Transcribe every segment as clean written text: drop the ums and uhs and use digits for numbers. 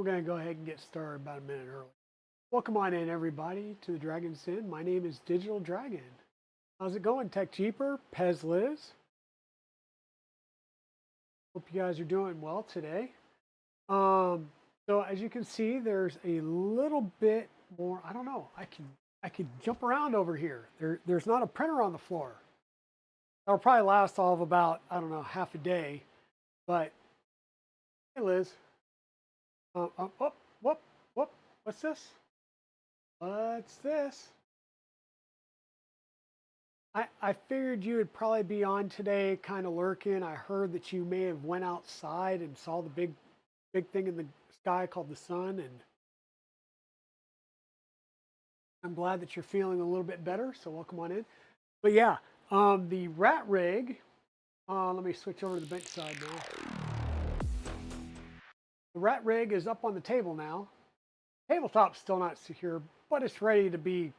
we're going to go ahead and get started about a minute early. Welcome on in, everybody, to the Dragon's Den. My name is Digital Dragon. How's it going, Tech Jeeper, Pez Liz? Hope you guys are doing well today. So as you can see, there's a little bit more. I don't know. I can jump around over here. There's not a printer on the floor. That'll probably last all of about, I don't know, half a day. But hey, Liz. Whoop, whoop, whoop. What's this? What's this? I figured you would probably be on today, kind of lurking. I heard that you may have went outside and saw the big thing in the sky called the sun, and I'm glad that you're feeling a little bit better. So welcome on in. But yeah, the rat rig. Let me switch over to the bench side now. The rat rig is up on the table now. Tabletop's still not secure, but it's ready to be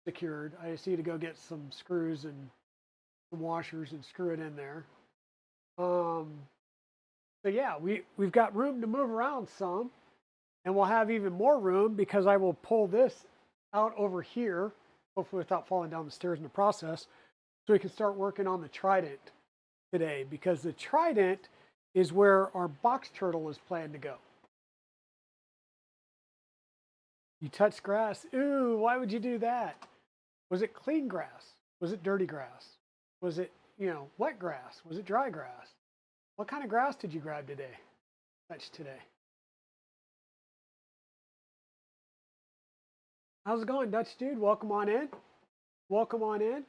secured. I just need to go get some screws and some washers and screw it in there. So yeah, we've got room to move around some, and we'll have even more room because I will pull this out over here, hopefully without falling down the stairs in the process, so we can start working on the trident today, because the trident is where our box turtle is planned to go. You touched grass. Ooh, why would you do that? Was it clean grass? Was it dirty grass? Was it, wet grass? Was it dry grass? What kind of grass did you grab today? Touch today. How's it going, Dutch dude? Welcome on in. Welcome on in.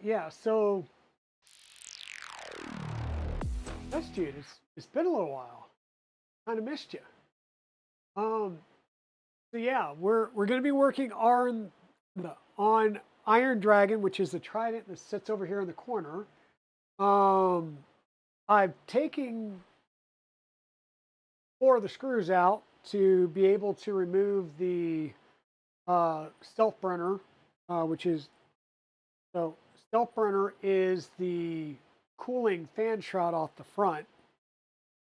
Yeah, so Dutch dude, it's been a little while. Kind of missed you. So yeah, we're going to be working on Iron Dragon, which is the trident that sits over here in the corner. I'm taking 4 of the screws out to be able to remove the stealth burner, which is, so stealth burner is the cooling fan shroud off the front.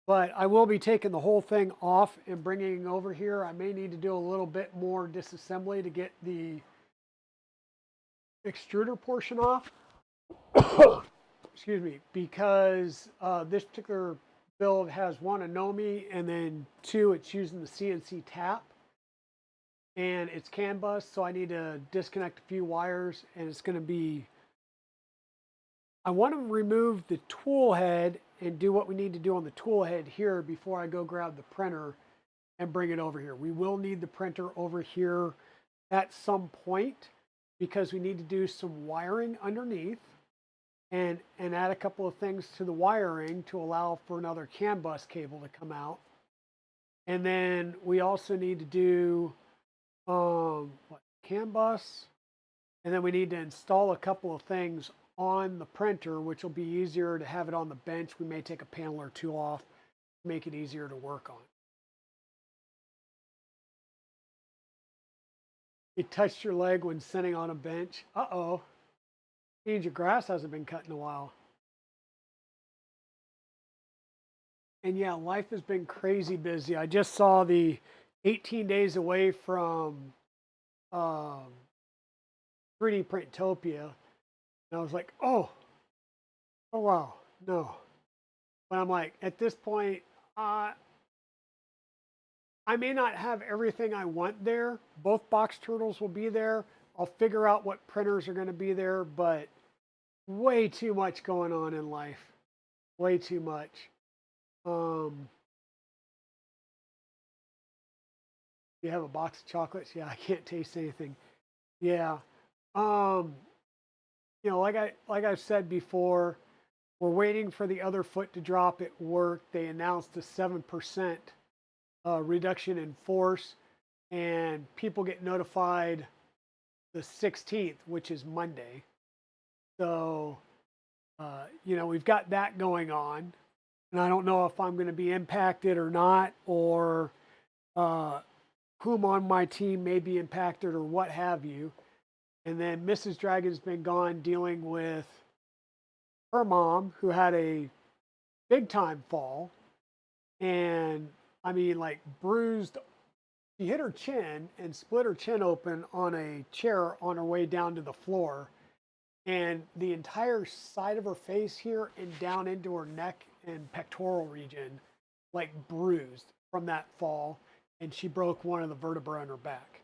But I will be taking the whole thing off and bringing it over here. I may need to do a little bit more disassembly to get the extruder portion off. Excuse me, because this particular build has 1 Anomi, and then 2, it's using the CNC tap, and it's CAN bus, so I need to disconnect a few wires, and it's going to be, I want to remove the tool head and do what we need to do on the tool head here before I go grab the printer and bring it over here. We will need the printer over here at some point because we need to do some wiring underneath and add a couple of things to the wiring to allow for another CAN bus cable to come out. And then we also need to do CAN bus, and then we need to install a couple of things on the printer, which will be easier to have it on the bench. We may take a panel or 2 off to make it easier to work on. You touched your leg when sitting on a bench. Uh-oh. Means your grass hasn't been cut in a while. And yeah, life has been crazy busy. I just saw the 18 days away from 3D Printopia. And I was like, oh wow, no. But I'm like, at this point, I may not have everything I want there. Both box turtles will be there. I'll figure out what printers are going to be there, but way too much going on in life. Way too much. You have a box of chocolates? Yeah, I can't taste anything. Yeah. Like I've said before, we're waiting for the other foot to drop at work. They announced a 7% reduction in force, and people get notified the 16th, which is Monday. So, we've got that going on, and I don't know if I'm going to be impacted or not, or whom on my team may be impacted or what have you. And then Mrs. Dragon's been gone dealing with her mom, who had a big time fall, and I mean, like bruised. She hit her chin and split her chin open on a chair on her way down to the floor. And the entire side of her face here and down into her neck and pectoral region, like bruised from that fall. And she broke one of the vertebrae in her back.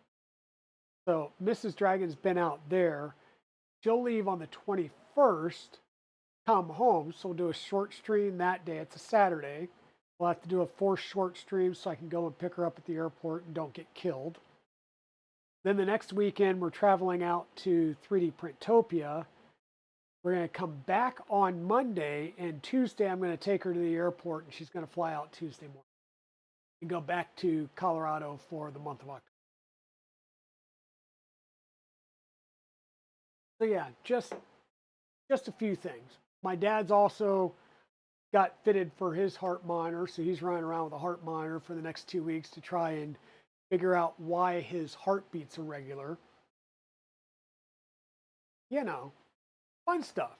So Mrs. Dragon's been out there. She'll leave on the 21st, come home. So we'll do a short stream that day. It's a Saturday. We'll have to do a 4 short streams so I can go and pick her up at the airport and don't get killed. Then the next weekend, we're traveling out to 3D Printopia. We're going to come back on Monday, and Tuesday I'm going to take her to the airport, and she's going to fly out Tuesday morning and go back to Colorado for the month of October. So yeah, just a few things. My dad's also got fitted for his heart monitor, so he's running around with a heart monitor for the next 2 weeks to try and figure out why his heartbeat's irregular. You know, fun stuff.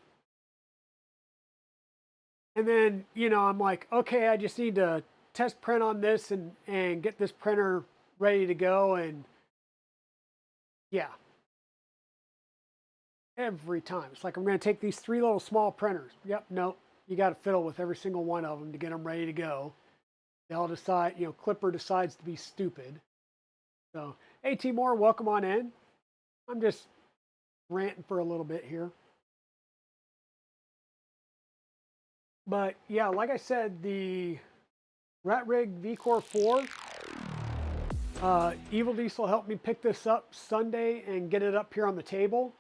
And then, I'm like, okay, I just need to test print on this and get this printer ready to go. And yeah, every time. It's like, I'm going to take these 3 little small printers. Yep, nope. You got to fiddle with every single one of them to get them ready to go. They all decide, Clipper decides to be stupid. So, hey, Timor, welcome on in. I'm just ranting for a little bit here. But yeah, like I said, the RatRig VCore 4, Evil Diesel helped me pick this up Sunday and get it up here on the table.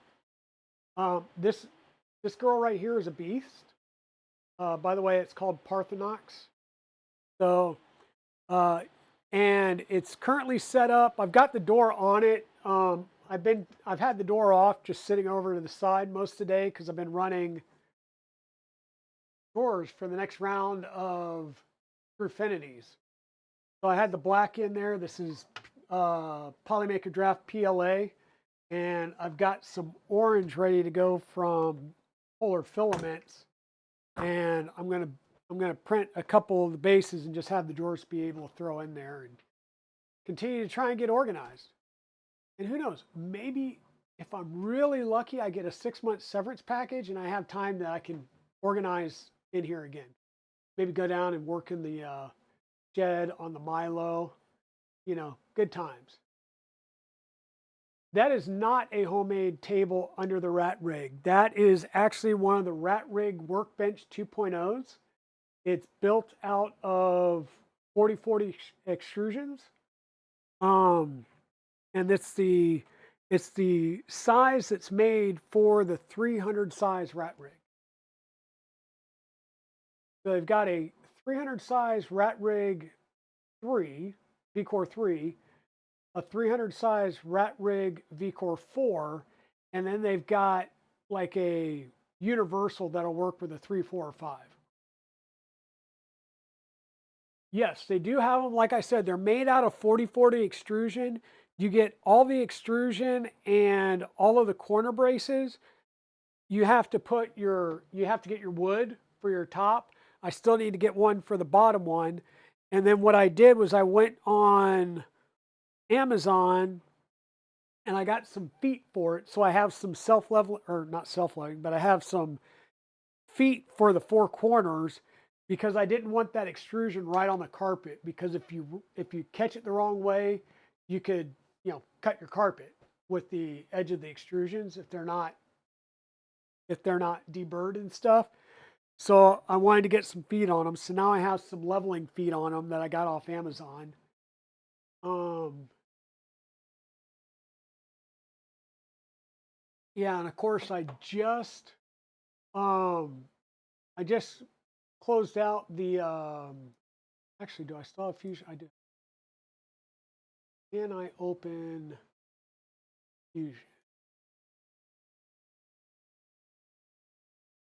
This girl right here is a beast. By the way, it's called Parthenox. So, and it's currently set up. I've got the door on it. I've had the door off, just sitting over to the side most of the day because I've been running drawers for the next round of Proofinities. So I had the black in there. This is Polymaker Draft PLA, and I've got some orange ready to go from Polar Filaments, and I'm gonna print a couple of the bases and just have the drawers be able to throw in there and continue to try and get organized. And who knows, maybe if I'm really lucky, I get a 6-month severance package and I have time that I can organize in here again. Maybe go down and work in the shed on the Milo, good times. That is not a homemade table under the RatRig. That is actually one of the RatRig Workbench 2.0s. It's built out of 4040 extrusions. And it's the size that's made for the 300 size RatRig. So they've got a 300 size RatRig 3, VCore 3, a 300 size RatRig VCore 4, and then they've got like a universal that'll work with a 3, 4, or 5. Yes, they do have them. Like I said, they're made out of 4040 extrusion. You get all the extrusion and all of the corner braces. You have to get your wood for your top. I still need to get one for the bottom one. And then what I did was I went on Amazon and I got some feet for it. So I have some not self-leveling, but I have some feet for the 4 corners because I didn't want that extrusion right on the carpet, because if you catch it the wrong way, you could, cut your carpet with the edge of the extrusions if they're not deburred and stuff. So I wanted to get some feet on them. So now I have some leveling feet on them that I got off Amazon. Yeah, and of course I just closed out the actually, do I still have Fusion? I do. Can I open Fusion?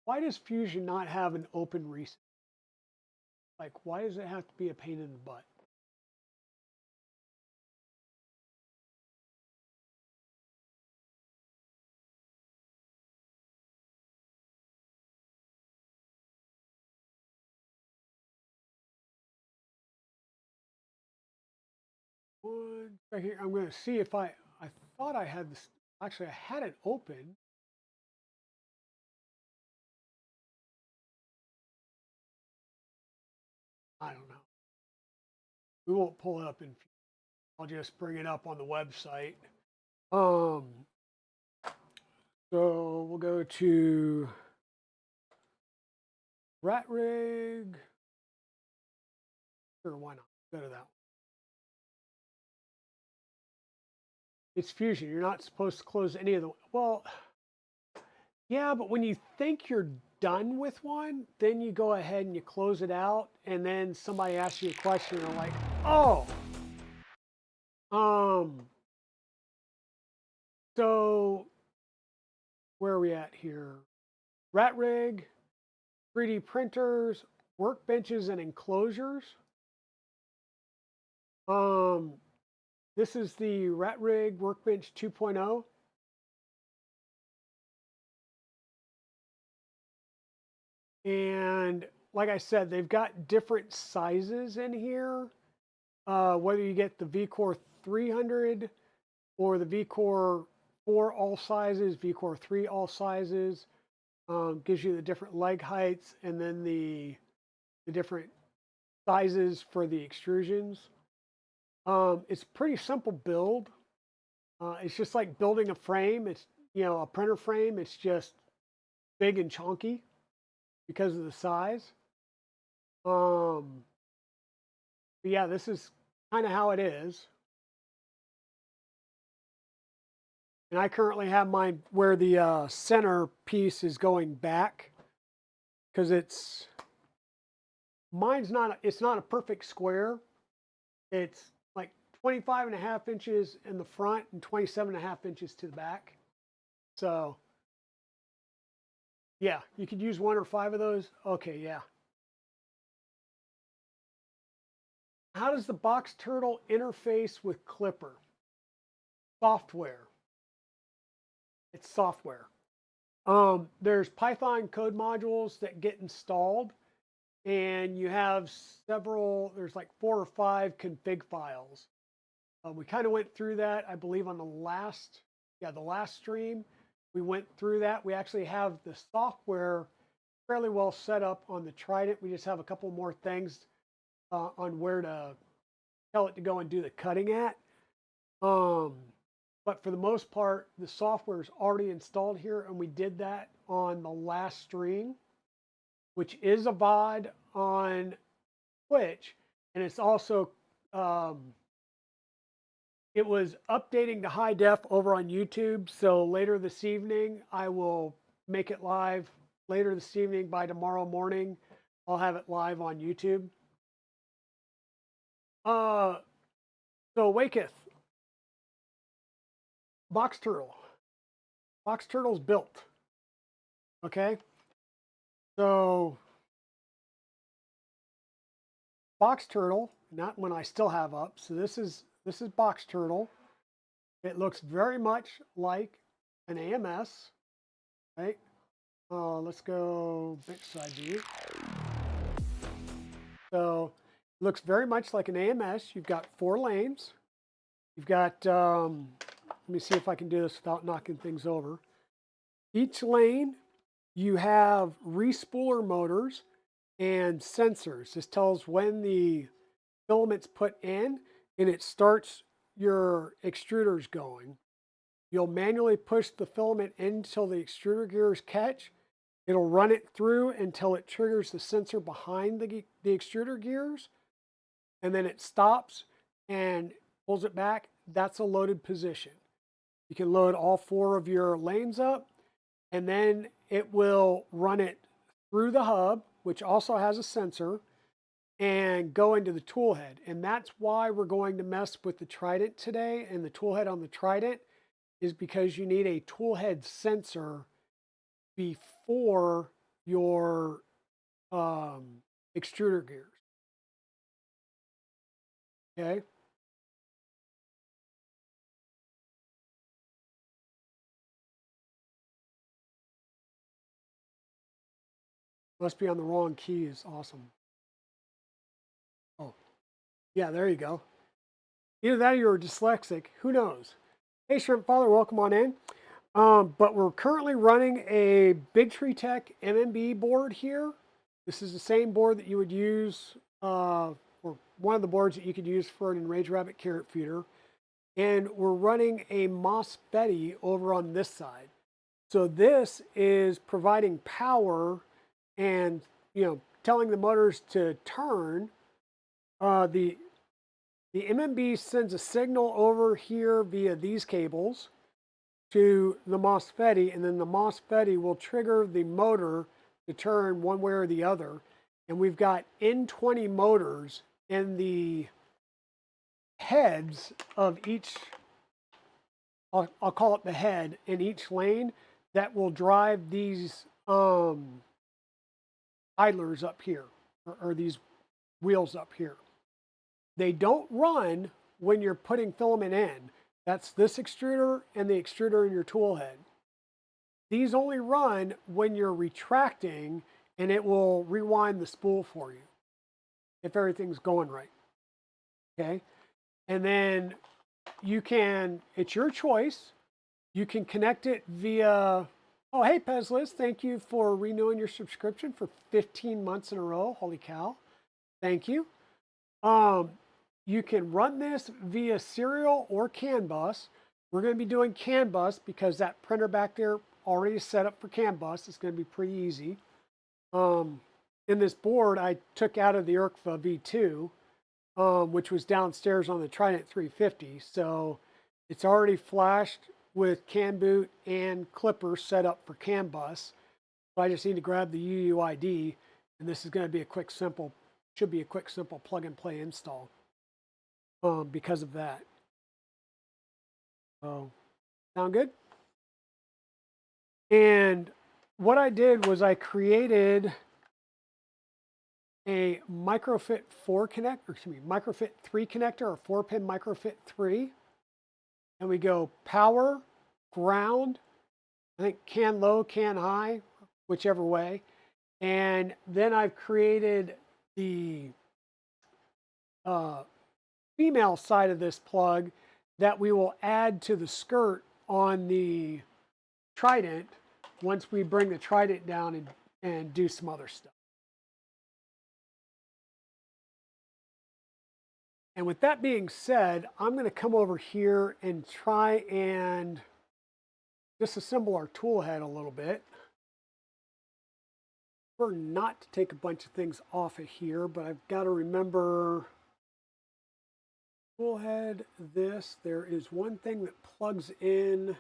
Why does Fusion not have an open reset? Like, why does it have to be a pain in the butt? right here. I'm going to see if I thought I had this. Actually, I had it open. I don't know. We won't pull it up in. I'll just bring it up on the website. Um, so we'll go to Rat Rig. Sure, why not? Go to that one. It's Fusion. You're not supposed to close any of the. Well, yeah, but when you think you're done with one, then you go ahead and you close it out, and then somebody asks you a question, and they're like, "Oh, um, so where are we at here? Rat Rig, 3D printers, workbenches, and enclosures." Um, this is the Rat Rig Workbench 2.0. And like I said, they've got different sizes in here. Whether you get the VCore 300 or the VCore 4 all sizes, VCore 3 all sizes, gives you the different leg heights and then the different sizes for the extrusions. It's pretty simple build. It's just like building a frame. It's, you know, a printer frame. It's just big and chunky because of the size. Um, but yeah, this is kind of how it is. And I currently have mine where the center piece is going back because mine's not, it's not a perfect square. It's like 25 and a half inches in the front and 27 and a half inches to the back. So yeah, you could use 1 or 5 of those. Okay, yeah. How does the Box Turtle interface with Clipper? Software. It's software. There's Python code modules that get installed, and you have several, there's like 4 or 5 config files. We kind of went through that, I believe, on the last stream. We went through that. We actually have the software fairly well set up on the Trident. We just have a couple more things on where to tell it to go and do the cutting at. But for the most part, the software is already installed here, and we did that on the last stream, which is a VOD on Twitch, and it's also it was updating to high def over on YouTube. So later this evening, I will make it live. Later this evening, by tomorrow morning, I'll have it live on YouTube. So Waketh, Box Turtle. Box Turtle's built. Okay. So Box Turtle, not when I still have up. So this is Box Turtle. It looks very much like an AMS, right? Let's go big side view. So it looks very much like an AMS. You've got 4 lanes. You've got, let me see if I can do this without knocking things over. Each lane, you have respooler motors and sensors. This tells when the filament's put in, and it starts your extruders going. You'll manually push the filament in until the extruder gears catch. It'll run it through until it triggers the sensor behind the extruder gears, and then it stops and pulls it back. That's a loaded position. You can load all 4 of your lanes up, and then it will run it through the hub, which also has a sensor, and go into the tool head. And that's why we're going to mess with the Trident today. And the tool head on the Trident is because you need a tool head sensor before your extruder gears. Okay. Must be on the wrong keys. Awesome. Oh, yeah, there you go. Either that or you're dyslexic. Who knows? Hey, Shrimp Father, welcome on in. But we're currently running a BigTreeTech MMB board here. This is the same board that you would use, or one of the boards that you could use for an Enraged Rabbit carrot feeder. And we're running a MOSFETI over on this side. So this is providing power and, telling the motors to turn. The MMB sends a signal over here via these cables to the MOSFETI, and then the MOSFETI will trigger the motor to turn one way or the other. And we've got N20 motors in the heads of each, I'll call it the head, in each lane that will drive these idlers up here, or these wheels up here. They don't run when you're putting filament in. That's this extruder and the extruder in your tool head. These only run when you're retracting, and it will rewind the spool for you if everything's going right. Okay. And then it's your choice. You can connect it via, oh, hey, Pezlis, thank you for renewing your subscription for 15 months in a row. Holy cow. Thank you. You can run this via serial or CAN bus. We're going to be doing CAN bus because that printer back there already is set up for CAN bus. It's going to be pretty easy. In this board, I took out of the IRCFA V2, which was downstairs on the Trident 350. So it's already flashed with CAN boot and clipper set up for CAN bus. So I just need to grab the UUID, and this is going to be should be a quick, simple plug and play install. Because of that. So, sound good? And what I did was I created a MicroFit 3 connector, or 4-pin MicroFit 3. And we go power, ground, I think CAN low, CAN high, whichever way. And then I've created the female side of this plug that we will add to the skirt on the Trident once we bring the Trident down and do some other stuff. And with that being said, I'm going to come over here and try and disassemble our tool head a little bit. Prefer not to take a bunch of things off of here, but I've got to remember tool head, there is one thing that plugs in.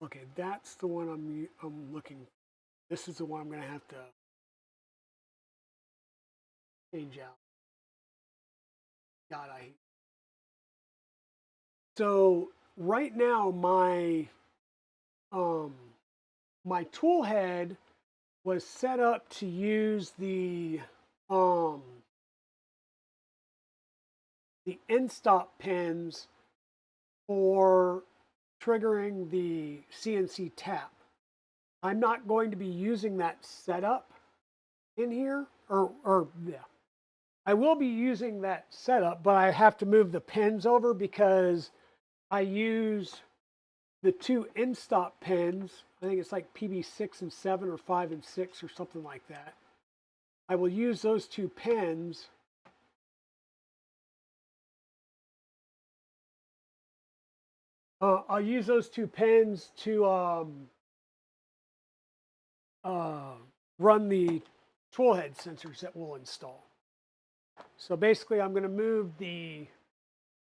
Okay, that's the one I'm looking. This is the one I'm going to have to change out. God, I hate. So right now my my tool head was set up to use the end stop pins for triggering the CNC tap. I'm not going to be using that setup in here, or yeah. I will be using that setup, but I have to move the pins over because I use the two end stop pins. I think it's like PB6 and 7 or 5 and 6 or something like that. I will use those two pins I'll use those two pins to run the tool head sensors that we'll install. So basically I'm going to move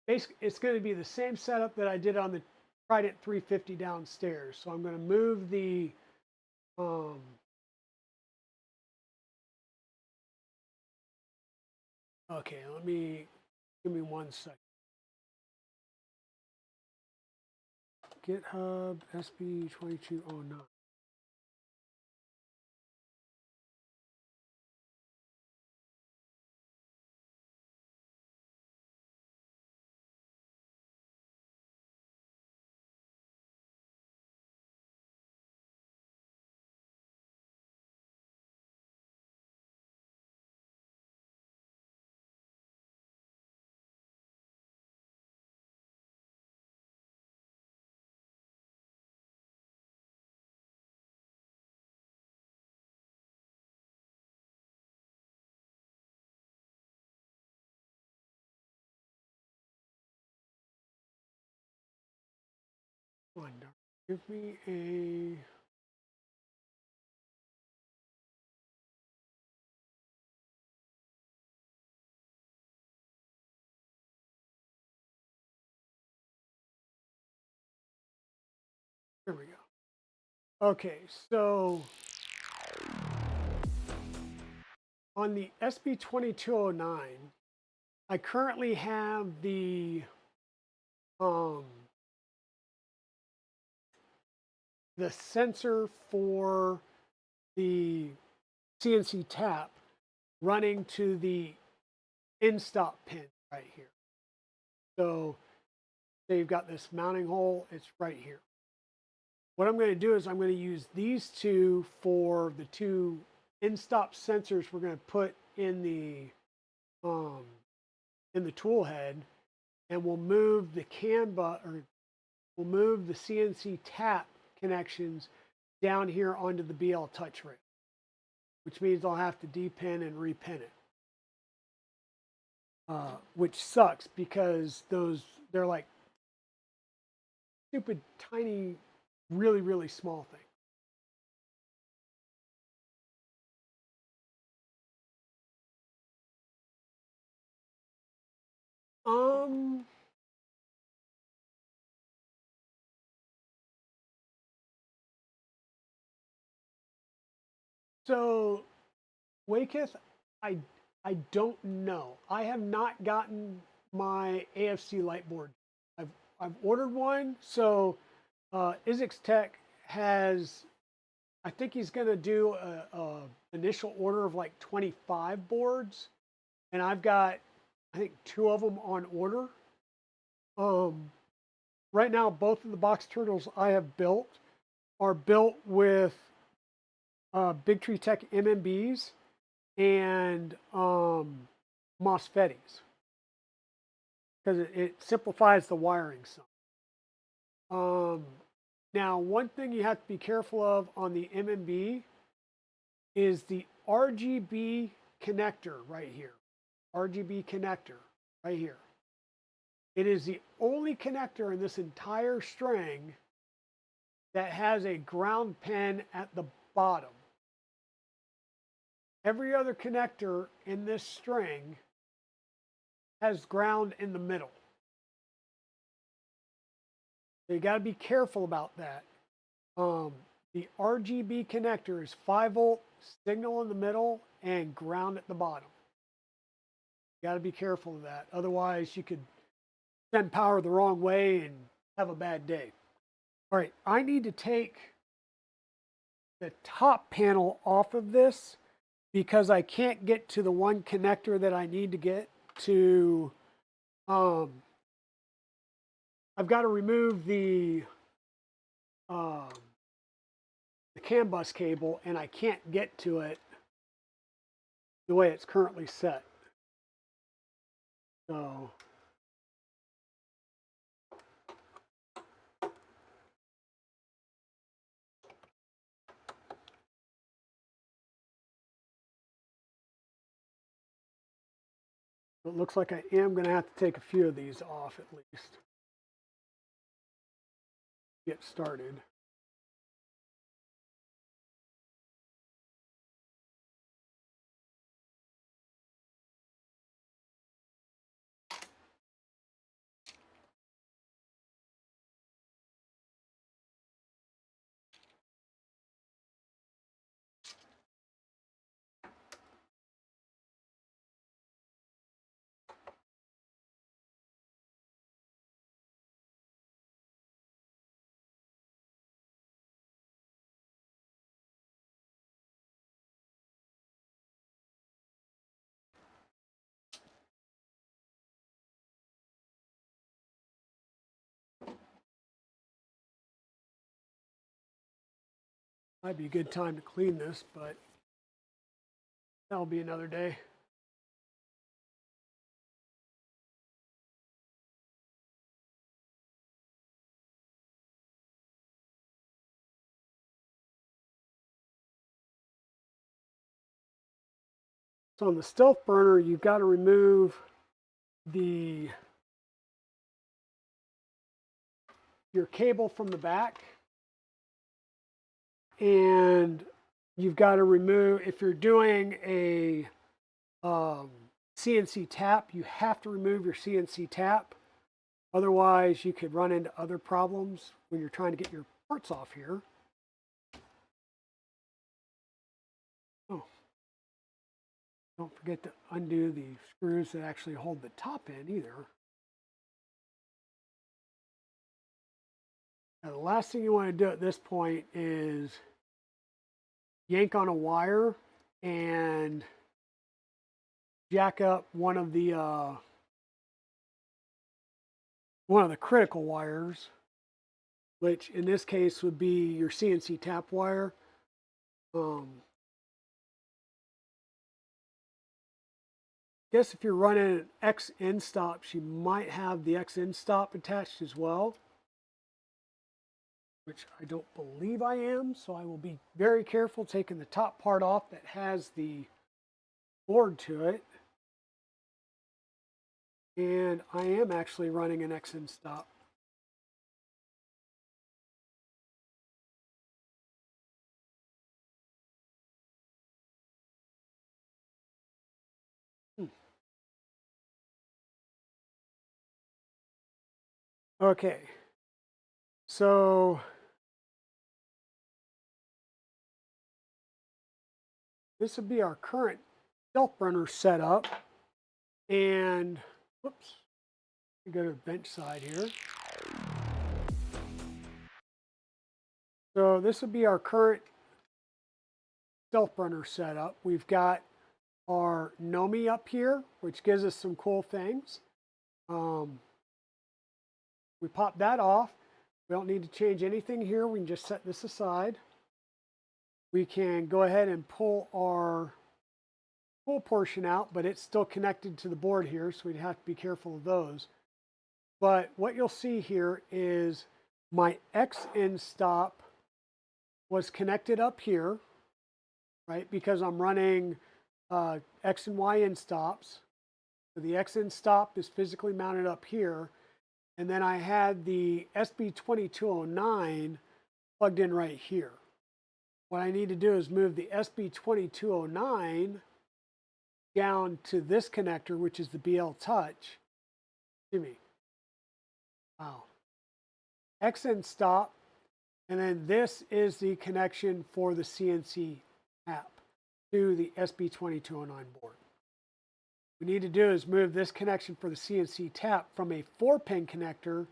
it's going to be the same setup that I did on the Trident 350 downstairs. So I'm going to move the okay, give me 1 second. GitHub SB2209. Come on, darn. Give me a... There we go. Okay, so on the SB2209, I currently have um, the sensor for the CNC tap running to the in-stop pin right here. So you've got this mounting hole, it's right here. What I'm going to do is I'm going to use these two for the two in-stop sensors we're going to put in the tool head, and we'll move the we'll move the CNC tap connections down here onto the BL touch rail, which means I'll have to depin and repin it, which sucks because they're like stupid tiny, really, really small things. So Waketh, I don't know. I have not gotten my AFC light board. I've ordered one. So Isix Tech has, I think he's going to do a initial order of like 25 boards, and I've got I think 2 of them on order. Right now, both of the box turtles I have built are built with Big Tree Tech MMBs and MOSFETs because it simplifies the wiring some. Now, one thing you have to be careful of on the MMB is the RGB connector right here. RGB connector right here. It is the only connector in this entire string that has a ground pin at the bottom. Every other connector in this string has ground in the middle. So you got to be careful about that. The RGB connector is 5-volt, signal in the middle, and ground at the bottom. You got to be careful of that. Otherwise, you could send power the wrong way and have a bad day. All right, I need to take the top panel off of this because I can't get to the one connector that I need to get to. I've got to remove the CAN bus cable, and I can't get to it the way it's currently set. So it looks like I am going to have to take a few of these off at least. Get started. Might be a good time to clean this, but that'll be another day. So on the stealth burner, you've got to remove the your cable from the back, and you've got to remove, if you're doing a CNC tap, you have to remove your CNC tap. Otherwise, you could run into other problems when you're trying to get your parts off here. Oh, don't forget to undo the screws that actually hold the top in either. Now, the last thing you want to do at this point is yank on a wire and jack up one of the critical wires, which in this case would be your CNC tap wire. Guess if you're running an X end stops, you might have the X end stop attached as well, which I don't believe I am, so I will be very careful taking the top part off that has the board to it. And I am actually running an X end stop. Okay, so this would be our current shelf burner setup. And whoops, we go to the bench side here. So this would be our current stealth burner setup. We've got our Nomi up here, which gives us some cool things. We pop that off. We don't need to change anything here. We can just set this aside. We can go ahead and pull our pull portion out, but it's still connected to the board here, so we'd have to be careful of those. But what you'll see here is my X end stop was connected up here, right? Because I'm running X and Y end stops. So the X end stop is physically mounted up here. And then I had the SB2209 plugged in right here. What I need to do is move the SB2209 down to this connector, which is the BL Touch. Excuse me. Wow. X end stop. And then this is the connection for the CNC app to the SB2209 board. What we need to do is move this connection for the CNC tap from a 4-pin connector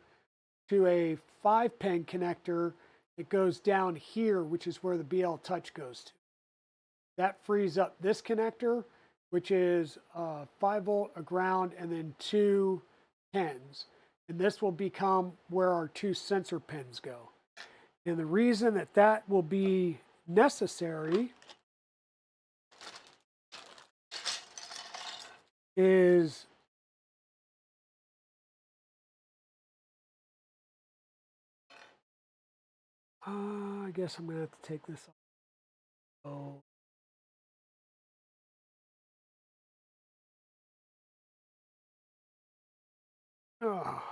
to a 5-pin connector that goes down here, which is where the BL Touch goes to. That frees up this connector, which is a 5-volt, a ground, and then 2 pins. And this will become where our 2 sensor pins go. And the reason that that will be necessary is I guess I'm going to have to take this off. So, oh.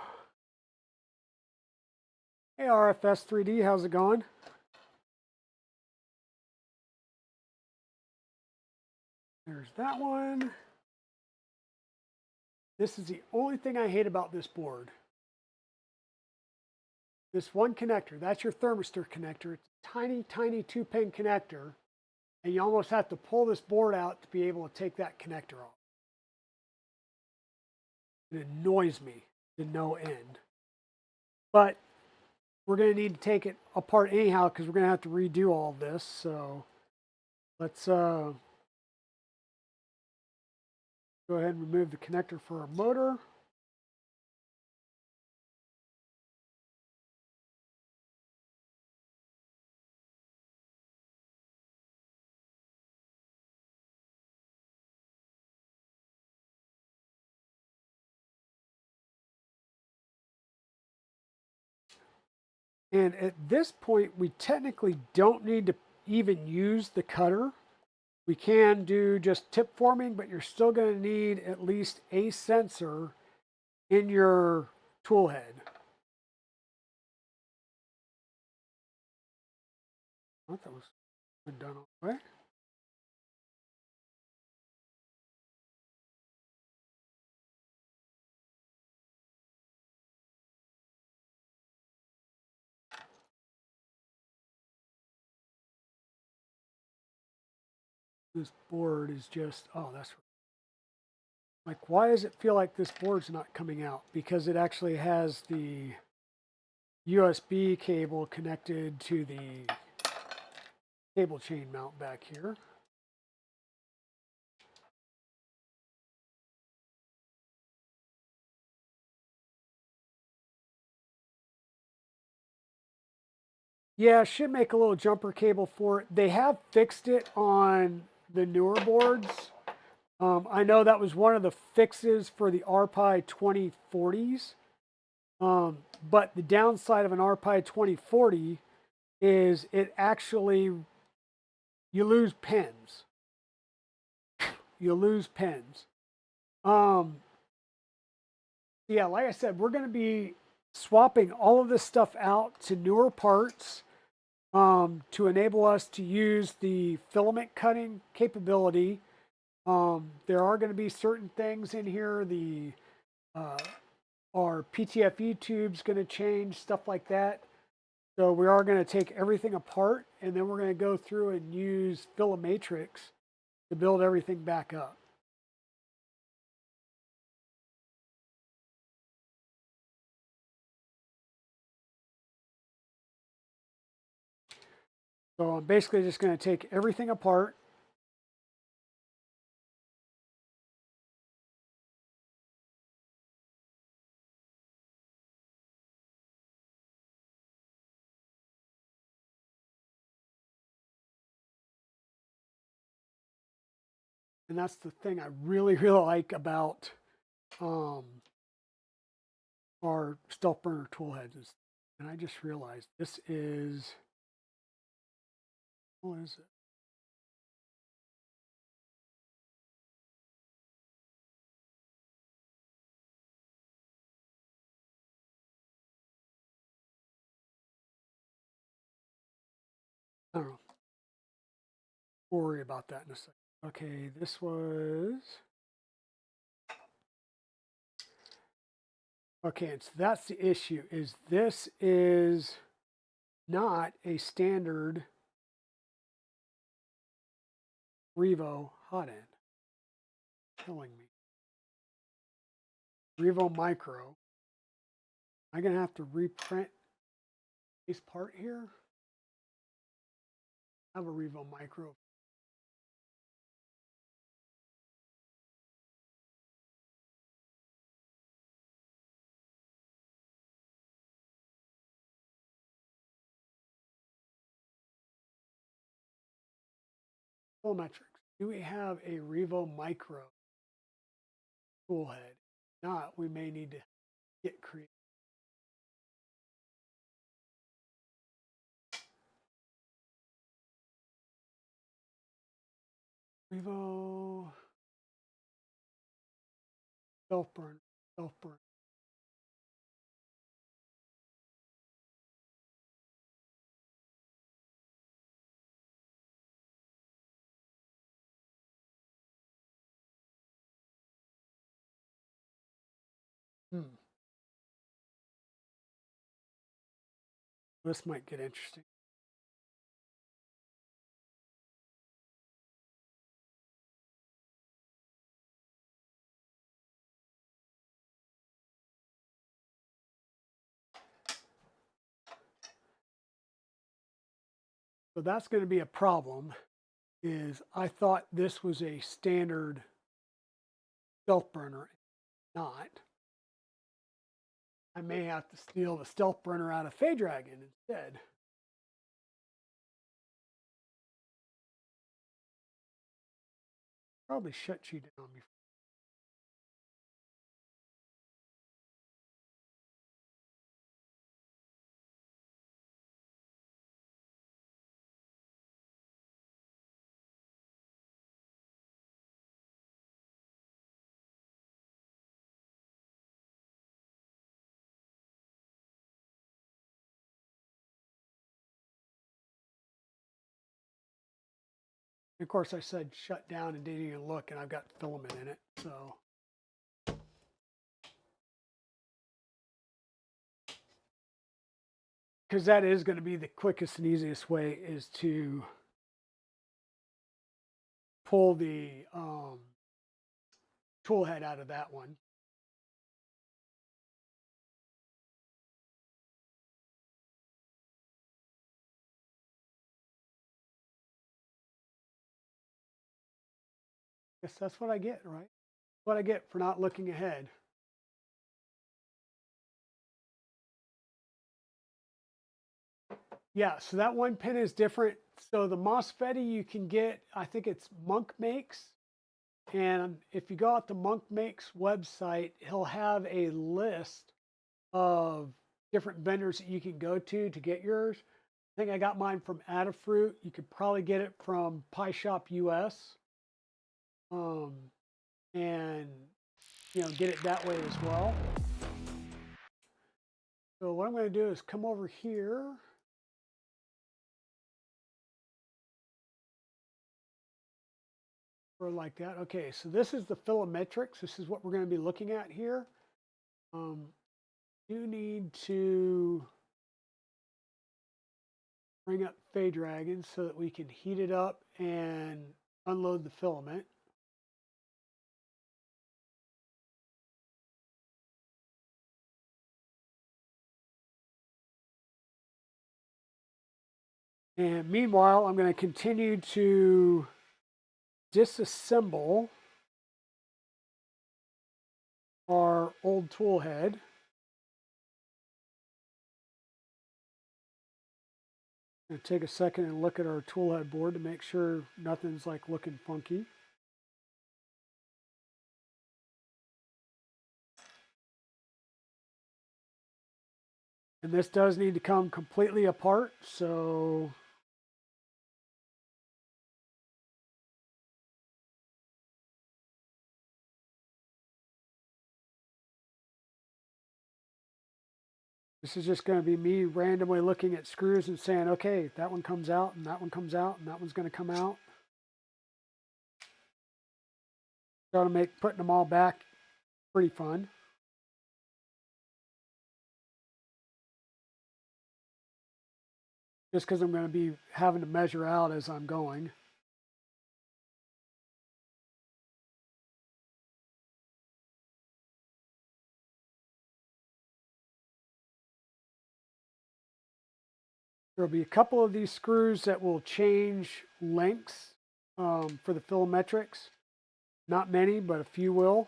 Hey RFS 3D, how's it going? There's that one. This is the only thing I hate about this board. This one connector, that's your thermistor connector. It's a tiny, tiny 2-pin connector. And you almost have to pull this board out to be able to take that connector off. It annoys me to no end. But we're going to need to take it apart anyhow because we're going to have to redo all of this. So let's go ahead and remove the connector for our motor. And at this point, we technically don't need to even use the cutter. We can do just tip forming, but you're still going to need at least a sensor in your tool head. I thought that was done all the way. This board is just, oh, that's like, why does it feel like this board's not coming out? Because it actually has the USB cable connected to the cable chain mount back here. Yeah, should make a little jumper cable for it. They have fixed it on the newer boards. I know that was one of the fixes for the RPi 2040s. But the downside of an RPi 2040 is it actually, you lose pins. You lose pins. Yeah, like I said, we're going to be swapping all of this stuff out to newer parts to enable us to use the filament cutting capability. There are going to be certain things in here. Our PTFE tube's going to change, stuff like that. So we are going to take everything apart, and then we're going to go through and use Filomatrix to build everything back up. So I'm basically just going to take everything apart. And that's the thing I really, really like about our Stealth Burner tool heads. And I just realized this is, what is it? I don't know. We'll worry about that in a second. Okay, this was, okay, and so that's the issue, is this is not a standard Revo hot end. Killing me. Revo Micro. I'm going to have to reprint this part here. I have a Revo Micro. Filometrix. Do we have a Revo Micro tool head? If not, we may need to get creative. Revo Stealth Burner. Stealth Burner. This might get interesting. So that's going to be a problem. Is I thought this was a standard Stealth Burner. Not. I may have to steal the Stealth Burner out of Faydragon instead. Probably shut you down before. Of course, I said shut down and didn't even look, and I've got filament in it. So, because that is going to be the quickest and easiest way is to pull the tool head out of that one. Guess that's what I get, right? What I get for not looking ahead. Yeah, so that one pin is different. So the MOSFETi you can get, I think it's Monk Makes. And if you go out to Monk Makes website, he'll have a list of different vendors that you can go to get yours. I think I got mine from Adafruit. You could probably get it from Pie Shop US. And get it that way as well. So what I'm going to do is come over here. Or like that. Okay, so this is the Filometrics. This is what we're going to be looking at here. You need to bring up Fade Dragon so that we can heat it up and unload the filament. And meanwhile, I'm going to continue to disassemble our old tool head. And take a second and look at our tool head board to make sure nothing's like looking funky. And this does need to come completely apart, so this is just going to be me randomly looking at screws and saying, okay, that one comes out, and that one comes out, and that one's going to come out. So to make putting them all back pretty fun. Just because I'm going to be having to measure out as I'm going. There'll be a couple of these screws that will change lengths for the Filometrics. Not many, but a few will.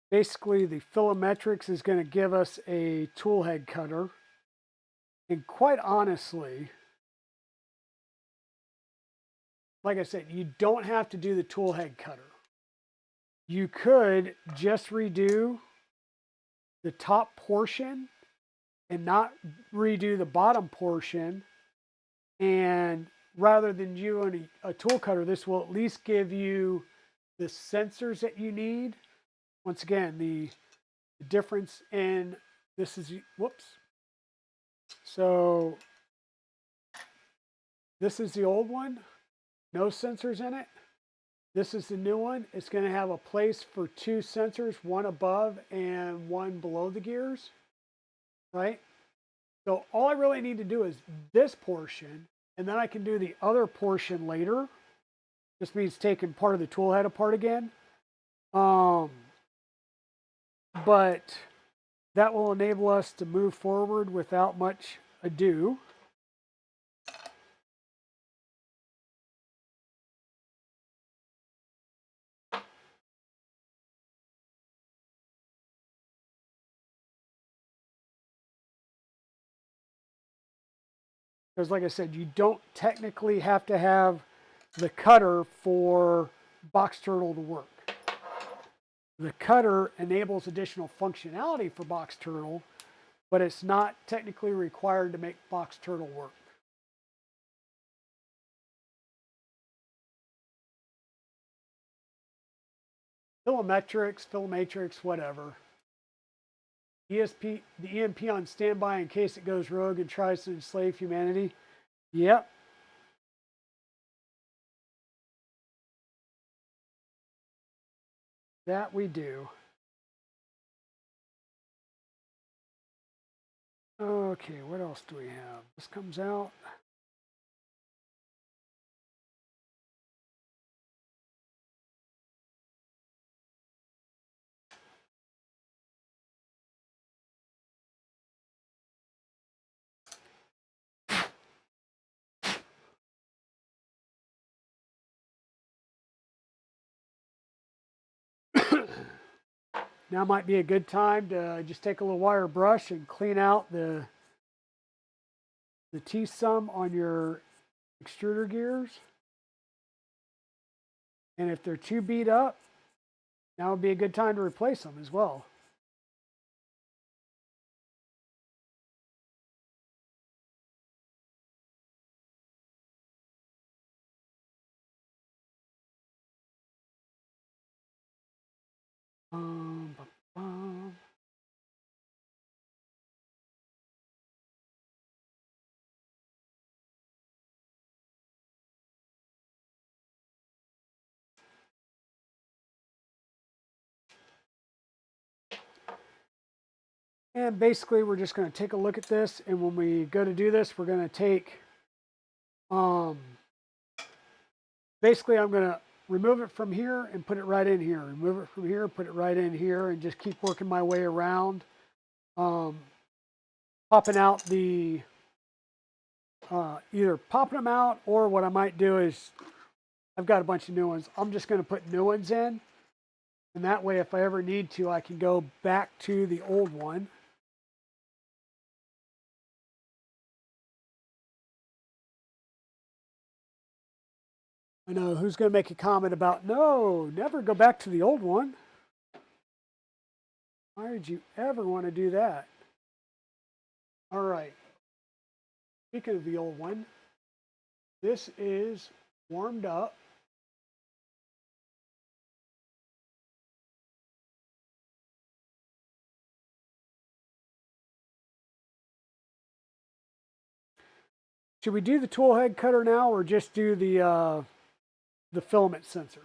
Basically, the Filometrics is going to give us a tool head cutter. And quite honestly, like I said, you don't have to do the tool head cutter. You could just redo the top portion and not redo the bottom portion. And rather than doing a tool cutter, this will at least give you the sensors that you need. Once again, the difference in this is, whoops. So this is the old one, no sensors in it. This is the new one. It's going to have a place for two sensors, one above and one below the gears, right? So all I really need to do is this portion, and then I can do the other portion later. This means taking part of the tool head apart again. But that will enable us to move forward without much ado. Because like I said, you don't technically have to have the cutter for Box Turtle to work. The cutter enables additional functionality for Box Turtle, but it's not technically required to make Box Turtle work. Filometrics, Filomatrix, whatever. the EMP on standby in case it goes rogue and tries to enslave humanity. Yep. That we do. Okay, what else do we have? This comes out. Now might be a good time to just take a little wire brush and clean out the T-sum on your extruder gears. And if they're too beat up, now would be a good time to replace them as well. Bum, bum. And basically, we're just going to take a look at this. And when we go to do this, we're going to take, basically, I'm going to remove it from here and put it right in here. Remove it from here, put it right in here, and just keep working my way around. Popping out the, either popping them out, or what I might do is, I've got a bunch of new ones. I'm just going to put new ones in. And that way, if I ever need to, I can go back to the old one. I know who's going to make a comment about, no, never go back to the old one. Why would you ever want to do that? All right. Speaking of the old one, this is warmed up. Should we do the tool head cutter now, or just do the filament sensor?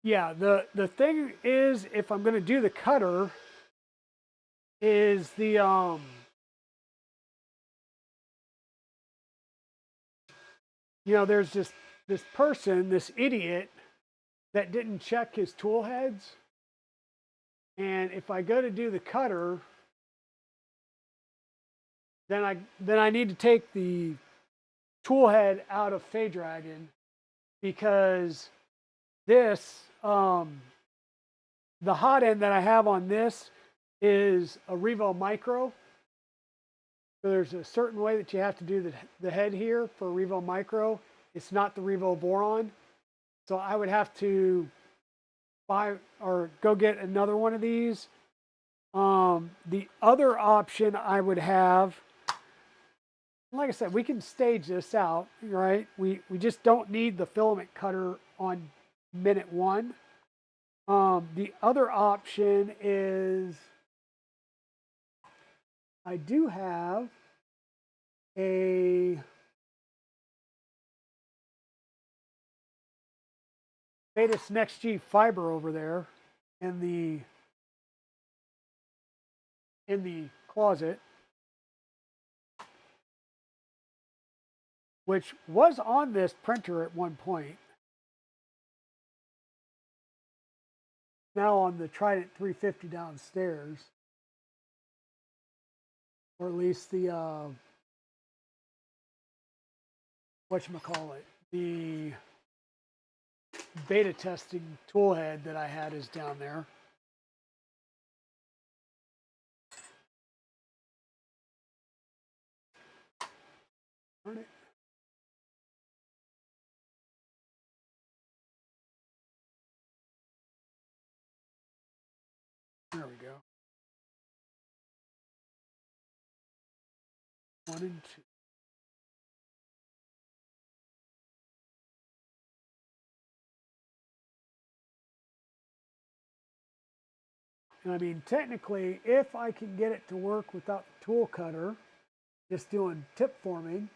Yeah, the thing is, if I'm going to do the cutter, is the there's this person, this idiot, that didn't check his tool heads. And if I go to do the cutter, then I need to take the tool head out of Faydragon, because this the hot end that I have on this is a Revo Micro. So there's a certain way that you have to do the head here for Revo Micro. It's not the Revo Boron. So I would have to buy or go get another one of these. The other option I would have, like I said, we can stage this out, right? We just don't need the filament cutter on minute one. The other option is, I do have a Vetus Next G fiber over there in the closet, which was on this printer at one point. Now on the Trident 350 downstairs, or at least the whatchamacallit, the beta testing tool head that I had is down there. Darn it. There we go. 1 and 2. And I mean, technically, if I can get it to work without the tool cutter, just doing tip forming,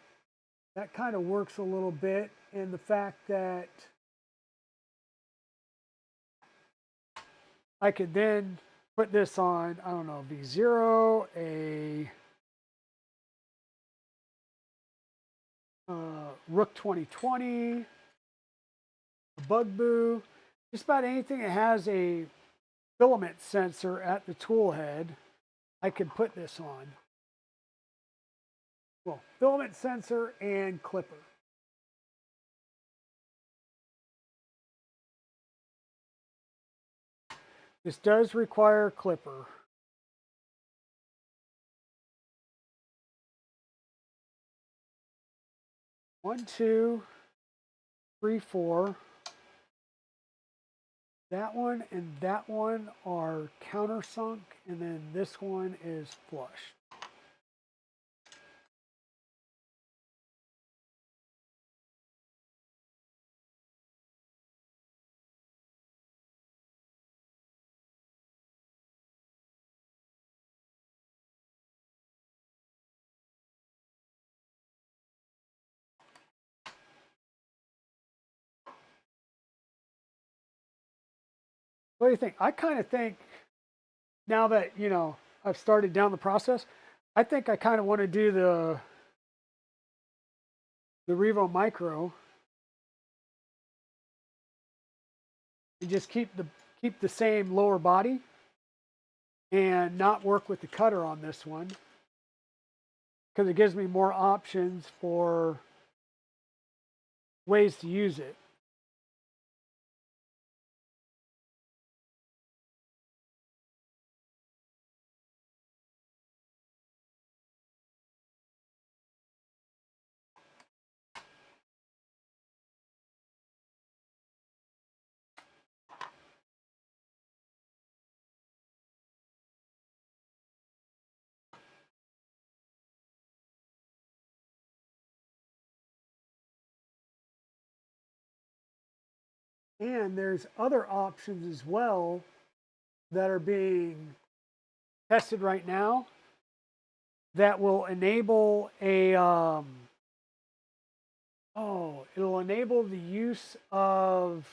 that kind of works a little bit. And the fact that I could then put this on, I don't know, V0, a Rook 2020, a Bugaboo, just about anything that has a filament sensor at the tool head, I could put this on. Well, filament sensor and clipper. This does require clipper. One, two, three, four. That one and that one are countersunk, and then this one is flush. What do you think? I kind of think now that, you know, I've started down the process, I think I kind of want to do the Revo Micro and just keep the same lower body and not work with the cutter on this one, because it gives me more options for ways to use it. And there's other options as well that are being tested right now that will enable a it'll enable the use of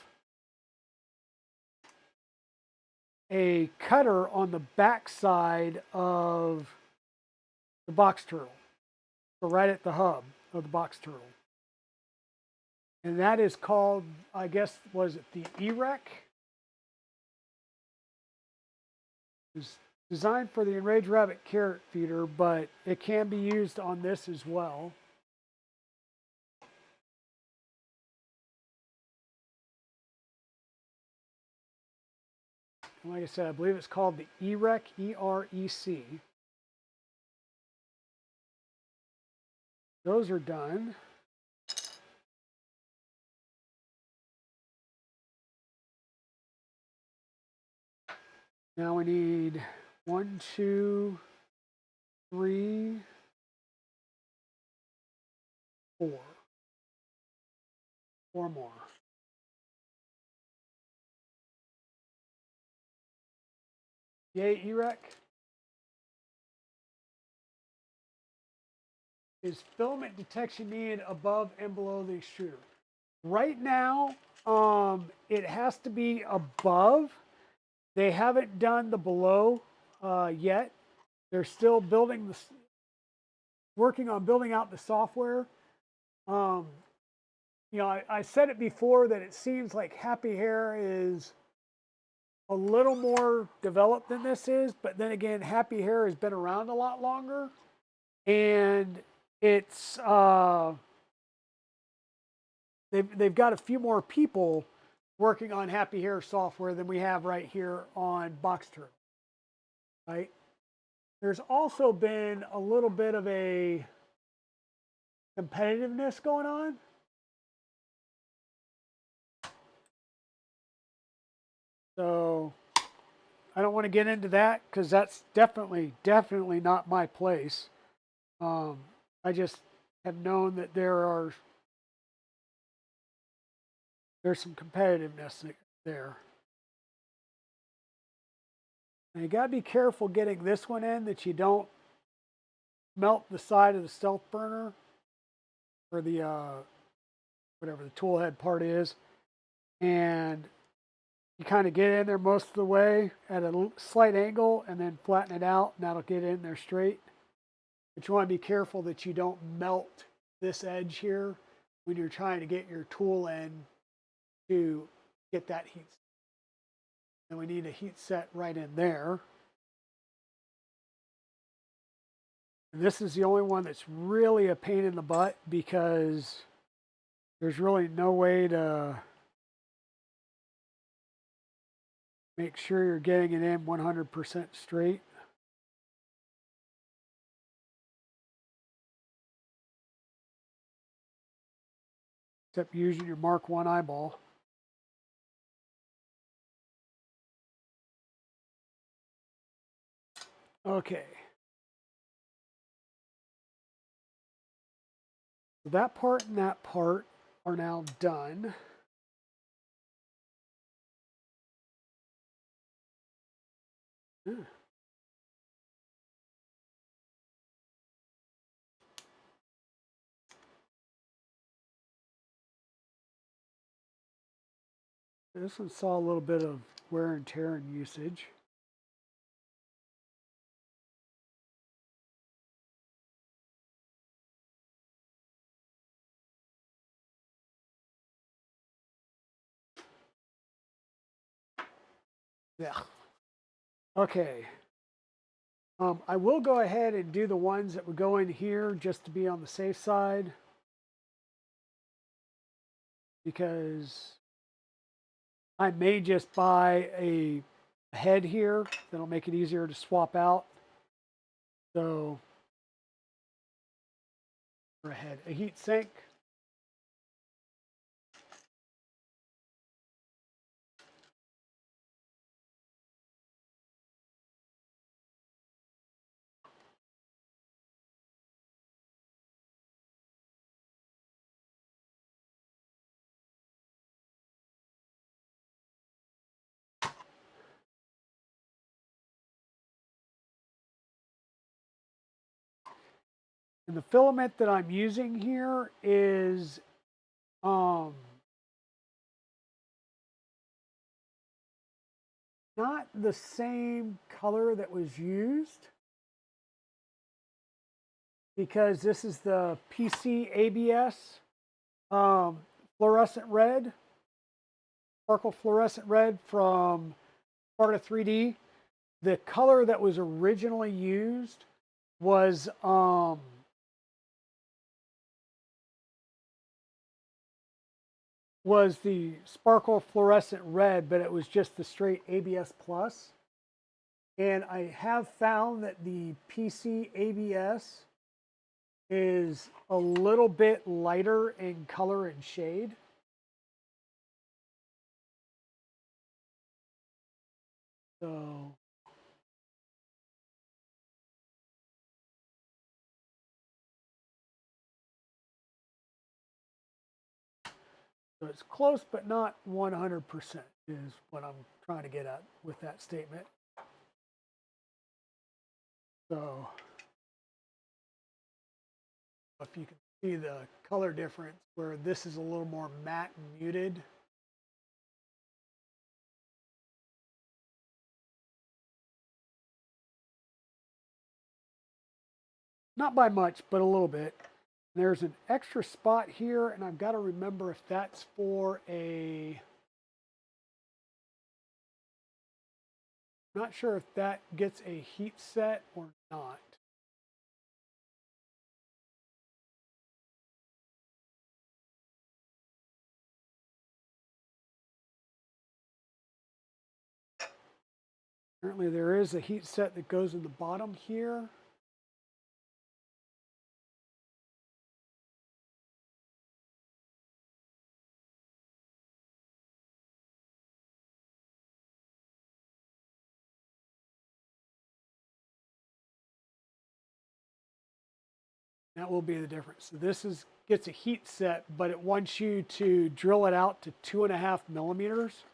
a cutter on the backside of the box turtle, so right at the hub of the box turtle. And that is called, I guess, was it the EREC? It was designed for the Enraged Rabbit carrot feeder, but it can be used on this as well. And like I said, I believe it's called the EREC, E-R-E-C. Those are done. Now we need 1, 2, 3, 4. 4 more. Yay, EREC. Is filament detection needed above and below the extruder? Right now, it has to be above. They haven't done the below yet. They're still working on building out the software. You know, I said it before that it seems like Happy Hair is a little more developed than this is, but then again, Happy Hair has been around a lot longer, and it's they've got a few more people working on Happy Hair software than we have right here on Boxturtle, right? There's also been a little bit of a competitiveness going on. So I don't want to get into that because that's definitely not my place. I just have known that there's some competitiveness there. And you got to be careful getting this one in that you don't melt the side of the stealth burner or the whatever the tool head part is, and you kind of get in there most of the way at a slight angle and then flatten it out, and that'll get in there straight. But you want to be careful that you don't melt this edge here when you're trying to get your tool in to get that heat. And we need a heat set right in there. And this is the only one that's really a pain in the butt because there's really no way to make sure you're getting it in 100% straight. Except using your Mark 1 eyeball. Okay. So that part and that part are now done. This one saw a little bit of wear and tear and usage. Yeah. Okay. I will go ahead and do the ones that would go in here just to be on the safe side, because I may just buy a head here that'll make it easier to swap out. So, for a head, a heat sink. And the filament that I'm using here is not the same color that was used, because this is the PC ABS fluorescent red, sparkle fluorescent red from Sparta 3D. The color that was originally used was the sparkle fluorescent red, but it was just the straight ABS plus. And I have found that the PC ABS is a little bit lighter in color and shade. So it's close, but not 100% is what I'm trying to get at with that statement. So if you can see the color difference where this is a little more matte and muted. Not by much, but a little bit. There's an extra spot here, and I've got to remember if that's for a... Not sure if that gets a heat set or not. Apparently there is a heat set that goes in the bottom here. That will be the difference. So this gets a heat set, but it wants you to drill it out to 2.5 millimeters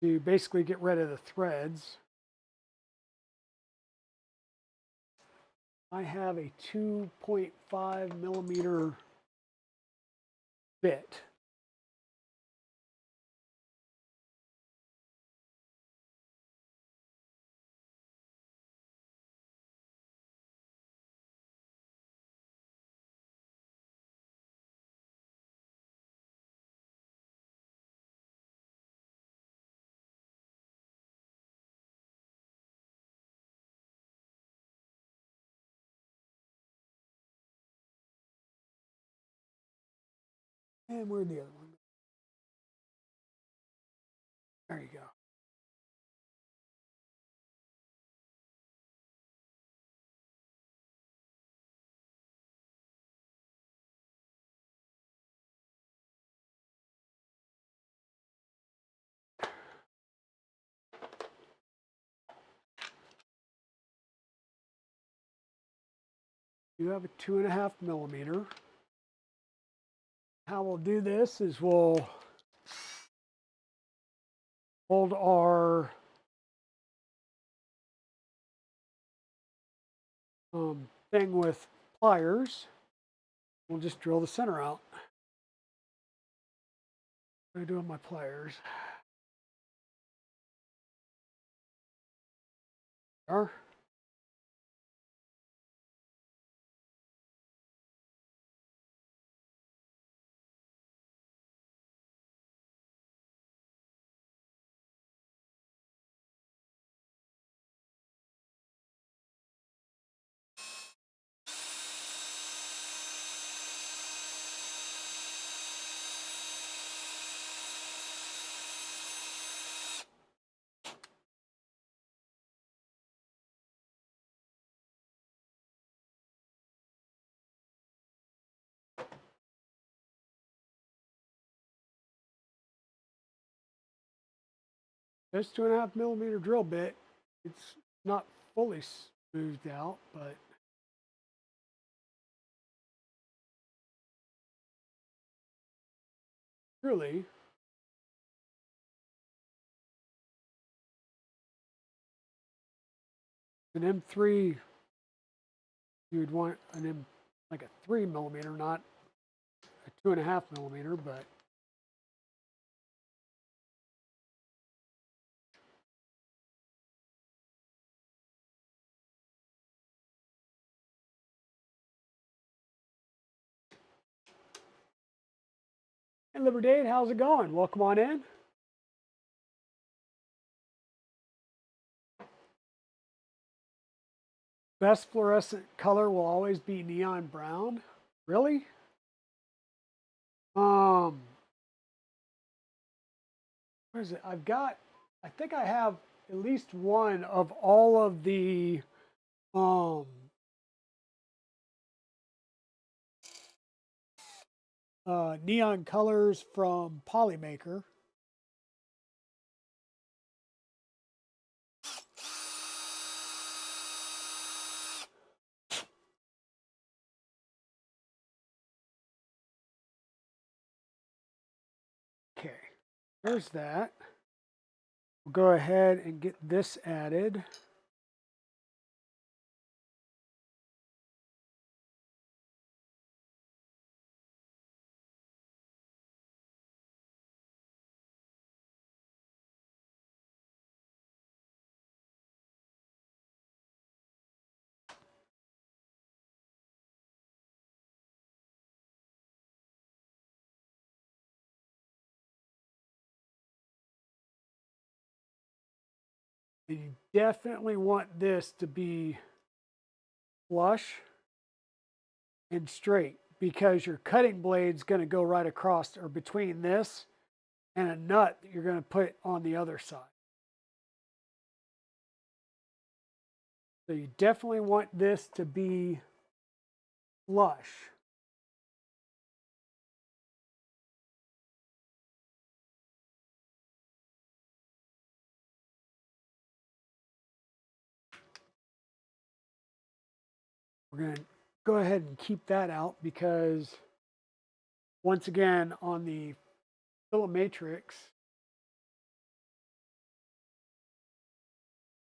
to basically get rid of the threads. I have a 2.5 millimeter bit. And where'd the other one go? There you go. You have a 2.5 millimeter. How we'll do this is we'll hold our thing with pliers. We'll just drill the center out. What do I do with my pliers? There. This 2.5 millimeter drill bit, it's not fully smoothed out, but truly, an M3, you would want an M, like a 3 millimeter, not a 2.5 millimeter, but hey, Liberdade, how's it going? Welcome on in. Best fluorescent color will always be neon brown. Really? What is it? I think I have at least one of all of the um, neon colors from Polymaker. Okay, there's that. We'll go ahead and get this added. And you definitely want this to be flush and straight because your cutting blade's going to go right across or between this and a nut that you're going to put on the other side. So you definitely want this to be flush. We're going to go ahead and keep that out because once again on the Filomatrix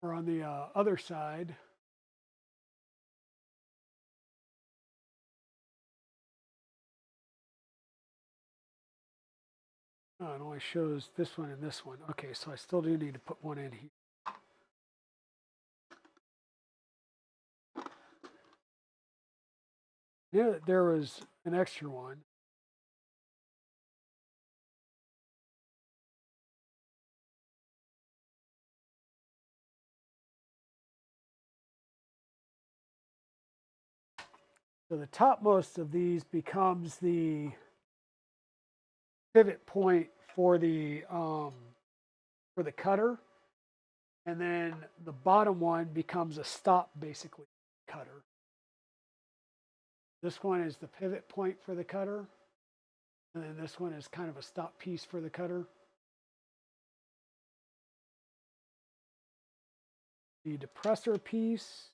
or on the other side, oh, it only shows this one and this one. Okay, so I still do need to put one in here. Yeah, there was an extra one. So the topmost of these becomes the pivot point for the cutter, and then the bottom one becomes a stop, basically, cutter. This one is the pivot point for the cutter, and then this one is kind of a stop piece for the cutter. The depressor piece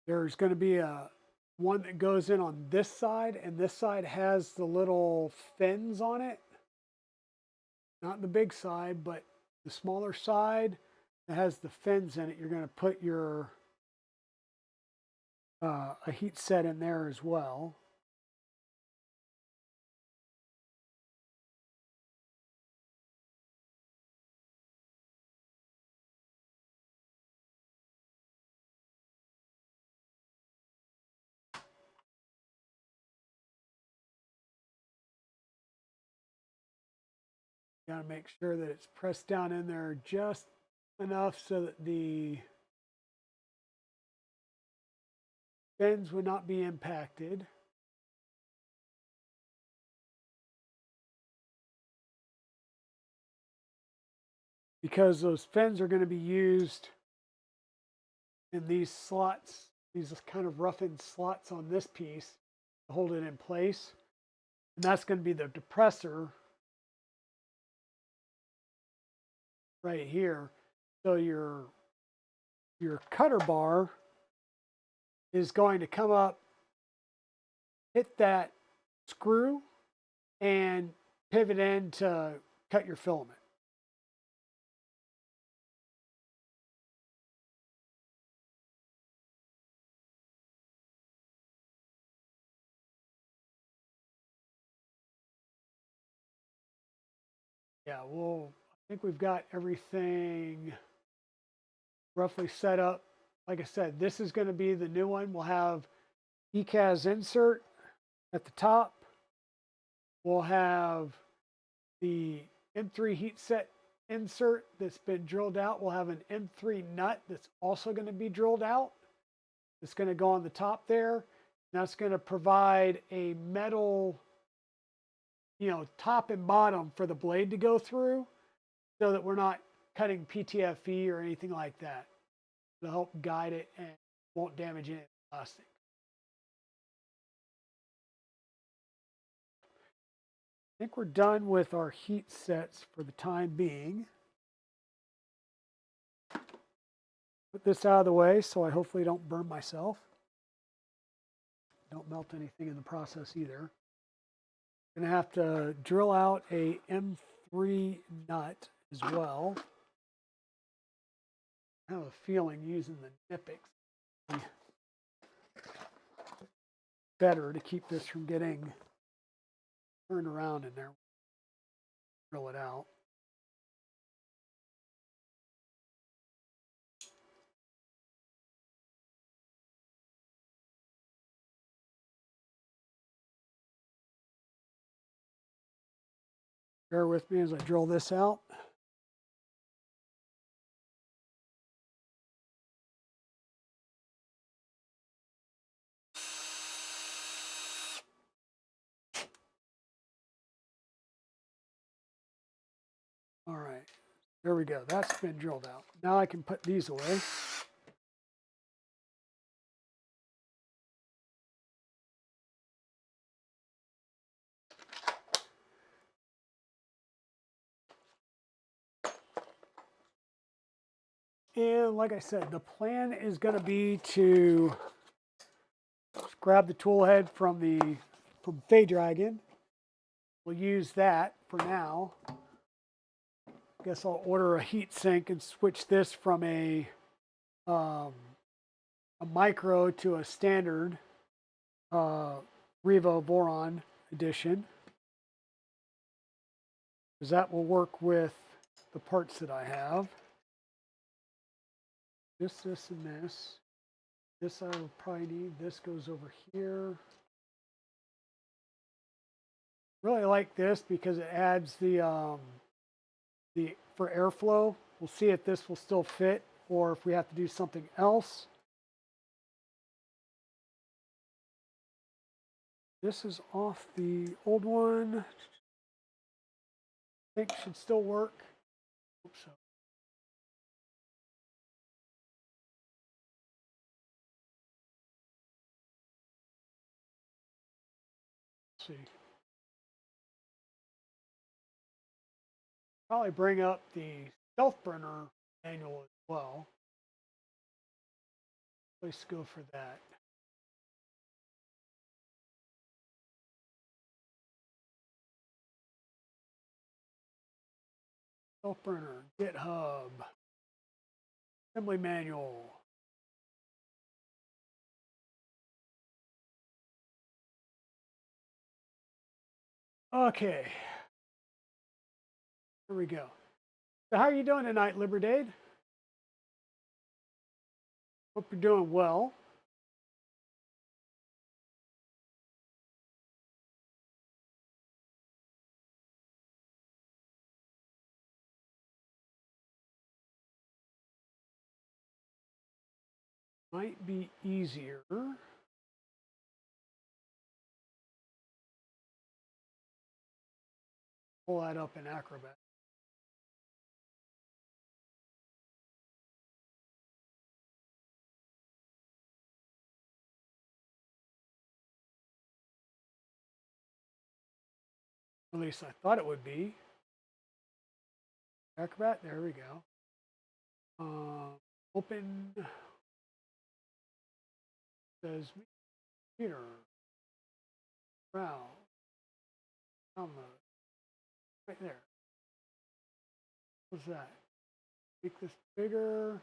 there's going to be a one that goes in on this side, and this side has the little fins on it. Not the big side, but the smaller side that has the fins in it. You're going to put your a heat set in there as well. You got to make sure that it's pressed down in there just enough so that the fins would not be impacted. Because those fins are going to be used in these slots, these kind of roughened slots on this piece to hold it in place. And that's going to be the depressor right here. So your cutter bar is going to come up, hit that screw, and pivot in to cut your filament. Yeah, well, I think we've got everything roughly set up. Like I said, this is going to be the new one. We'll have ECAS insert at the top. We'll have the M3 heat set insert that's been drilled out. We'll have an M3 nut that's also going to be drilled out. It's going to go on the top there. That's going to provide a metal, top and bottom for the blade to go through so that we're not cutting PTFE or anything like that. It'll help guide it and won't damage any plastic. I think we're done with our heat sets for the time being. Put this out of the way so I hopefully don't burn myself. Don't melt anything in the process either. Gonna have to drill out a M3 nut as well. I have a feeling using the Knipex better to keep this from getting turned around in there. Drill it out. Bear with me as I drill this out. There we go. That's been drilled out. Now I can put these away. And like I said, the plan is going to be to just grab the tool head from Faydragon. We'll use that for now. Guess I'll order a heat sink and switch this from a micro to a standard Revo Boron edition, because that will work with the parts that I have. This, and this. This I will probably need. This goes over here. Really like this because it adds the for airflow. We'll see if this will still fit or if we have to do something else. This is off the old one. I think should still work. Oops. Let's see. Probably bring up the Stealth Burner manual as well. Let's go for that. Stealth Burner, GitHub, assembly manual. Okay. Here we go. So how are you doing tonight, Liberdade? Hope you're doing well. Might be easier. Pull that up in Acrobat. At least I thought it would be. Acrobat, there we go. Open, says computer, browse, download, right there. What's that? Make this bigger.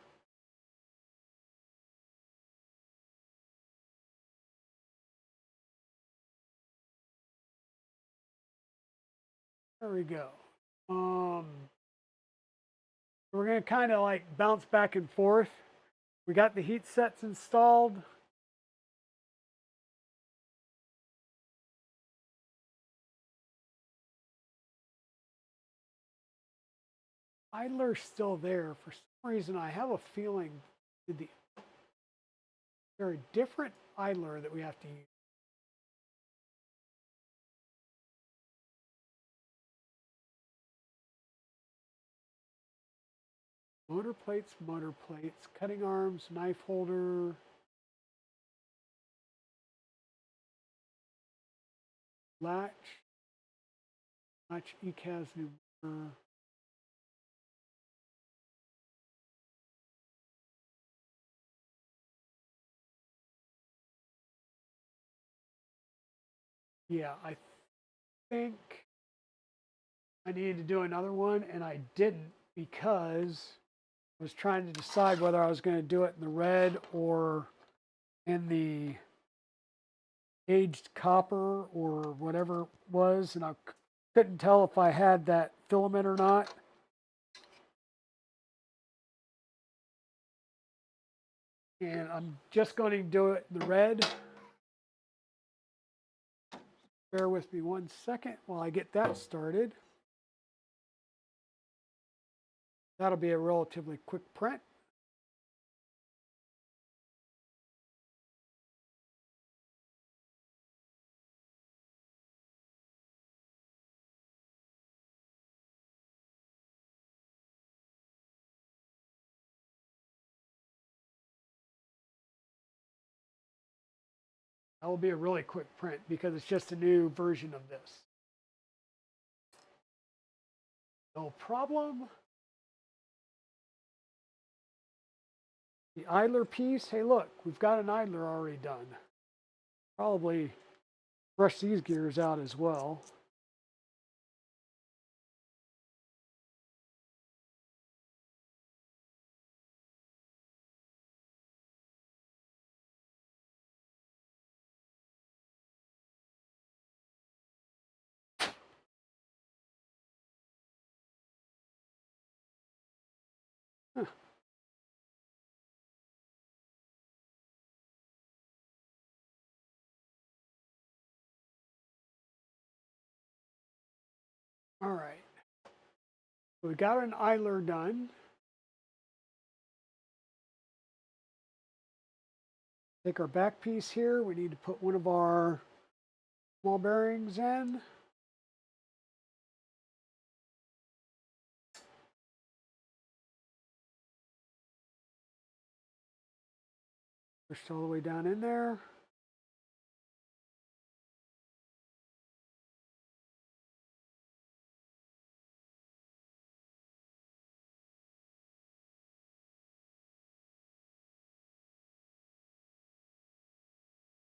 There we go. We're gonna kind of like bounce back and forth. We got the heat sets installed. Idler's still there. For some reason, I have a feeling there a different idler that we have to use. Motor plates, cutting arms, knife holder. Latch ECAS new motor. Yeah, I think I needed to do another one, and I didn't because I was trying to decide whether I was going to do it in the red or in the aged copper or whatever it was, and I couldn't tell if I had that filament or not. And I'm just going to do it in the red. Bear with me 1 second while I get that started. That'll be a relatively quick print. That will be a really quick print because it's just a new version of this. No problem. The idler piece, hey look, we've got an idler already done. Probably brush these gears out as well. Huh. All right. We got an idler done. Take our back piece here. We need to put one of our small bearings in. Push all the way down in there.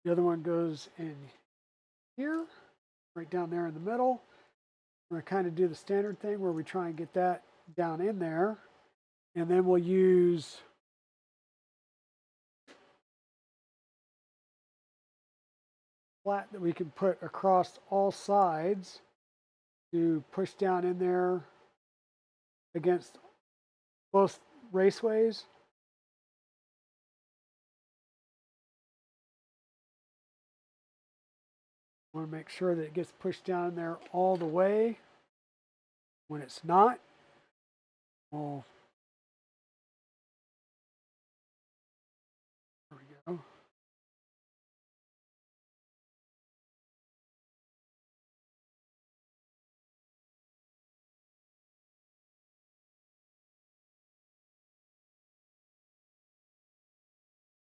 The other one goes in here, right down there in the middle. We're going to kind of do the standard thing where we try and get that down in there. And then we'll use flat that we can put across all sides to push down in there against both raceways. Want to make sure that it gets pushed down there all the way. When it's not, well, there we go.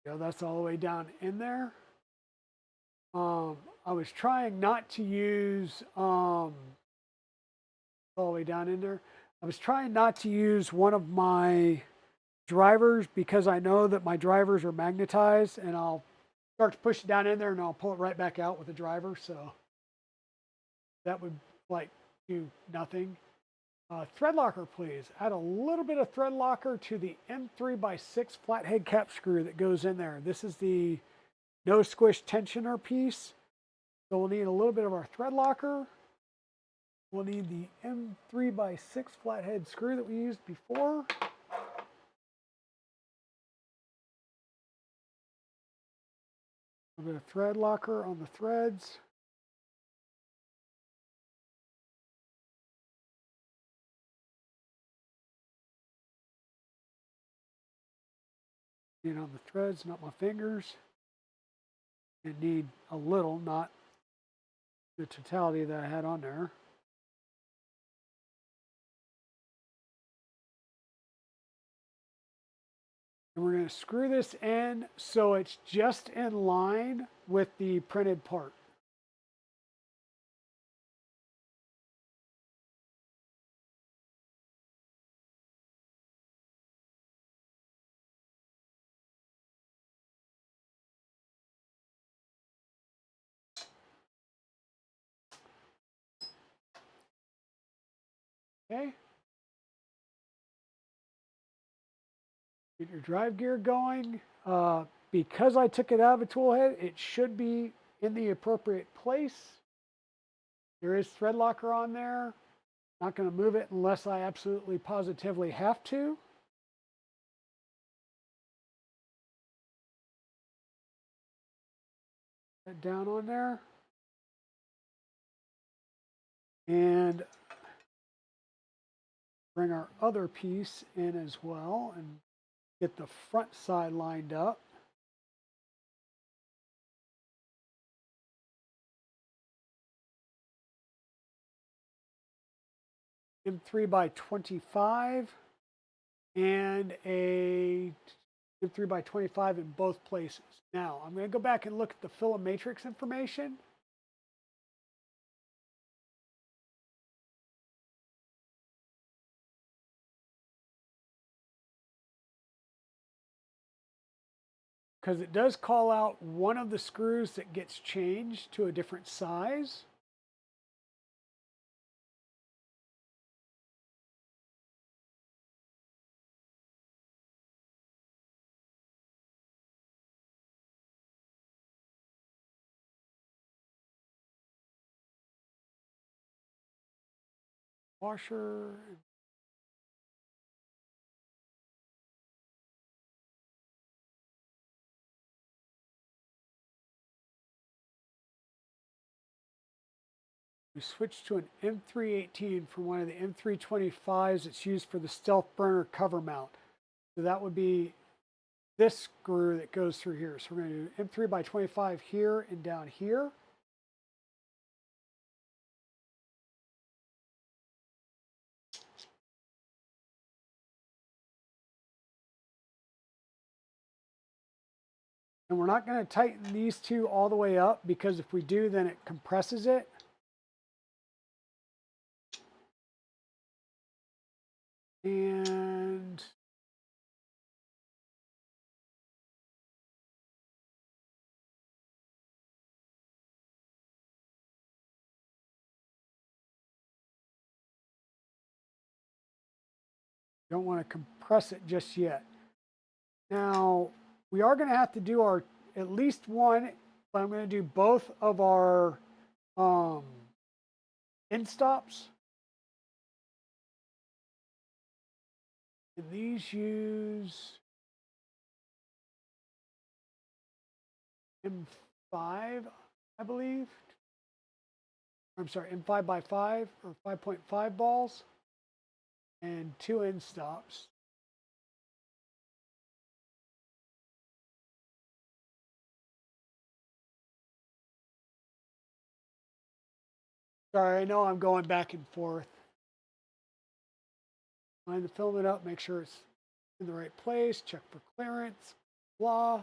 Yeah, that's all the way down in there. I was trying not to use all the way down in there. I was trying not to use one of my drivers because I know that my drivers are magnetized, and I'll start to push it down in there and I'll pull it right back out with the driver. So that would like do nothing. Thread locker, please. Add a little bit of thread locker to the M3x6 flathead cap screw that goes in there. This is the no squish tensioner piece. So we'll need a little bit of our thread locker. We'll need the M3x6 flathead screw that we used before. A little bit of thread locker on the threads. And on the threads, not my fingers. And need a little, not the totality that I had on there. And we're going to screw this in so it's just in line with the printed part. Okay. Get your drive gear going. Because I took it out of a tool head, it should be in the appropriate place. There is thread locker on there. Not going to move it unless I absolutely positively have to. That down on there. And bring our other piece in as well and get the front side lined up. M3x25 and a M3 by 25 in both places. Now, I'm going to go back and look at the film matrix information. Because it does call out one of the screws that gets changed to a different size. Washer. We switched to an M318 from one of the M325s that's used for the stealth burner cover mount. So that would be this screw that goes through here. So we're going to do M3 by 25 here and down here. And we're not going to tighten these two all the way up because if we do, then it compresses it. And don't want to compress it just yet. Now, we are going to have to do our at least one, but I'm going to do both of our end stops. And these use M5, I believe. I'm sorry, M5 by 5 or 5.5 balls and 2 end stops. Sorry, I know I'm going back and forth. Line the filament up, make sure it's in the right place, check for clearance, blah. I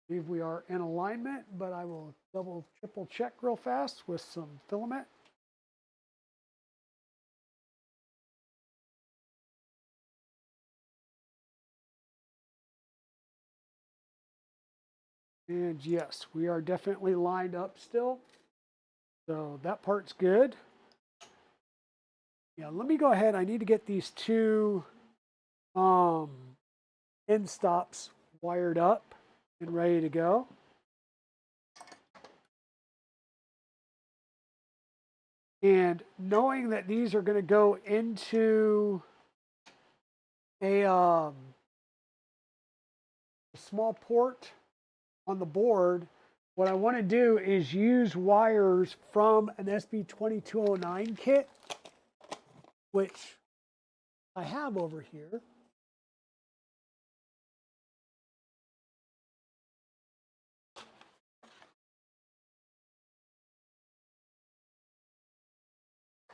believe we are in alignment, but I will double, triple check real fast with some filament. And yes, we are definitely lined up still. So that part's good. Yeah, let me go ahead. I need to get these two end stops wired up and ready to go. And knowing that these are going to go into a small port on the board, what I want to do is use wires from an SB2209 kit, which I have over here.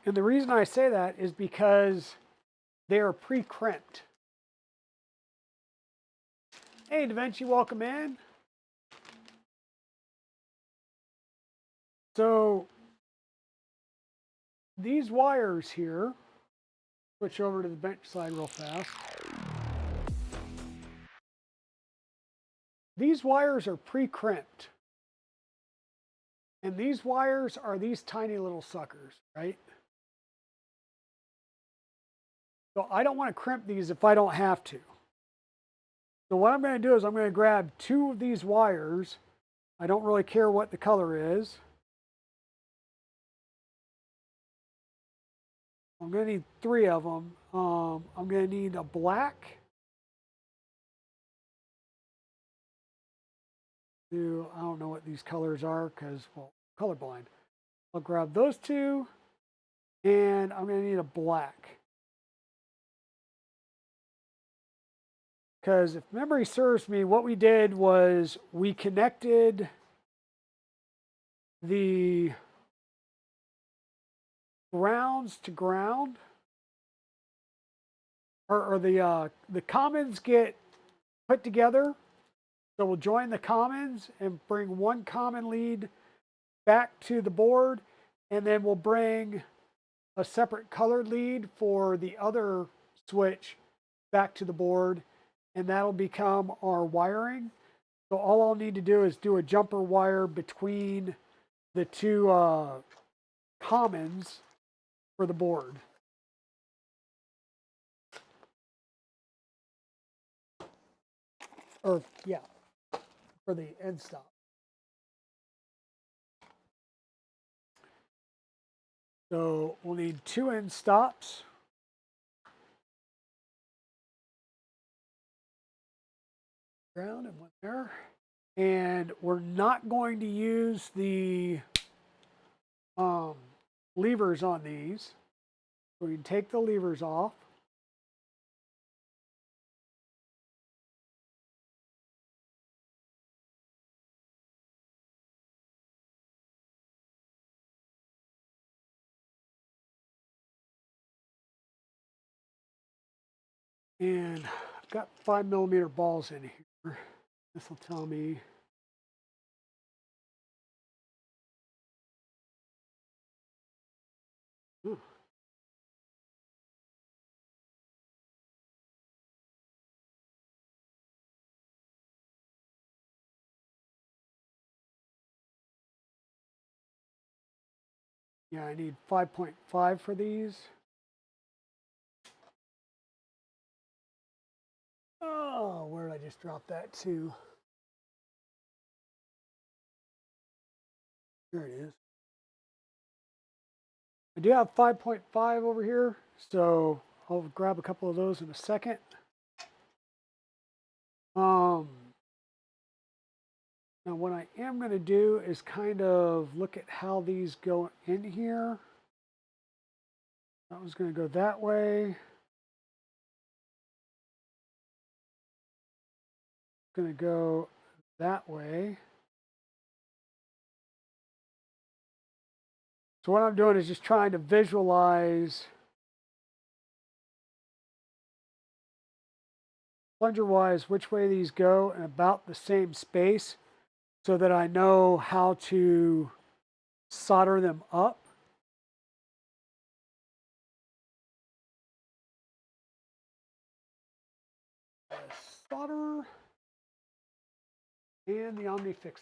And the reason I say that is because they are pre-crimped. Hey, DaVinci, welcome in. So these wires here, switch over to the bench side real fast. These wires are pre-crimped. And these wires are these tiny little suckers, right? So I don't want to crimp these if I don't have to. So what I'm going to do is I'm going to grab 2 of these wires. I don't really care what the color is. I'm going to need 3 of them. I'm going to need a black. I don't know what these colors are because, well, colorblind. I'll grab those 2 and I'm going to need a black. Because if memory serves me, what we did was we connected the grounds to ground, or the commons get put together. So we'll join the commons and bring one common lead back to the board, and then we'll bring a separate colored lead for the other switch back to the board, and that'll become our wiring. So all I'll need to do is do a jumper wire between the two commons for the board. Or, yeah, for the end stop. So we'll need 2 end stops. Ground and one there. And we're not going to use the levers on these. So we can take the levers off. And I've got 5mm balls in here. This will tell me. Yeah, I need 5.5 for these. Oh, where did I just drop that to? There it is. I do have 5.5 over here, so I'll grab a couple of those in a second. Now what I am going to do is kind of look at how these go in here. That was going to go that way. Going to go that way. So what I'm doing is just trying to visualize plunger-wise which way these go in about the same space so that I know how to solder them up. Solder and the OmniFix.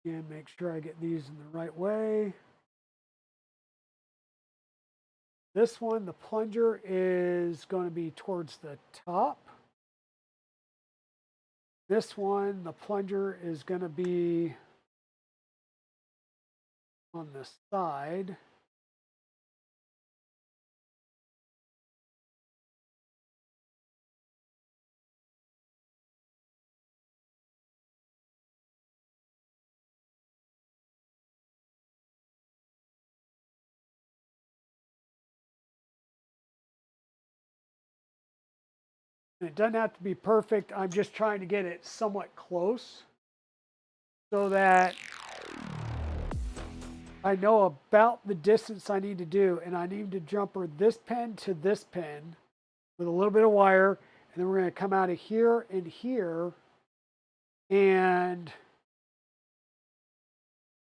And make sure I get these in the right way. This one, the plunger is going to be towards the top. This one, the plunger is going to be on the side. And it doesn't have to be perfect. I'm just trying to get it somewhat close so that I know about the distance I need to do. And I need to jumper this pin to this pin with a little bit of wire. And then we're going to come out of here and here. And if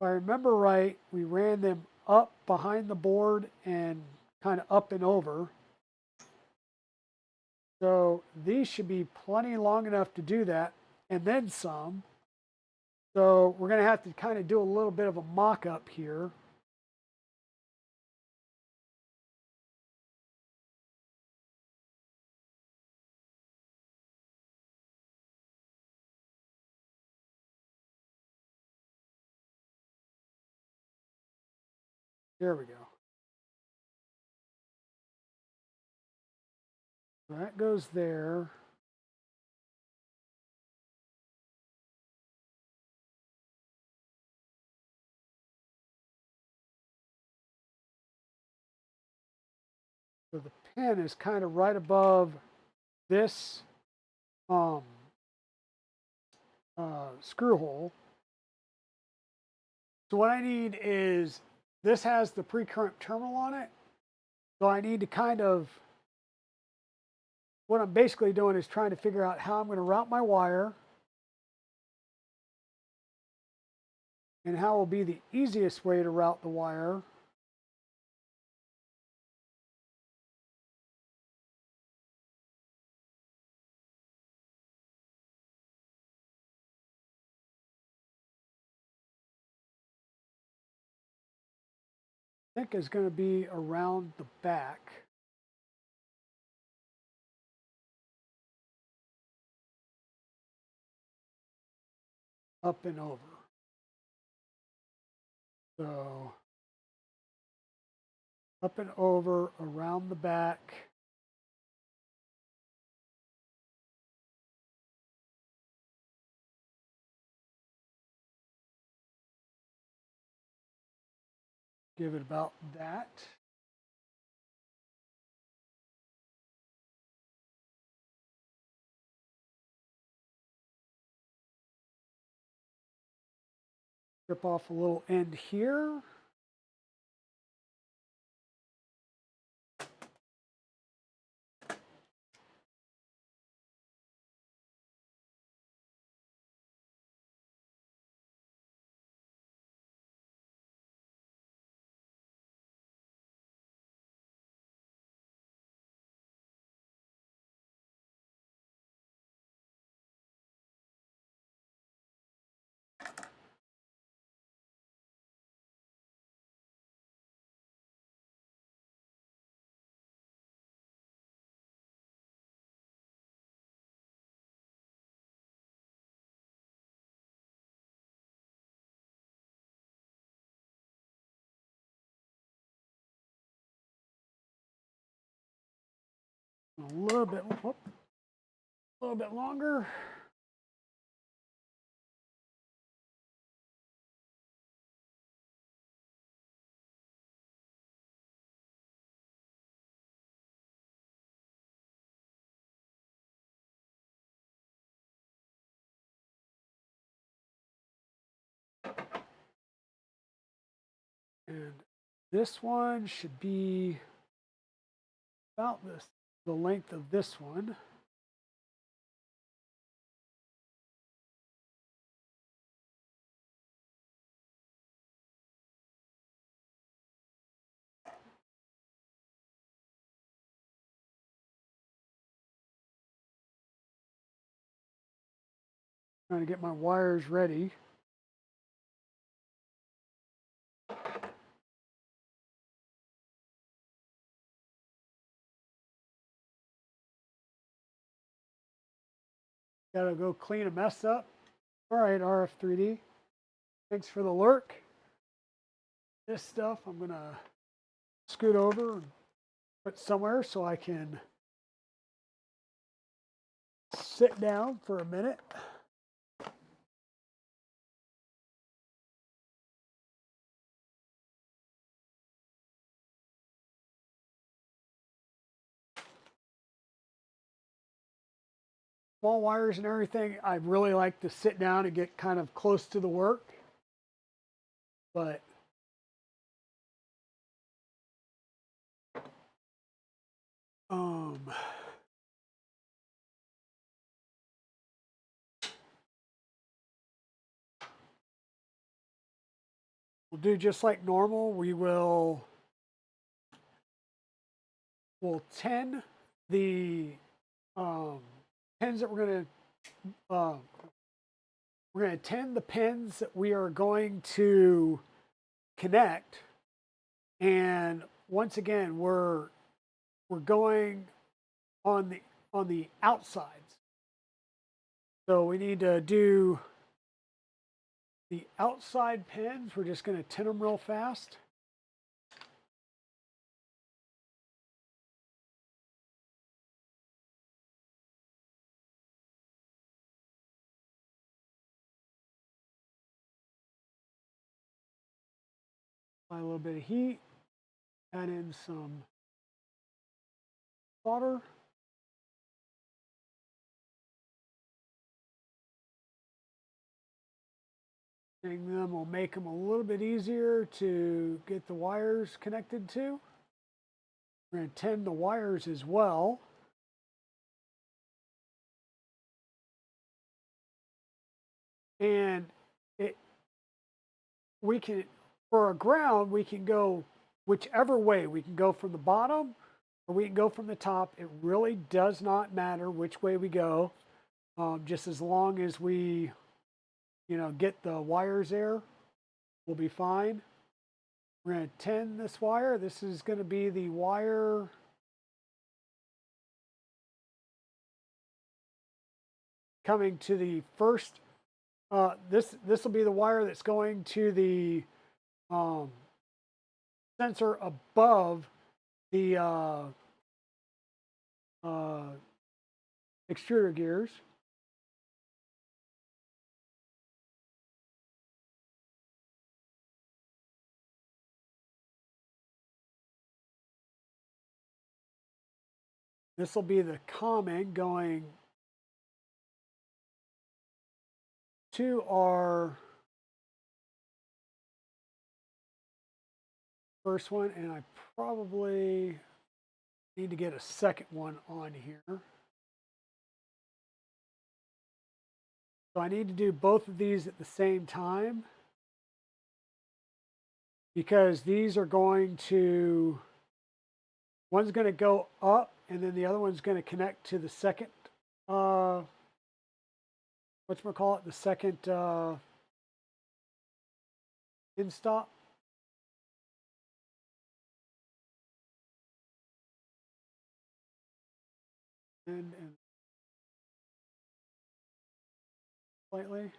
I remember right, we ran them up behind the board and kind of up and over. So these should be plenty long enough to do that, and then some. So we're going to have to kind of do a little bit of a mock-up here. There we go. That goes there. So the pin is kind of right above this screw hole. So what I need is, this has the pre-current terminal on it. So I need to kind of, what I'm basically doing is trying to figure out how I'm going to route my wire and how will be the easiest way to route the wire. I think is going to be around the back. Up and over. So up and over, around the back. Give it about that. Strip off a little end here. A little bit, whoop, a little bit longer. And this one should be about the length of this one. Trying to get my wires ready. Gotta go clean a mess up. All right, RF3D. Thanks for the lurk. This stuff I'm gonna scoot over and put somewhere so I can sit down for a minute. Small wires and everything, I really like to sit down and get kind of close to the work. But we'll do just like normal. We'll tin the pins that we're gonna tin the pins that we are going to connect. And once again, we're going on the outsides. So we need to do the outside pins. We're just going to tin them real fast. Apply a little bit of heat, add in some solder. Them will make them a little bit easier to get the wires connected to. We're going to tin the wires as well. And we can, for a ground, we can go whichever way. We can go from the bottom or we can go from the top. It really does not matter which way we go, just as long as we, get the wires there, we'll be fine. We're going to tin this wire. This is going to be the wire coming to the first. This will be the wire that's going to the sensor above the extruder gears. This will be the common going to our first one, and I probably need to get a second one on here. So I need to do both of these at the same time because these are going to, one's going to go up and then the other one's going to connect to the second, whatchamacallit, the second in-stop. And slightly.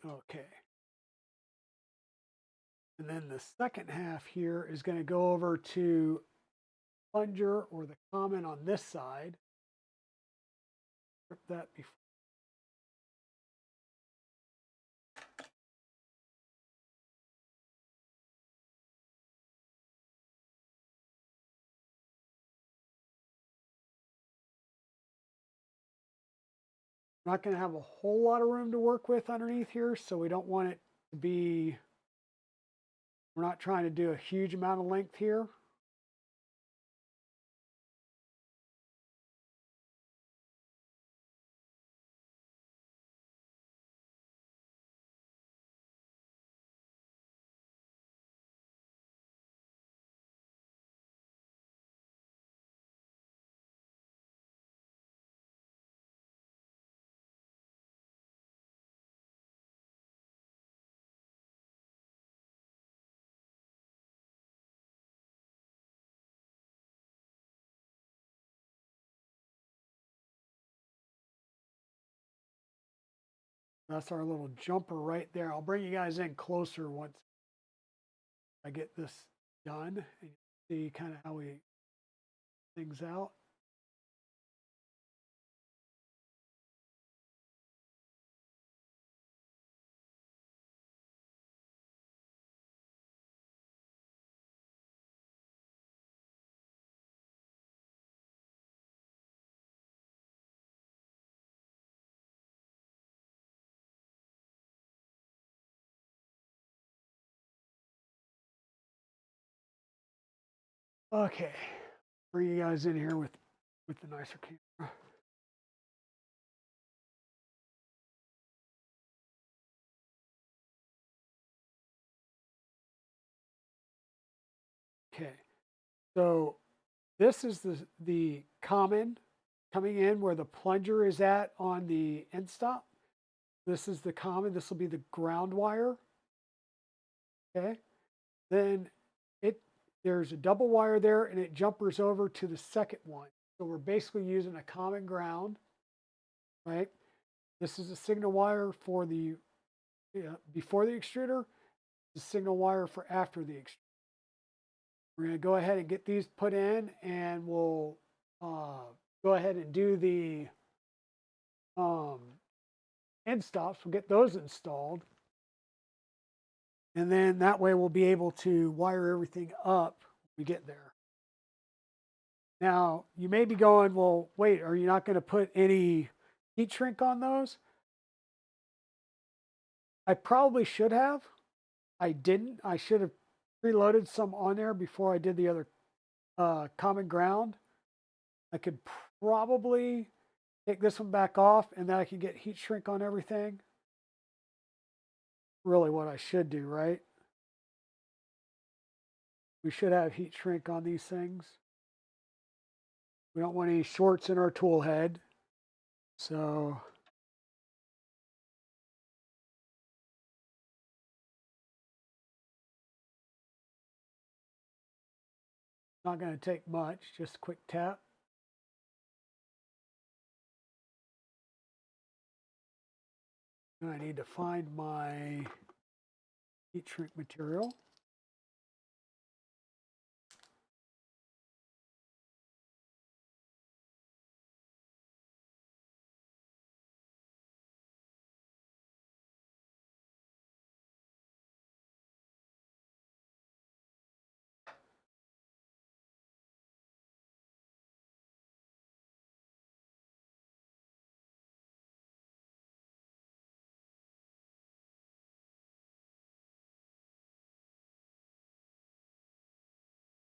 Okay. And then the second half here is going to go over to plunger or the common on this side. Rip that before. I'm not going to have a whole lot of room to work with underneath here, so we don't want it to be, we're not trying to do a huge amount of length here. That's our little jumper right there. I'll bring you guys in closer once I get this done and see kind of how we things out. Okay, bring you guys in here with the nicer camera. So this is the common coming in where the plunger is at on the end stop. This is the common. This will be the ground wire. Okay. Then it there's a double wire there and it jumpers over to the second one. So we're basically using a common ground, right? This is a signal wire for the before the extruder, the signal wire for after the extruder. We're going to go ahead and get these put in and we'll go ahead and do the um, end stops. We'll get those installed. And then that way we'll be able to wire everything up when we get there. Now, you may be going, well, wait, are you not going to put any heat shrink on those? I probably should have. I didn't. I should have preloaded some on there before I did the other common ground. I could probably take this one back off and then I can get heat shrink on everything. Really what I should do, right? We should have heat shrink on these things. We don't want any shorts in our tool head. So not going to take much, just a quick tap. And I need to find my heat shrink material.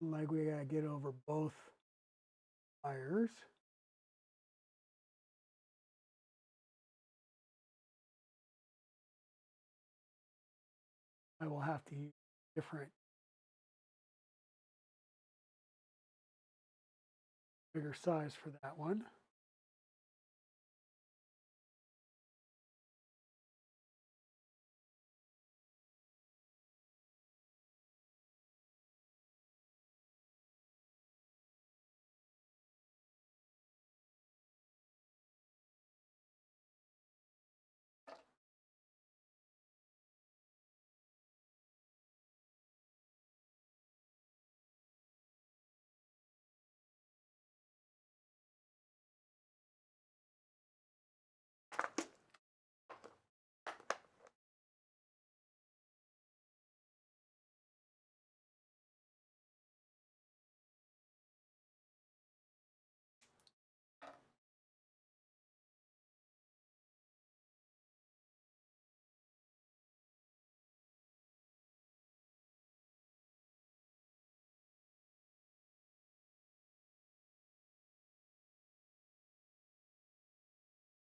Like we got to get over both wires. I will have to use different bigger size for that one.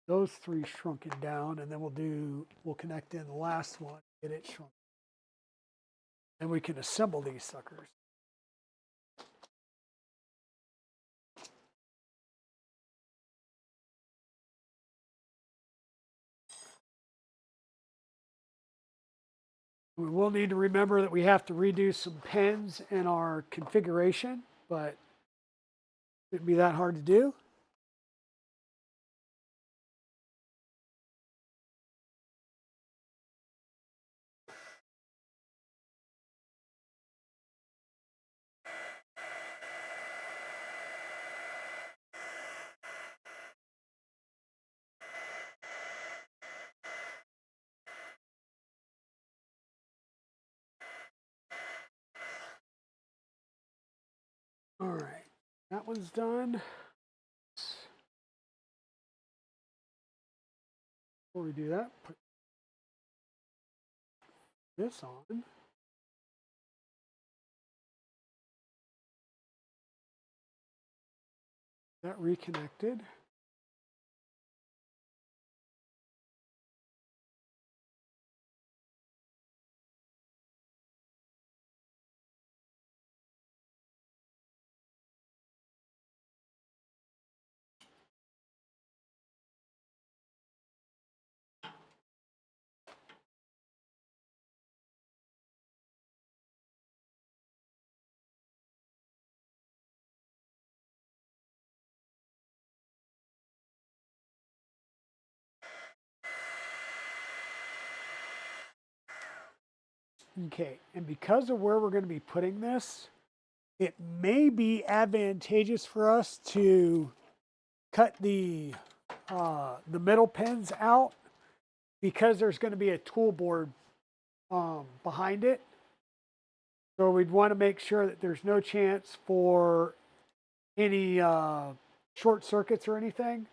Those three shrunken down, and then we'll connect in the last one, get it shrunk. And we can assemble these suckers. We will need to remember that we have to redo some pins in our configuration, but it shouldn't be that hard to do. All right, that one's done. Before we do that, put this on. That reconnected. Okay, and because of where we're going to be putting this, it may be advantageous for us to cut the middle pins out because there's going to be a tool board behind it. So we'd want to make sure that there's no chance for any short circuits or anything,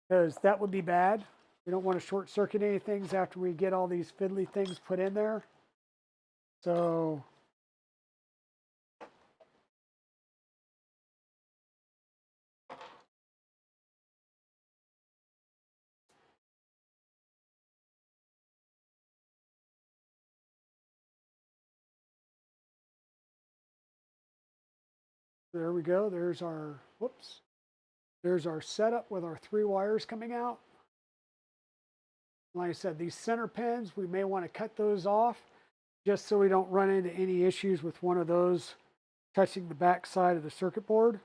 because that would be bad. We don't want to short circuit any things after we get all these fiddly things put in there. So there we go. There's our, whoops. There's our setup with our 3 wires coming out. Like I said, these center pins, we may want to cut those off just so we don't run into any issues with one of those touching the back side of the circuit board.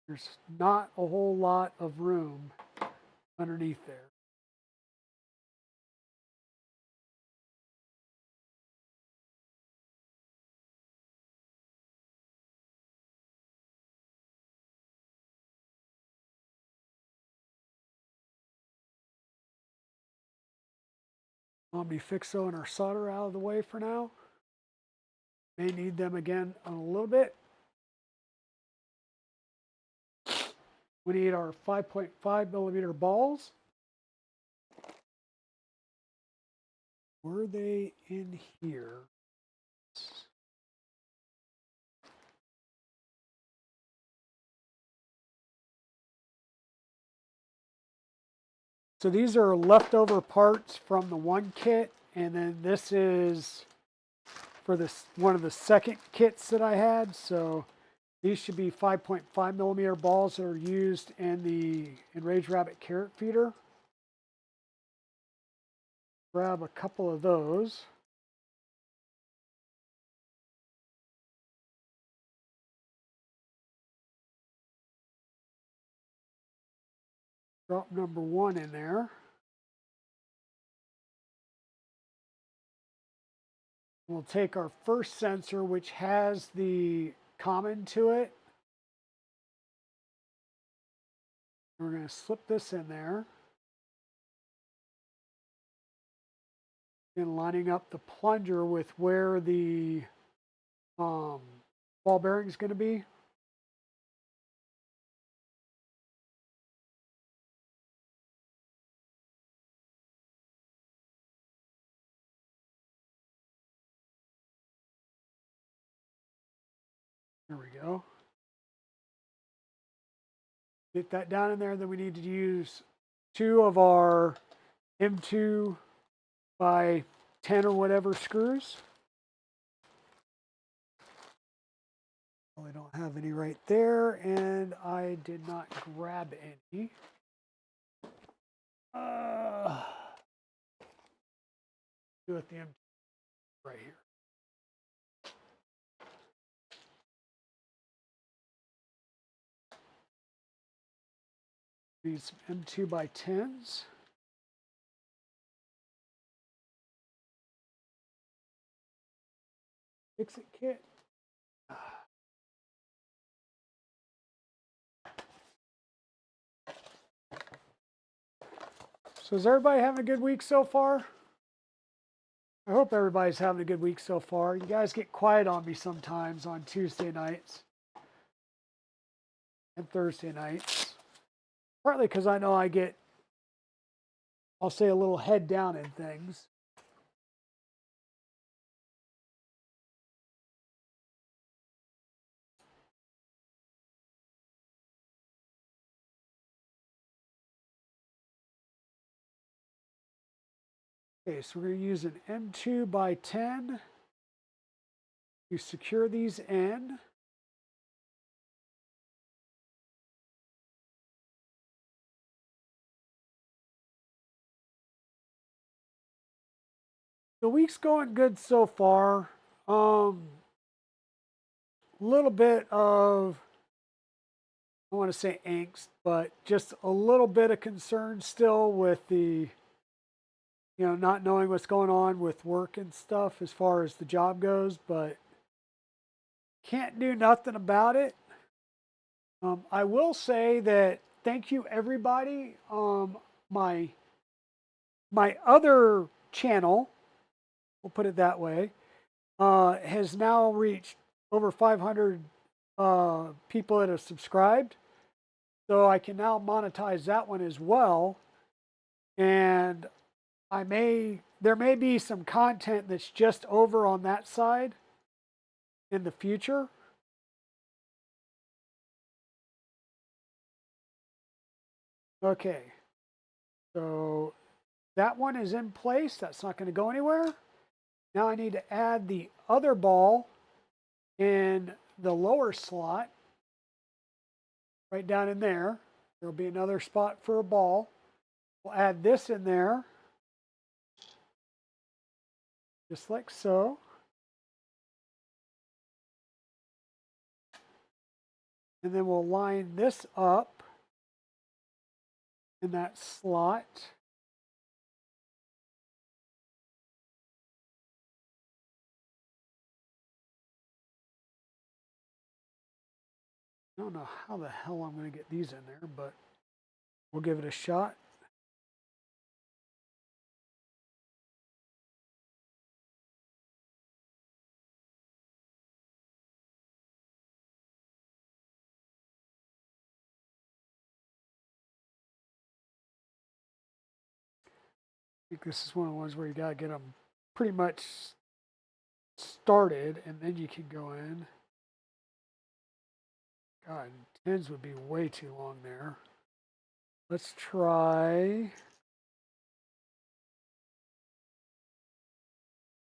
There's not a whole lot of room underneath there. Omni Fixo and our solder out of the way for now. May need them again in a little bit. We need our 5.5 millimeter balls. Were they in here? So these are leftover parts from the one kit, and then this is for this one of the second kits that I had. So these should be 5.5 millimeter balls that are used in the Enraged Rabbit carrot feeder. Grab a couple of those. Drop number 1 in there. We'll take our first sensor, which has the common to it. We're going to slip this in there. And lining up the plunger with where the ball bearing is going to be. There we go. Get that down in there. Then we need to use 2 of our M2 by 10 or whatever screws. Well, I don't have any right there, and I did not grab any. Do it the M2 right here. Need some M2 by 10s. Fix it kit. So is everybody having a good week so far? I hope everybody's having a good week so far. You guys get quiet on me sometimes on Tuesday nights and Thursday nights. Partly because I know I get, I'll say, a little head down in things. Okay, so we're going to use an M2 by 10 to secure these in. The week's going good so far. A little bit of I want to say angst, but just a little bit of concern still with the, not knowing what's going on with work and stuff as far as the job goes, but can't do nothing about it. I will say that thank you everybody. My my other channel, we'll put it that way, has now reached over 500 people that have subscribed. So I can now monetize that one as well. And there may be some content that's just over on that side in the future. Okay, so that one is in place. That's not going to go anywhere. Now I need to add the other ball in the lower slot, right down in there. There'll be another spot for a ball. We'll add this in there, just like so. And then we'll line this up in that slot. I don't know how the hell I'm going to get these in there, but we'll give it a shot. I think this is one of the ones where you got to get them pretty much started and then you can go in. God, 10s would be way too long there. Let's try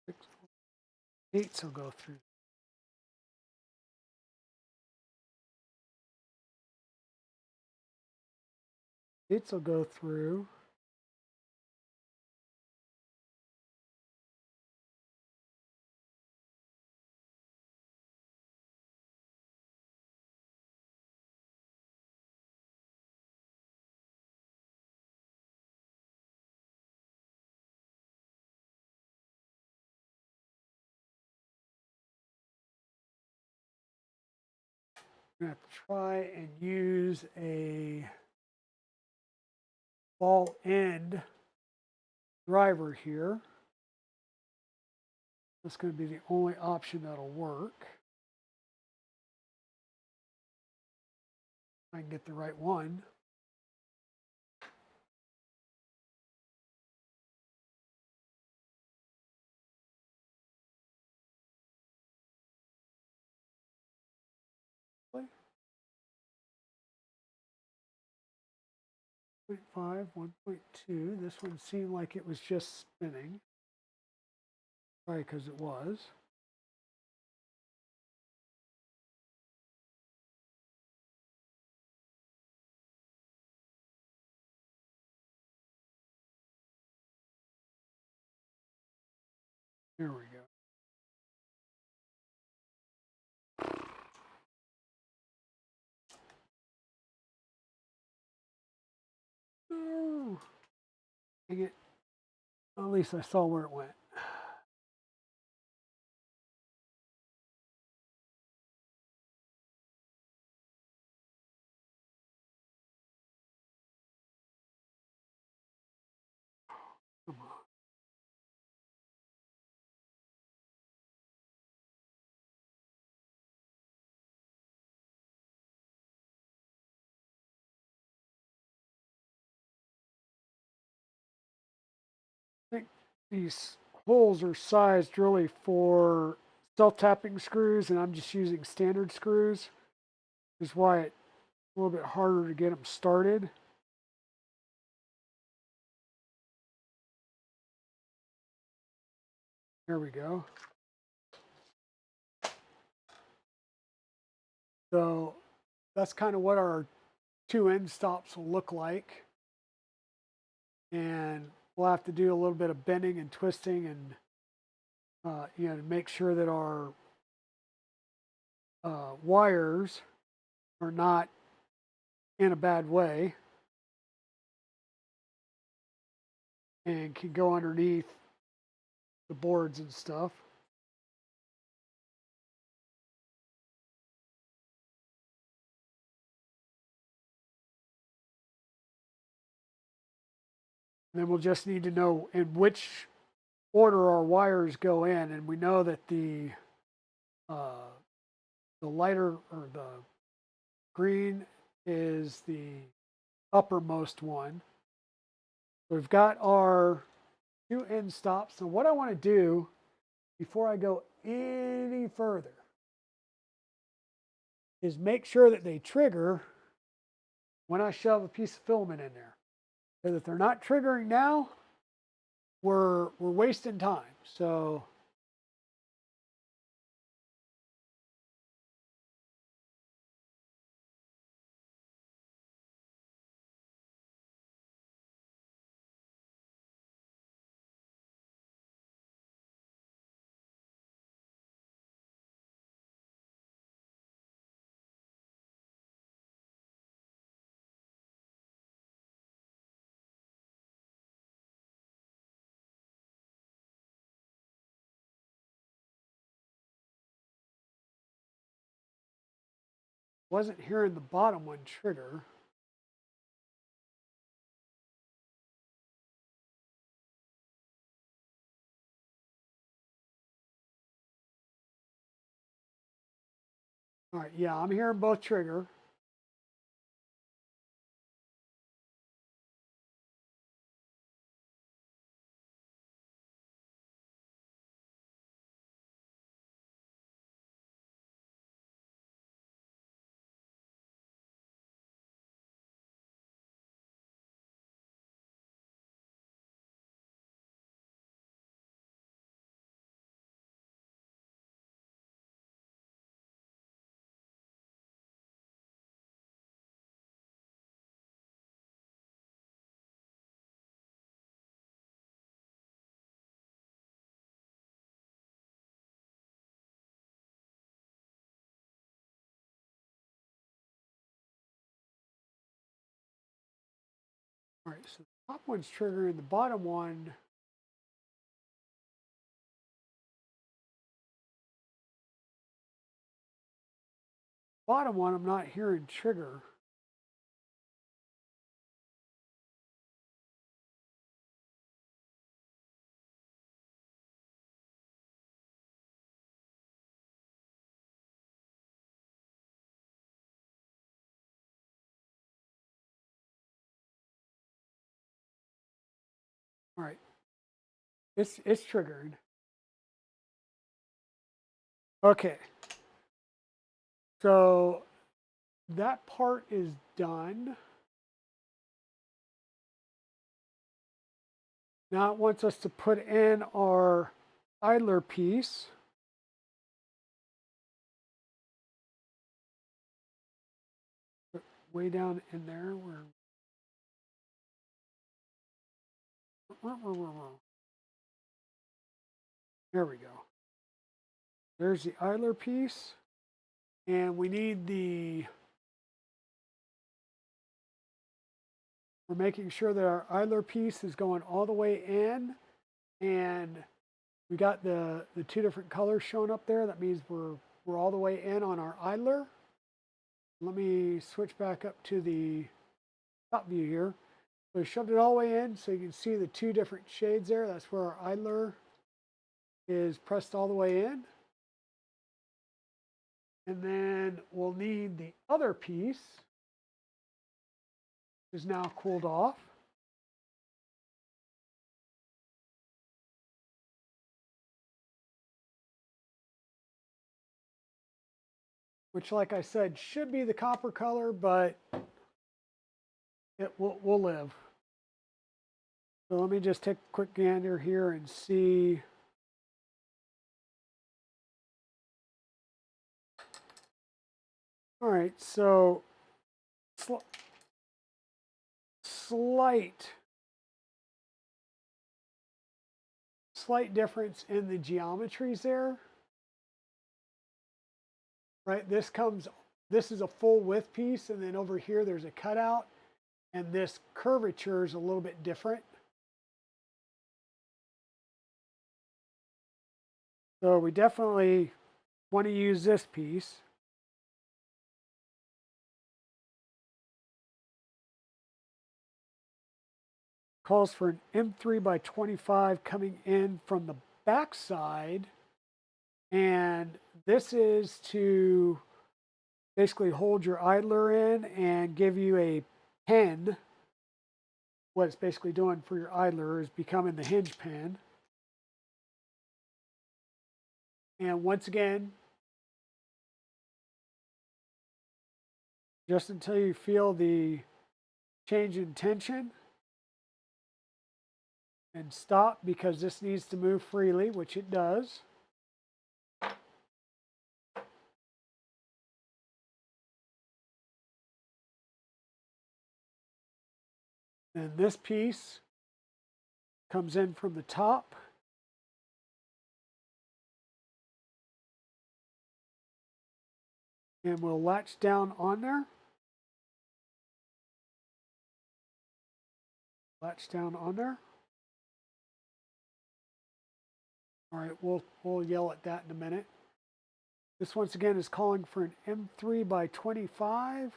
6, 8s will go through. 8s will go through. I'm going to have to try and use a ball end driver here. That's going to be the only option that'll work. I can get the right one. Play. 0.5, 1.2. This one seemed like it was just spinning. Probably because it was. There we go. Oh, dang it. At least I saw where it went. Come on. I think these holes are sized really for self-tapping screws, and I'm just using standard screws. Is why it's a little bit harder to get them started. There we go. So that's kind of what our 2 end stops will look like. And we'll have to do a little bit of bending and twisting and, to make sure that our wires are not in a bad way and can go underneath the boards and stuff. And then we'll just need to know in which order our wires go in, and we know that uh, the lighter or the green is the uppermost one. We've got our 2 end stops. So what I want to do before I go any further is make sure that they trigger when I shove a piece of filament in there. Because if they're not triggering now, we're wasting time. So wasn't hearing the bottom one trigger. All right, yeah, I'm hearing both trigger. All right, so the top one's triggering, the bottom one. Bottom one, I'm not hearing trigger. All right, it's triggering. Okay, so that part is done. Now it wants us to put in our idler piece. Way down in there where there we go. There's the idler piece. And we need we're making sure that our idler piece is going all the way in, and we got the 2 different colors showing up there. That means we're all the way in on our idler. Let me switch back up to the top view here. So we shoved it all the way in so you can see the 2 different shades there. That's where our idler is pressed all the way in. And then we'll need the other piece, which is now cooled off. Which, like I said, should be the copper color, but it will live. So let me just take a quick gander here and see. All right, so slight difference in the geometries there. Right, this comes this is a full width piece, and then over here there's a cutout, and this curvature is a little bit different. So we definitely want to use this piece. Calls for an M3 by 25 coming in from the back side. And this is to basically hold your idler in and give you a pen. What it's basically doing for your idler is becoming the hinge pen. And once again, just until you feel the change in tension, and stop, because this needs to move freely, which it does. And this piece comes in from the top. And we'll latch down on there. Latch down on there. All right, we'll yell at that in a minute. This once again is calling for an M3 by 25.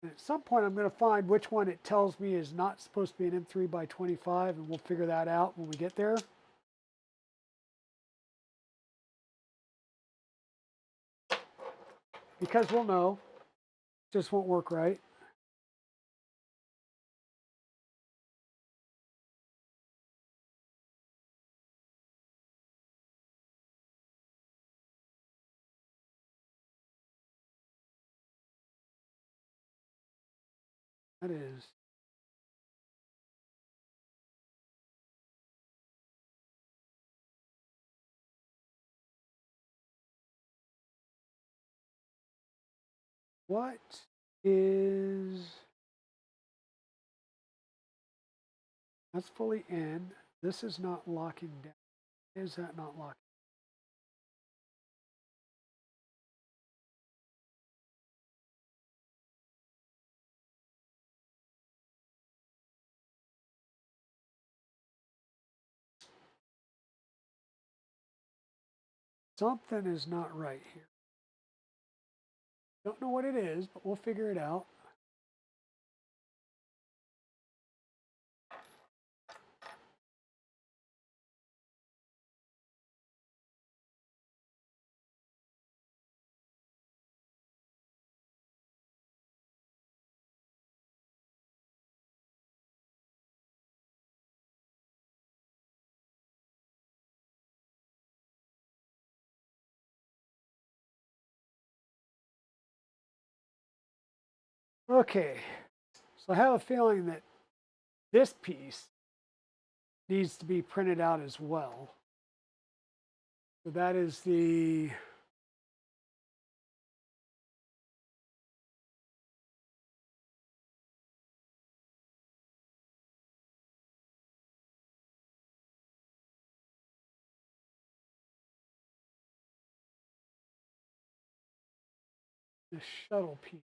And at some point I'm going to find which one it tells me is not supposed to be an M3 by 25, and we'll figure that out when we get there. Because we'll know. It just won't work right. That is. What is. That's fully in. This is not locking down. Is that not locking? Something is not right here. Don't know what it is, but we'll figure it out. Okay, so I have a feeling that this piece needs to be printed out as well. So that is the shuttle piece.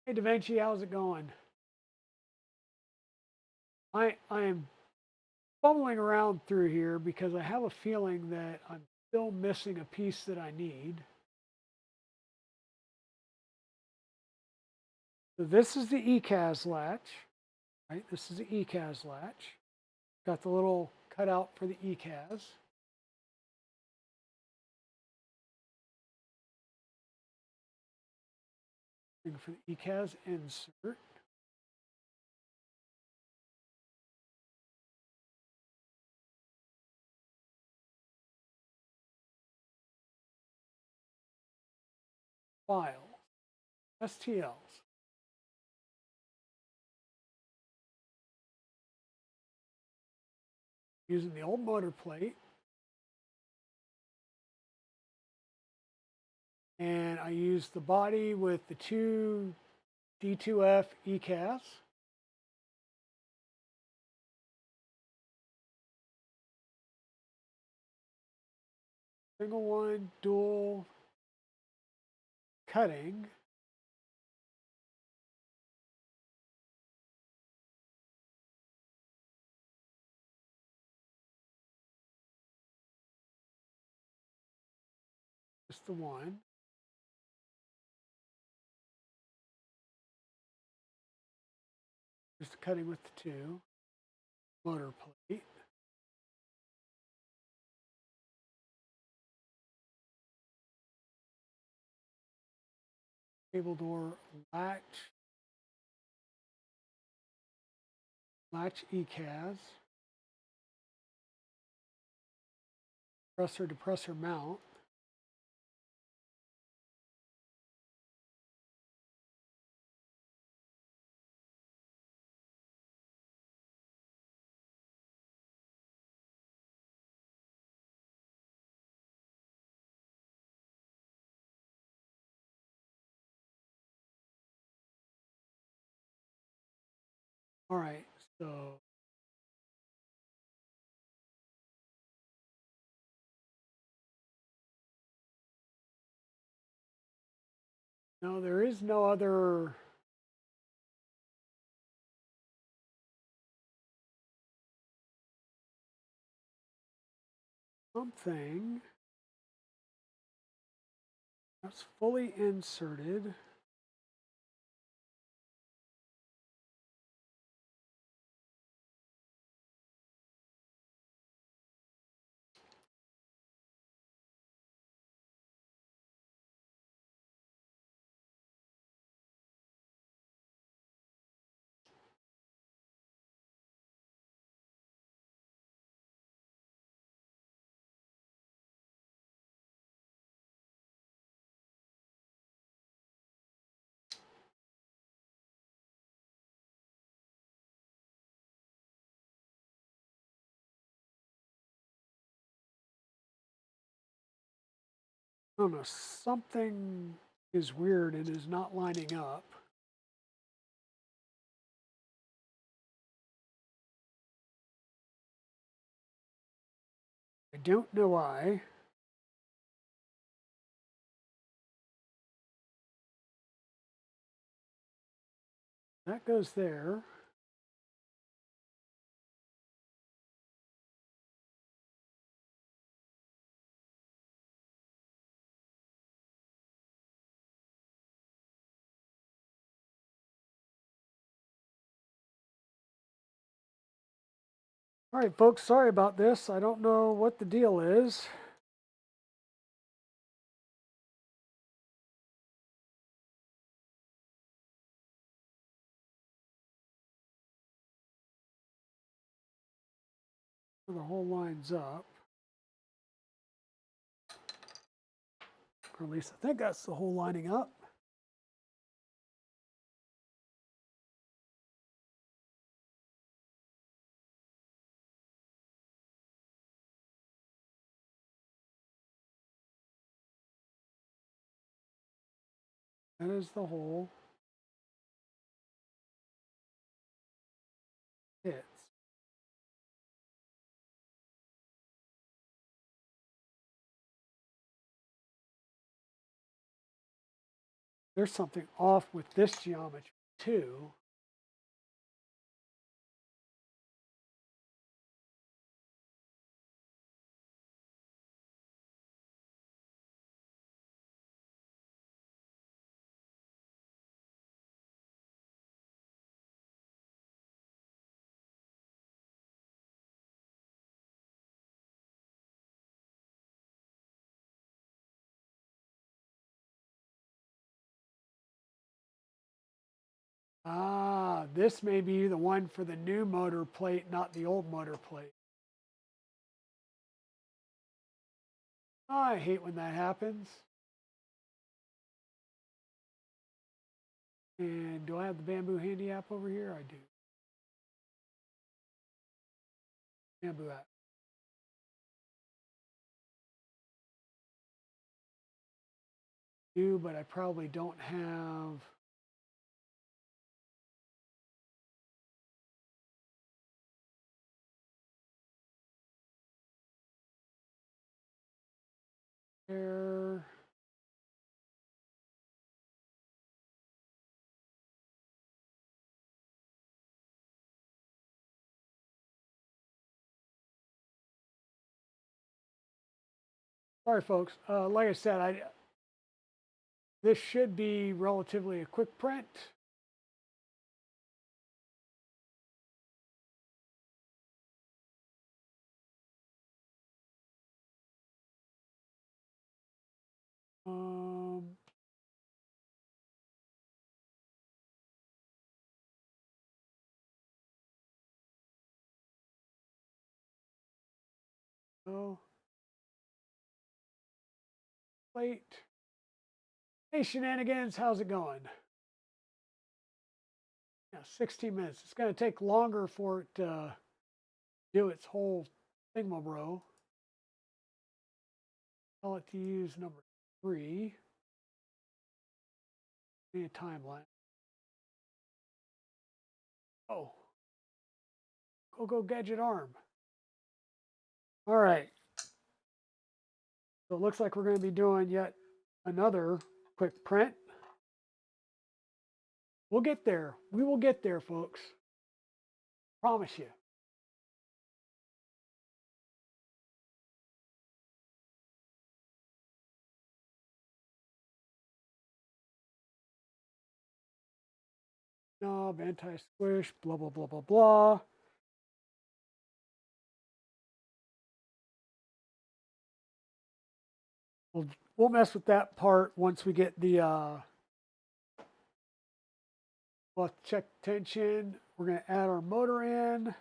Hey, Da Vinci, how's it going? I am fumbling around through here because I have a feeling that I'm still missing a piece that I need. So this is the ECAS latch, right? This is the ECAS latch. Got the little cutout for the ECAS. For the ECAS insert. File, STLs. Using the old motor plate. And I used the body with the two D2F ECAS. Single one, dual, cutting. Just the one. Just cutting with the two. Motor plate. Cable door latch. Latch ECAS. Compressor depressor mount. All right, so no, there is no other something that's fully inserted. I don't know, something is weird and is not lining up. I don't know why. That goes there. All right, folks, sorry about this. I don't know what the deal is. The whole line's up. Or at least I think that's the whole lining up. That is the whole. Hits. There's something off with this geometry too. Ah, this may be the one for the new motor plate, not the old motor plate. Oh, I hate when that happens. And do I have the Bamboo Handy app over here? I do. Bamboo app. Do, but I probably don't have. There. Sorry, folks. Like I said, this should be relatively a quick print. Um, oh, wait. Hey, Shenanigans, how's it going? Yeah, 16 minutes. It's going to take longer for it to do its whole thingamabro. Tell it to use number 3. Need a timeline. Oh, go gadget arm. All right. So it looks like we're going to be doing yet another quick print. We'll get there. We will get there, folks. Promise you. Knob, anti-squish, blah, blah, blah, blah, blah. We'll mess with that part once we get the, we'll have to check tension. We're going to add our motor in.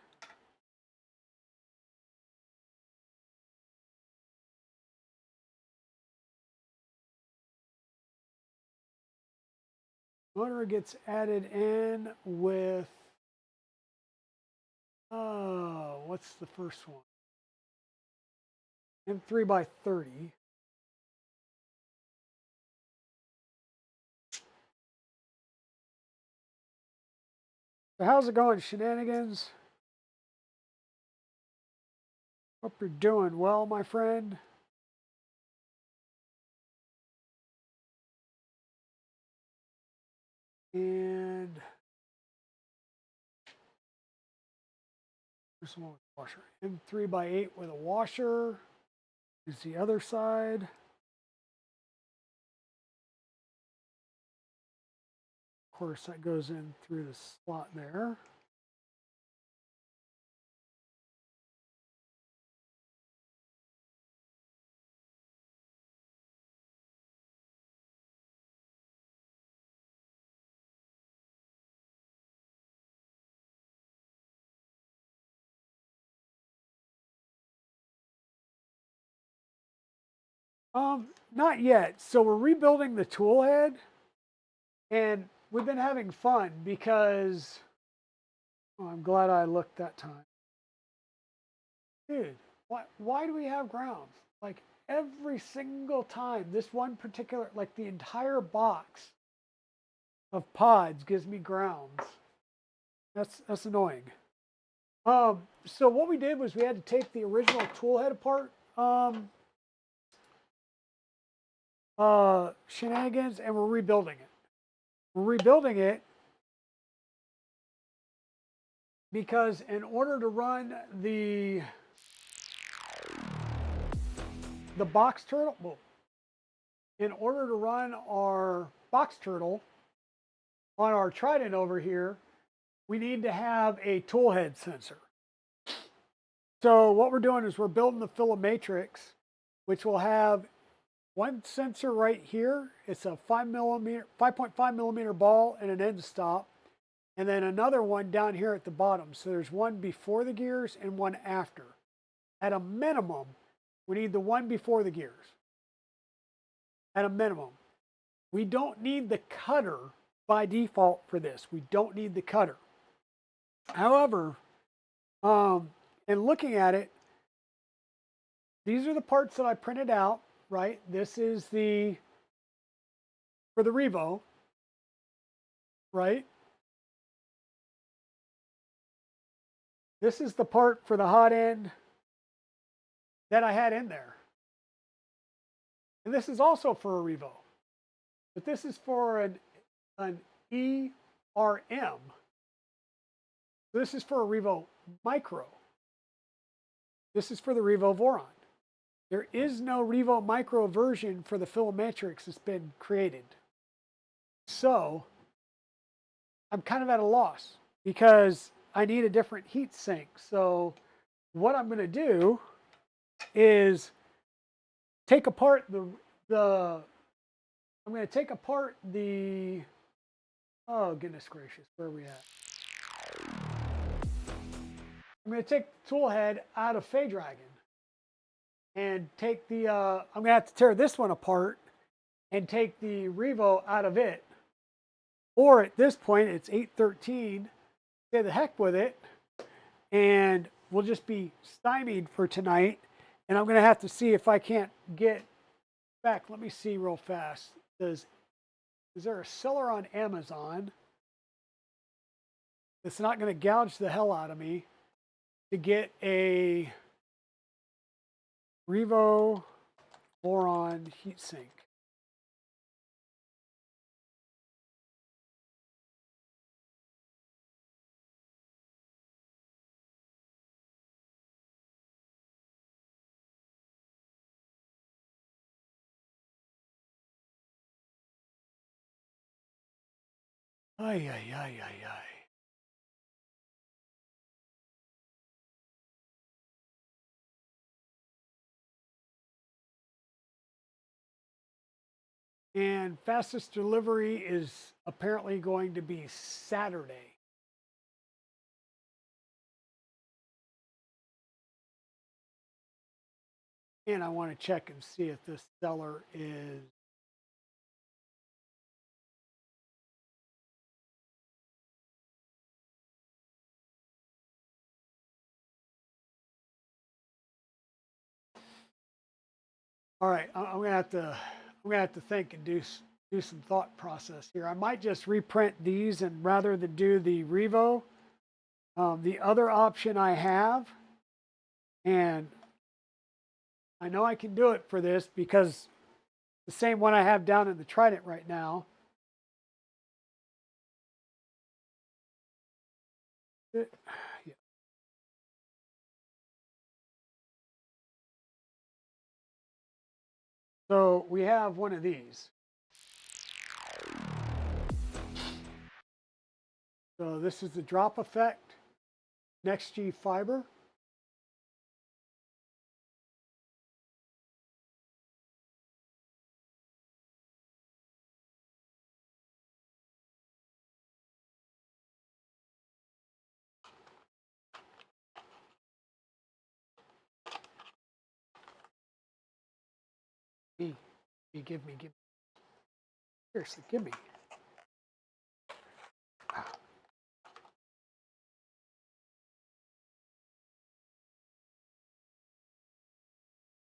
Motor gets added in with, what's the first one? M3 by 30. So how's it going, Shenanigans? Hope you're doing well, my friend. And where's the one with the washer? M3 by 8 with a washer. Is the other side. Of course, that goes in through the slot there. Not yet. So we're rebuilding the tool head, and we've been having fun because I'm glad I looked that time. Dude, why do we have grounds? Like every single time, this one particular, like the entire box of pods gives me grounds. That's annoying. So what we did was we had to take the original tool head apart. Shenanigans, and we're rebuilding it. We're rebuilding it because in order to run the box turtle, well, in order to run our box turtle on our Trident over here, we need to have a tool head sensor. So what we're doing is we're building the Filomatrix, which will have one sensor right here. It's a 5.5 millimeter ball and an end stop. And then another one down here at the bottom. So there's one before the gears and one after. At a minimum, we need the one before the gears. At a minimum. We don't need the cutter by default for this. We don't need the cutter. However, in looking at it, these are the parts that I printed out, right? This is for the Revo, right? This is the part for the hot end that I had in there. And this is also for a Revo, but this is for an ERM. This is for a Revo Micro. This is for the Revo Voron. There is no Revo Micro version for the Filometrix that's been created. So I'm kind of at a loss because I need a different heat sink. So what I'm going to do is take apart I'm going to take apart the, oh goodness gracious, where are we at? I'm going to take the tool head out of Faydragon and take the, I'm going to have to tear this one apart and take the Revo out of it. Or at this point, it's 8:13, say the heck with it, and we'll just be stymied for tonight. And I'm going to have to see if I can't get back. Let me see real fast. Is there a seller on Amazon that's not going to gouge the hell out of me to get a Revo Voron heatsink? Ay, ay, ay, ay, ay. And fastest delivery is apparently going to be Saturday. And I want to check and see if this seller is all right. I'm gonna have to think and do some thought process here. I might just reprint these, and rather than do the Revo, the other option I have, and I know I can do it for this because the same one I have down in the Trident right now. Yeah. So we have one of these. So this is the Drop Effect NextG Fiber. Give me. Seriously, give me.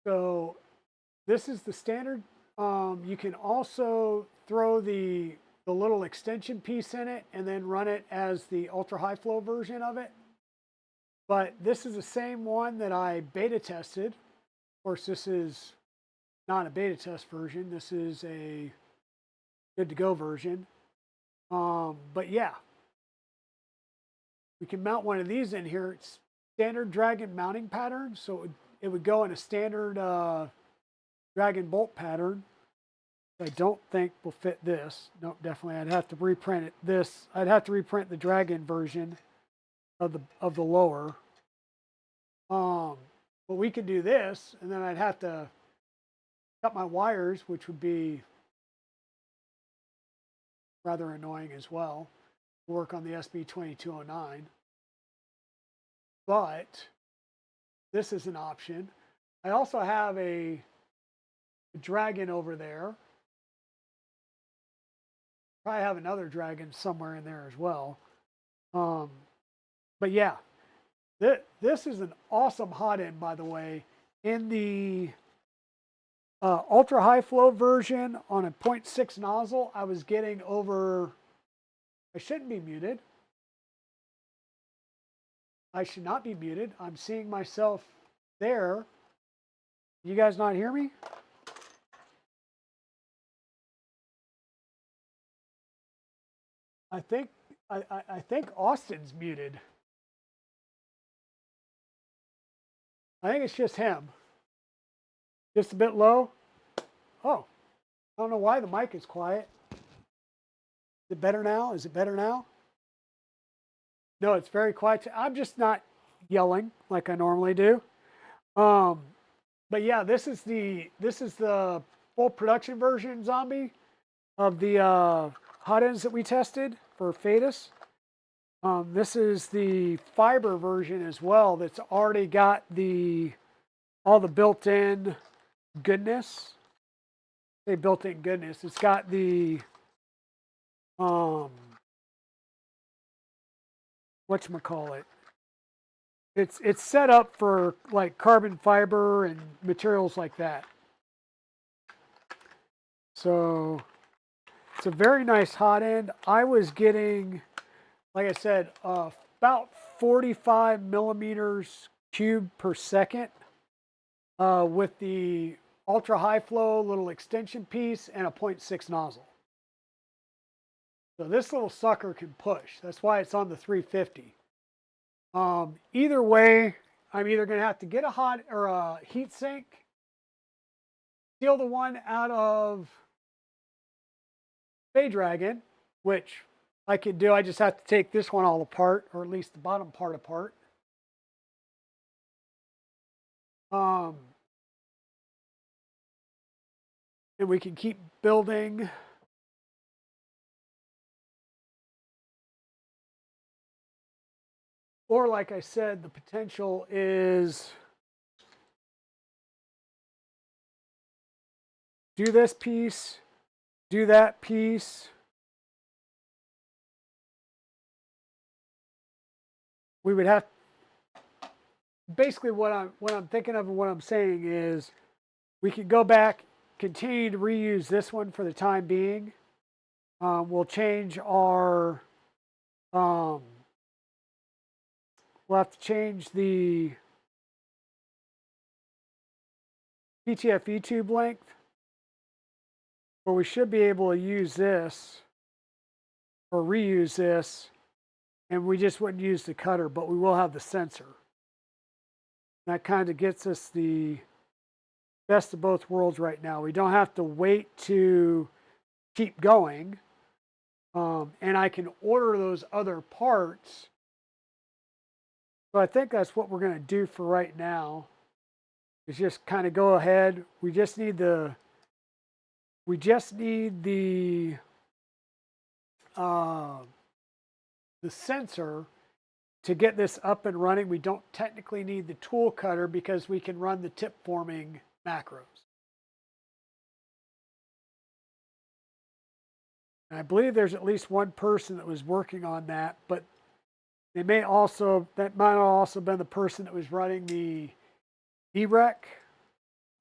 So this is the standard. You can also throw the little extension piece in it and then run it as the ultra high flow version of it. But this is the same one that I beta tested. Of course, this is not a beta test version. This is a good to go version. But yeah, we can mount one of these in here. It's standard Dragon mounting pattern. So it would go in a standard Dragon bolt pattern. I don't think will fit this. No, definitely. I'd have to reprint it. I'd have to reprint the Dragon version of the lower. But we could do this, and then I'd have to cut my wires, which would be rather annoying as well. Work on the SB2209. But this is an option. I also have a Dragon over there. Probably have another Dragon somewhere in there as well. But yeah, this is an awesome hot end, by the way. In the ultra high flow version on a 0.6 nozzle, I was getting over, I shouldn't be muted. I should not be muted. I'm seeing myself there. You guys not hear me? I think I think Austin's muted. I think it's just him. Just a bit low. Oh, I don't know why the mic is quiet. Is it better now? Is it better now? No, it's very quiet. I'm just not yelling like I normally do. But yeah, this is the full production version zombie of the hot ends that we tested for Fadus. This is the fiber version as well. That's already got all the built-in goodness. They built-in goodness. It's got the whatchamacallit. It's set up for like carbon fiber and materials like that. So it's a very nice hot end. I was getting, like I said, about 45 millimeters cubed per second with the ultra high flow little extension piece and a 0.6 nozzle. So this little sucker can push. That's why it's on the 350. Either way, I'm either going to have to get a hot or a heat sink, steal the one out of Bay Dragon, which I could do. I just have to take this one all apart, or at least the bottom part apart. And we can keep building. Or like I said, the potential is do this piece, do that piece. We would have basically what I'm thinking of and what I'm saying is we could go back, continue to reuse this one for the time being. We'll change our we'll have to change the PTFE tube length, but we should be able to use this or reuse this, and we just wouldn't use the cutter, but we will have the sensor. That kind of gets us the best of both worlds right now. We don't have to wait to keep going, and I can order those other parts. So I think that's what we're going to do for right now. Is just kind of go ahead. We just need the sensor to get this up and running. We don't technically need the tool cutter because we can run the tip forming macros. And I believe there's at least one person that was working on that, but that might have also been the person that was running the EREC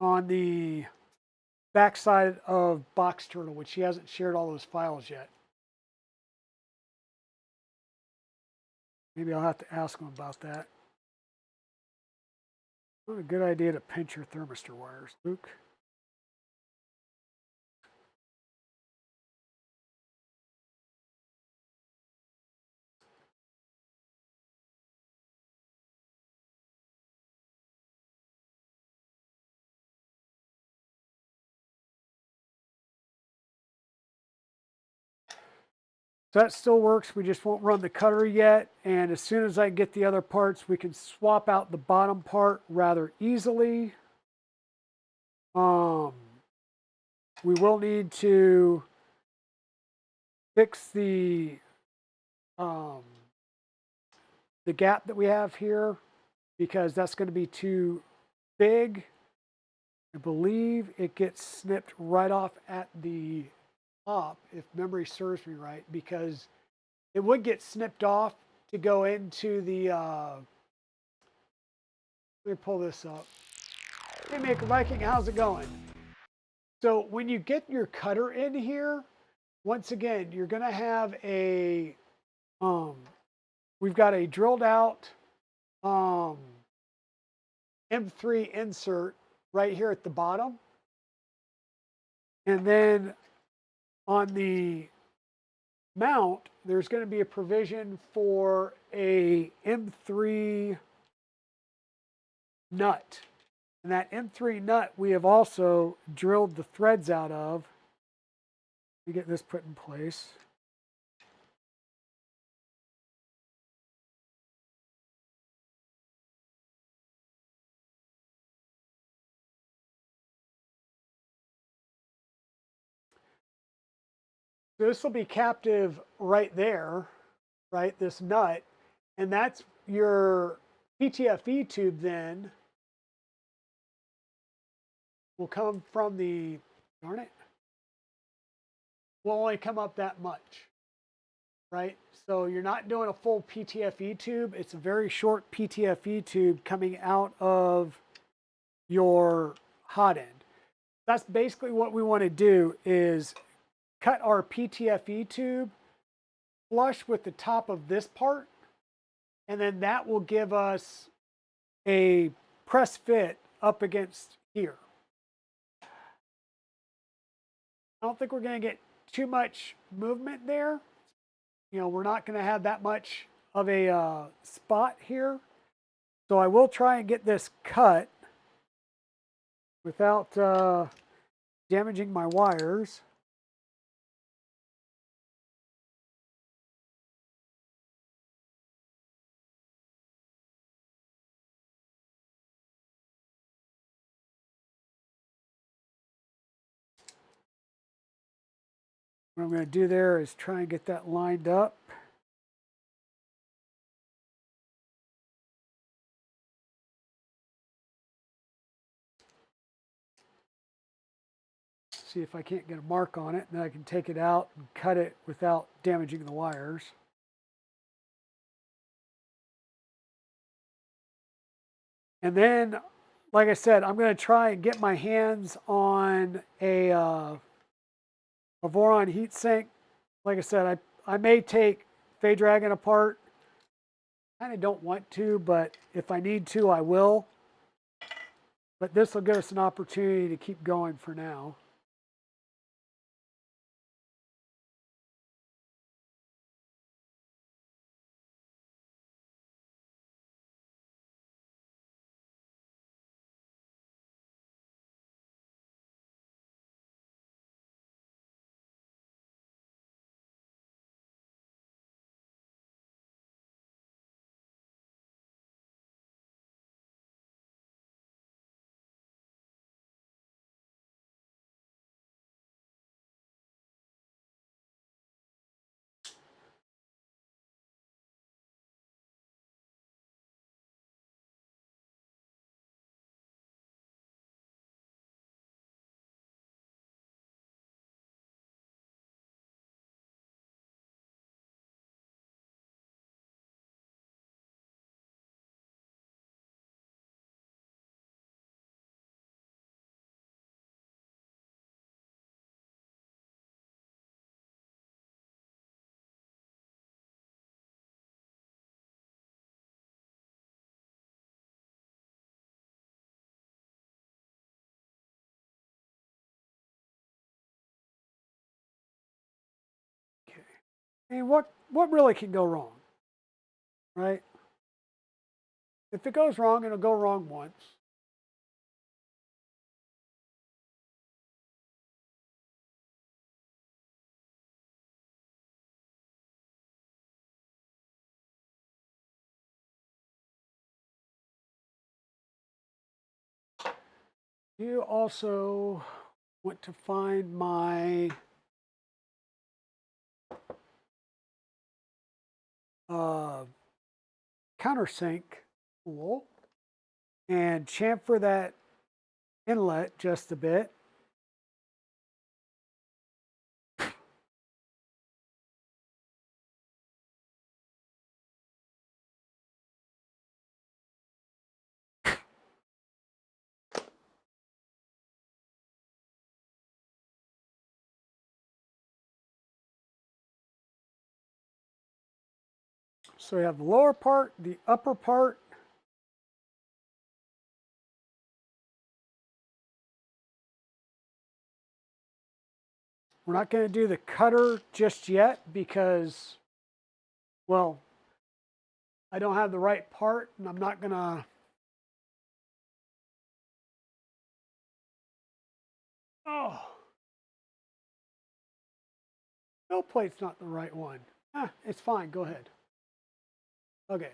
on the backside of Box Turtle, which he hasn't shared all those files yet. Maybe I'll have to ask him about that. What a good idea to pinch your thermistor wires, Luke. So that still works. We just won't run the cutter yet. And as soon as I get the other parts, we can swap out the bottom part rather easily. We will need to fix the gap that we have here because that's going to be too big. I believe it gets snipped right off at the top, if memory serves me right, because it would get snipped off to go into the, let me pull this up. Hey, Maker Viking, how's it going? So when you get your cutter in here, once again, you're going to have a, we've got a drilled out M3 insert right here at the bottom. And then on the mount, there's going to be a provision for a M3 nut. And that M3 nut we have also drilled the threads out of. Let me get this put in place. So this will be captive right there, right? This nut. And that's your PTFE tube then will come from the, darn it, will only come up that much, right? So you're not doing a full PTFE tube. It's a very short PTFE tube coming out of your hot end. That's basically what we want to do is cut our PTFE tube flush with the top of this part, and then that will give us a press fit up against here. I don't think we're going to get too much movement there. You know, we're not going to have that much of a spot here. So I will try and get this cut without damaging my wires. What I'm going to do there is try and get that lined up. See if I can't get a mark on it, and then I can take it out and cut it without damaging the wires. And then, like I said, I'm going to try and get my hands on a Voron heatsink. Like I said, I may take Fay-Dragon apart. I kind of don't want to, but if I need to, I will. But this will give us an opportunity to keep going for now. Okay. And what really can go wrong, right? If it goes wrong, it'll go wrong once. You also want to find my countersink spool and chamfer that inlet just a bit. So we have the lower part, the upper part. We're not going to do the cutter just yet because, well, I don't have the right part and I'm not going to. Oh, no plate's not the right one. It's fine. Go ahead. Okay.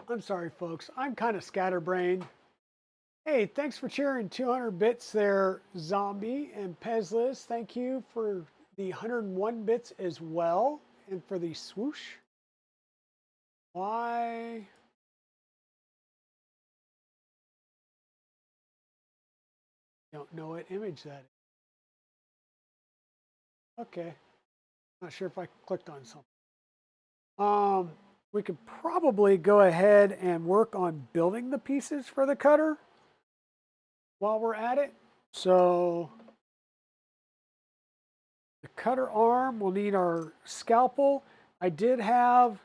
I'm sorry, folks. I'm kind of scatterbrained. Hey, thanks for cheering 200 bits there, Zombie and Pezlis. Thank you for the 101 bits as well, and for the swoosh. Why? Don't know what image that is. Okay. Not sure if I clicked on something. We could probably go ahead and work on building the pieces for the cutter while we're at it. So the cutter arm, we'll need our scalpel. I did have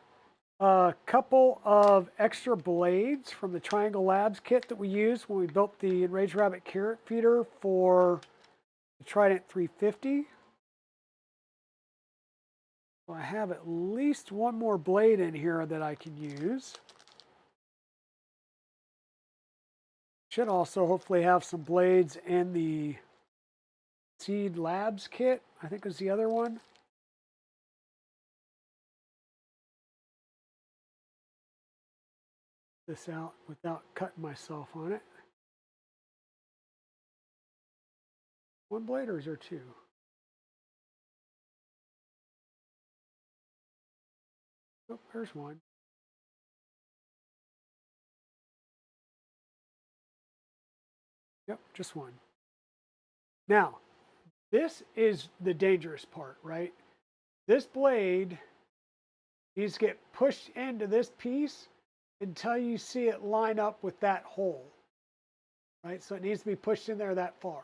a couple of extra blades from the Triangle Labs kit that we used when we built the Enraged Rabbit carrot feeder for the Trident 350. So I have at least one more blade in here that I can use. Should also hopefully have some blades in the Seed Labs kit, I think is the other one. This out without cutting myself on it. One blade or is there two? Oh, there's one. Yep, just one. Now, this is the dangerous part, right? This blade needs to get pushed into this piece until you see it line up with that hole, right? So it needs to be pushed in there that far.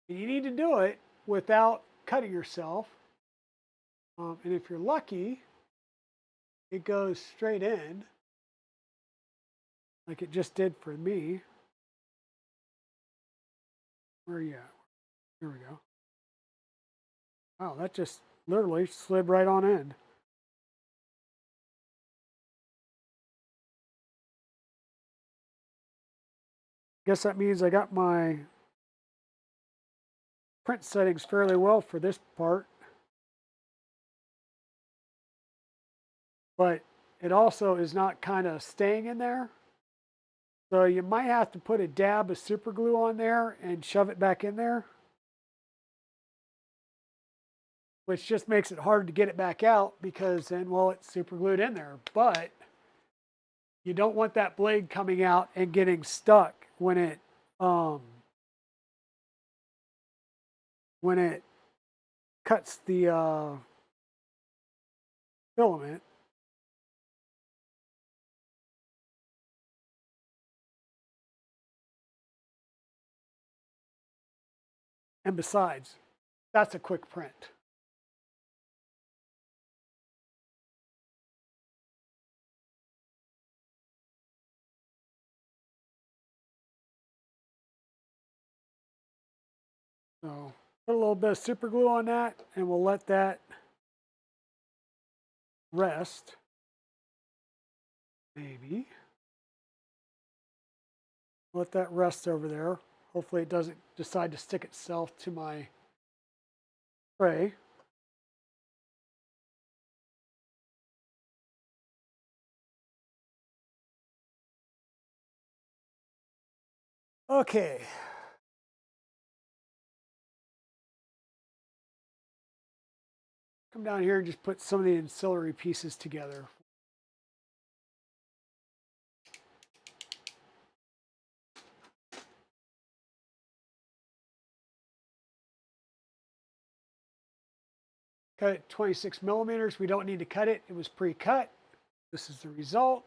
And you need to do it without cutting yourself. And if you're lucky, it goes straight in, like it just did for me. Where are you at? Here we go. Wow, that just literally slid right on in. Guess that means I got my print settings fairly well for this part. But it also is not kind of staying in there. So you might have to put a dab of super glue on there and shove it back in there, which just makes it hard to get it back out because then, well, it's super glued in there. But you don't want that blade coming out and getting stuck when it cuts the filament. And besides, that's a quick print. So put a little bit of super glue on that and we'll let that rest. Maybe. Let that rest over there. Hopefully it doesn't decide to stick itself to my tray. Okay. Come down here and just put some of the ancillary pieces together. Cut it 26 millimeters. We don't need to cut it. It was pre-cut. This is the result.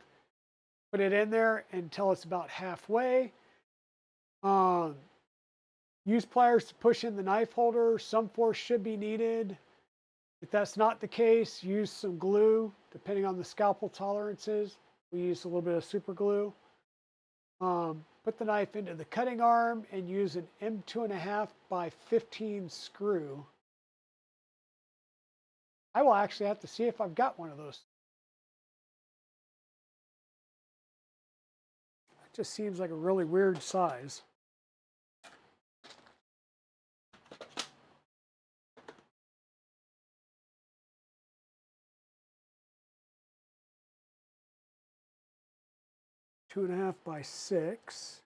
Put it in there until it's about halfway. Use pliers to push in the knife holder. Some force should be needed. If that's not the case, use some glue, depending on the scalpel tolerances. We use a little bit of super glue. Put put the knife into the cutting arm and use an M2.5 by 15 screw. I will actually have to see if I've got one of those. It just seems like a really weird size. Two and a half by 6.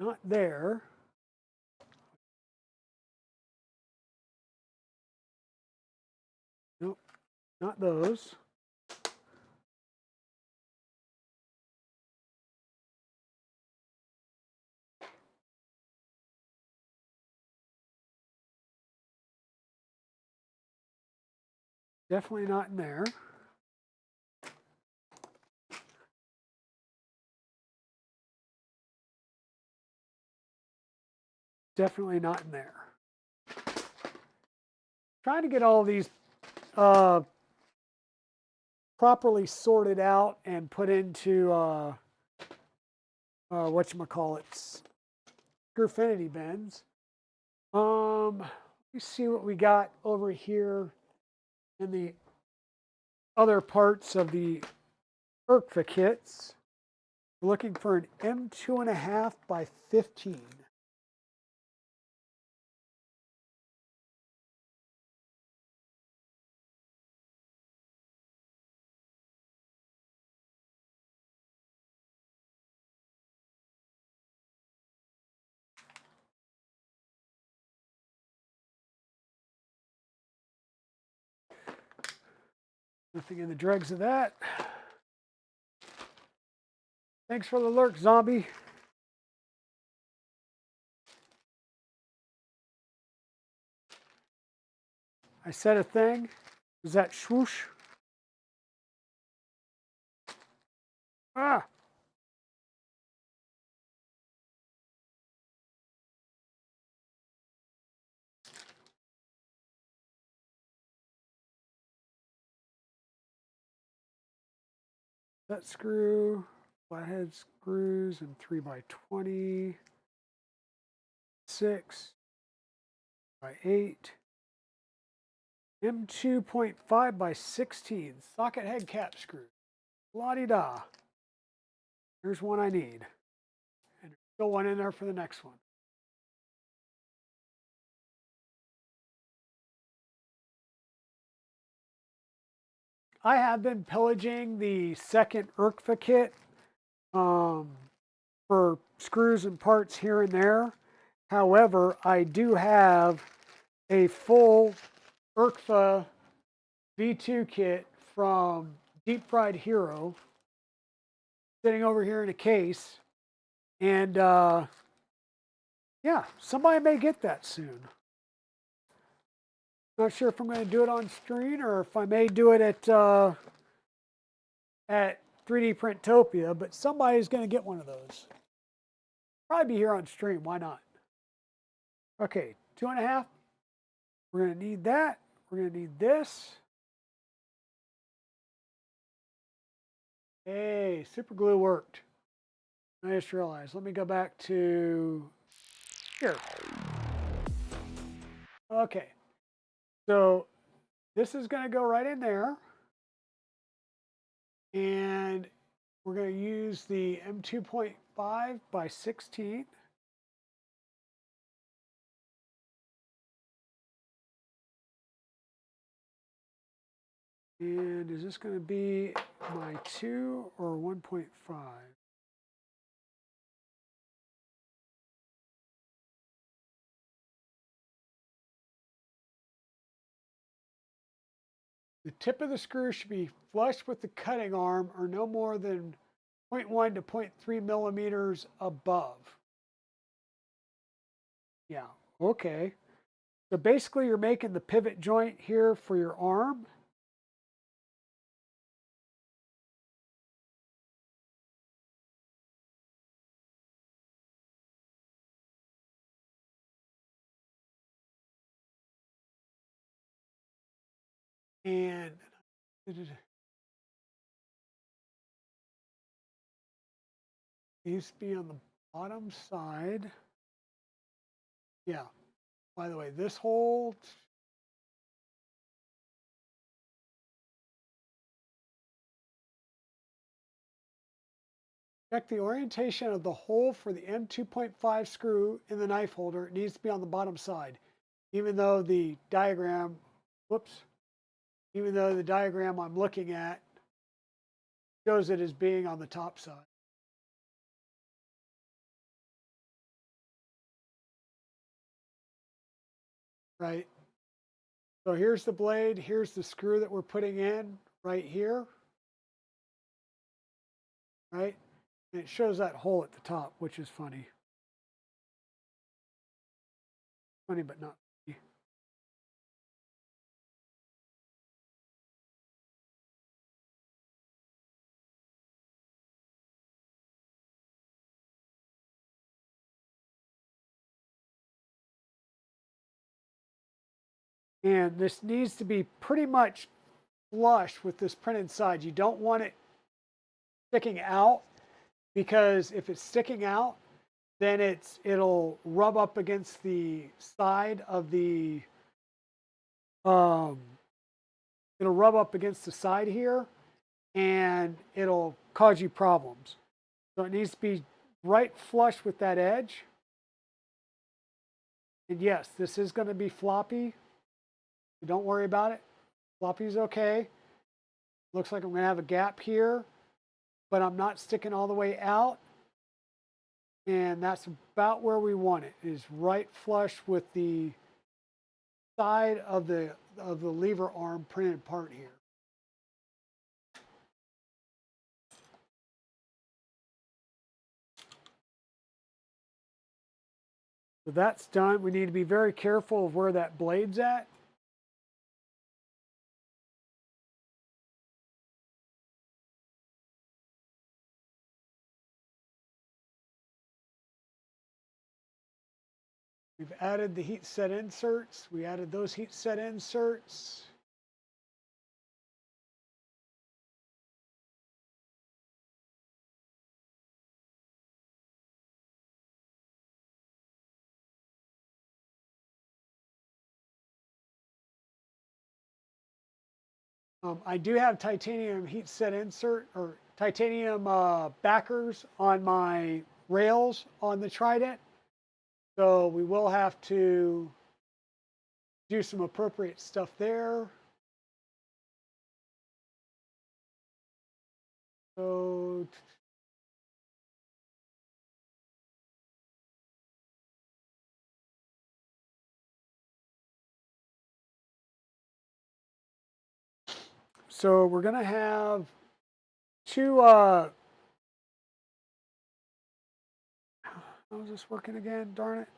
Not there. Nope, not those. Definitely not in there. Definitely not in there. Trying to get all of these properly sorted out and put into whatchamacallits, Screwfinity bins. Let me see what we got over here in the other parts of the ERCFA kits. We're looking for an M2.5 by 15. Nothing in the dregs of that. Thanks for the lurk, zombie. I said a thing. Is that swoosh? Ah! That screw, flathead screws, and 3 by 20, 6 by 8, M2.5 by 16, socket head cap screw. La-di-da. Here's one I need. And there's still one in there for the next one. I have been pillaging the second ERCFA kit for screws and parts here and there. However, I do have a full ERCFA V2 kit from Deep Fried Hero sitting over here in a case. And yeah, somebody may get that soon. Not sure if I'm going to do it on screen or if I may do it at 3D Printopia, but somebody's going to get one of those. Probably be here on stream. Why not? Okay, 2.5. We're going to need that. We're going to need this. Hey, super glue worked. I just realized. Let me go back to here. Okay. So this is going to go right in there. And we're going to use the M2.5 by 16. And is this going to be my 2 or 1.5? The tip of the screw should be flush with the cutting arm or no more than 0.1 to 0.3 millimeters above. Yeah, okay. So basically you're making the pivot joint here for your arm. And needs to be on the bottom side. Yeah. By the way, this hole, check the orientation of the hole for the M2.5 screw in the knife holder. It needs to be on the bottom side, even though the diagram, even though the diagram I'm looking at shows it as being on the top side. Right? So here's the blade, here's the screw that we're putting in right here. Right? And it shows that hole at the top, which is funny. Funny, but not funny. And this needs to be pretty much flush with this printed side. You don't want it sticking out, because if it's sticking out, then it'll rub up against the side of the it'll rub up against the side here, and it'll cause you problems. So it needs to be right flush with that edge. And yes, this is going to be floppy. Don't worry about it. Floppy's okay. Looks like I'm going to have a gap here, but I'm not sticking all the way out. And that's about where we want it, is right flush with the side of the lever arm printed part here. So that's done. We need to be very careful of where that blade's at. We've added the heat set inserts. We added those heat set inserts. I do have titanium heat set insert, or titanium backers on my rails on the Trident. So we will have to do some appropriate stuff there. So we're going to have two, how's this working again? Darn it.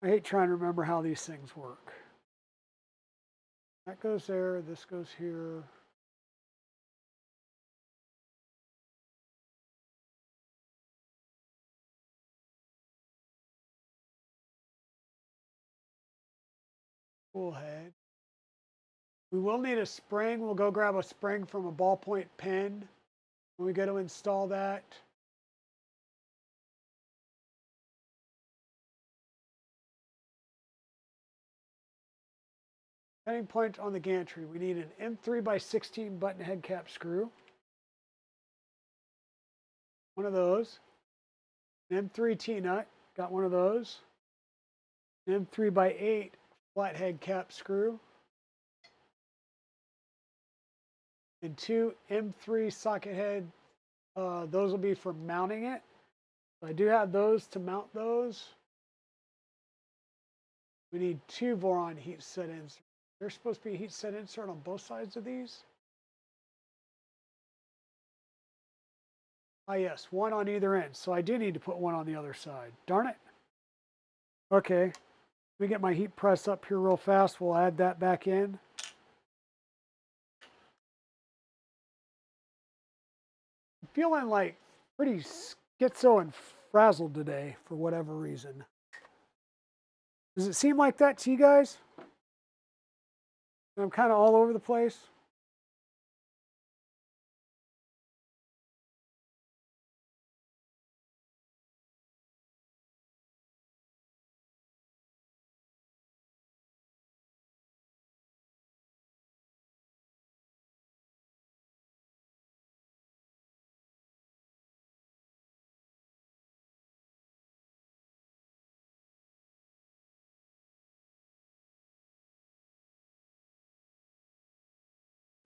I hate trying to remember how these things work. That goes there, this goes here. Spool head. We will need a spring. We'll go grab a spring from a ballpoint pen when we go to install that. Heading point on the gantry. We need an M3x16 button head cap screw. One of those. An M3 T-nut. Got one of those. An M3x8 flathead cap screw. And two M3 socket head. Those will be for mounting it. So I do have those to mount those. We need two Voron heat set inserts. There's supposed to be a heat set insert on both sides of these. Ah, yes, one on either end. So I do need to put one on the other side. Darn it. Okay, let me get my heat press up here real fast. We'll add that back in. I'm feeling like pretty schizo and frazzled today for whatever reason. Does it seem like that to you guys? I'm kind of all over the place.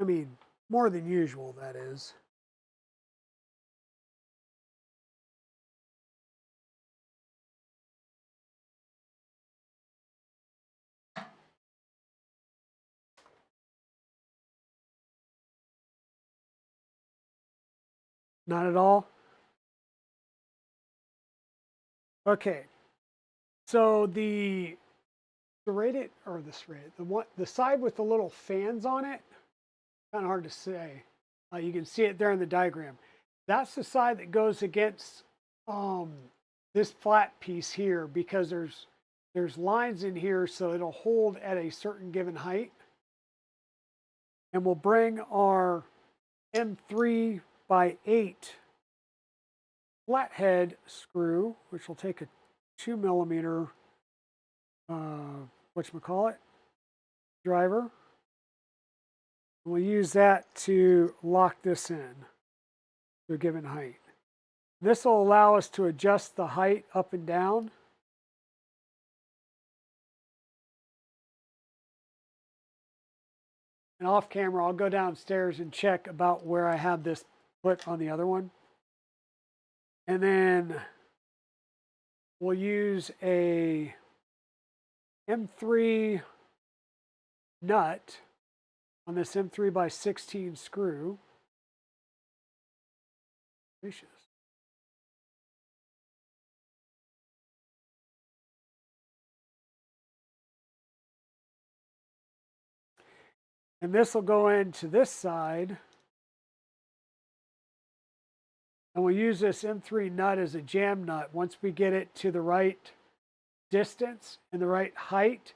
I mean, more than usual, that is. Not at all. Okay. So the serrated or the serrated, the side with the little fans on it, kind of hard to say. You can see it there in the diagram. That's the side that goes against um, this flat piece here because there's lines in here so it'll hold at a certain given height. And we'll bring our M3 by 8 flathead screw, which will take a 2 millimeter, whatchamacallit, driver. We'll use that to lock this in to a given height. This will allow us to adjust the height up and down. And off camera, I'll go downstairs and check about where I have this put on the other one. And then we'll use a M3 nut on this M3 by 16 screw. Gracious. And this will go into this side. And we'll use this M3 nut as a jam nut. Once we get it to the right distance and the right height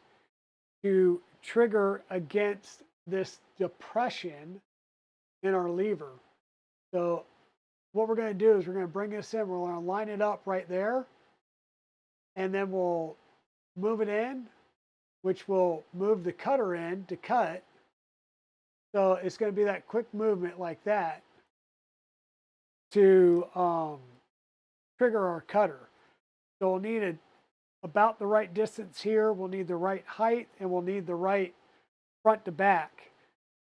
to trigger against this depression in our lever. So what we're going to do is we're going to bring this in. We're going to line it up right there. And then we'll move it in, which will move the cutter in to cut. So it's going to be that quick movement like that to trigger our cutter. So we'll need about the right distance here. We'll need the right height and we'll need the right front to back.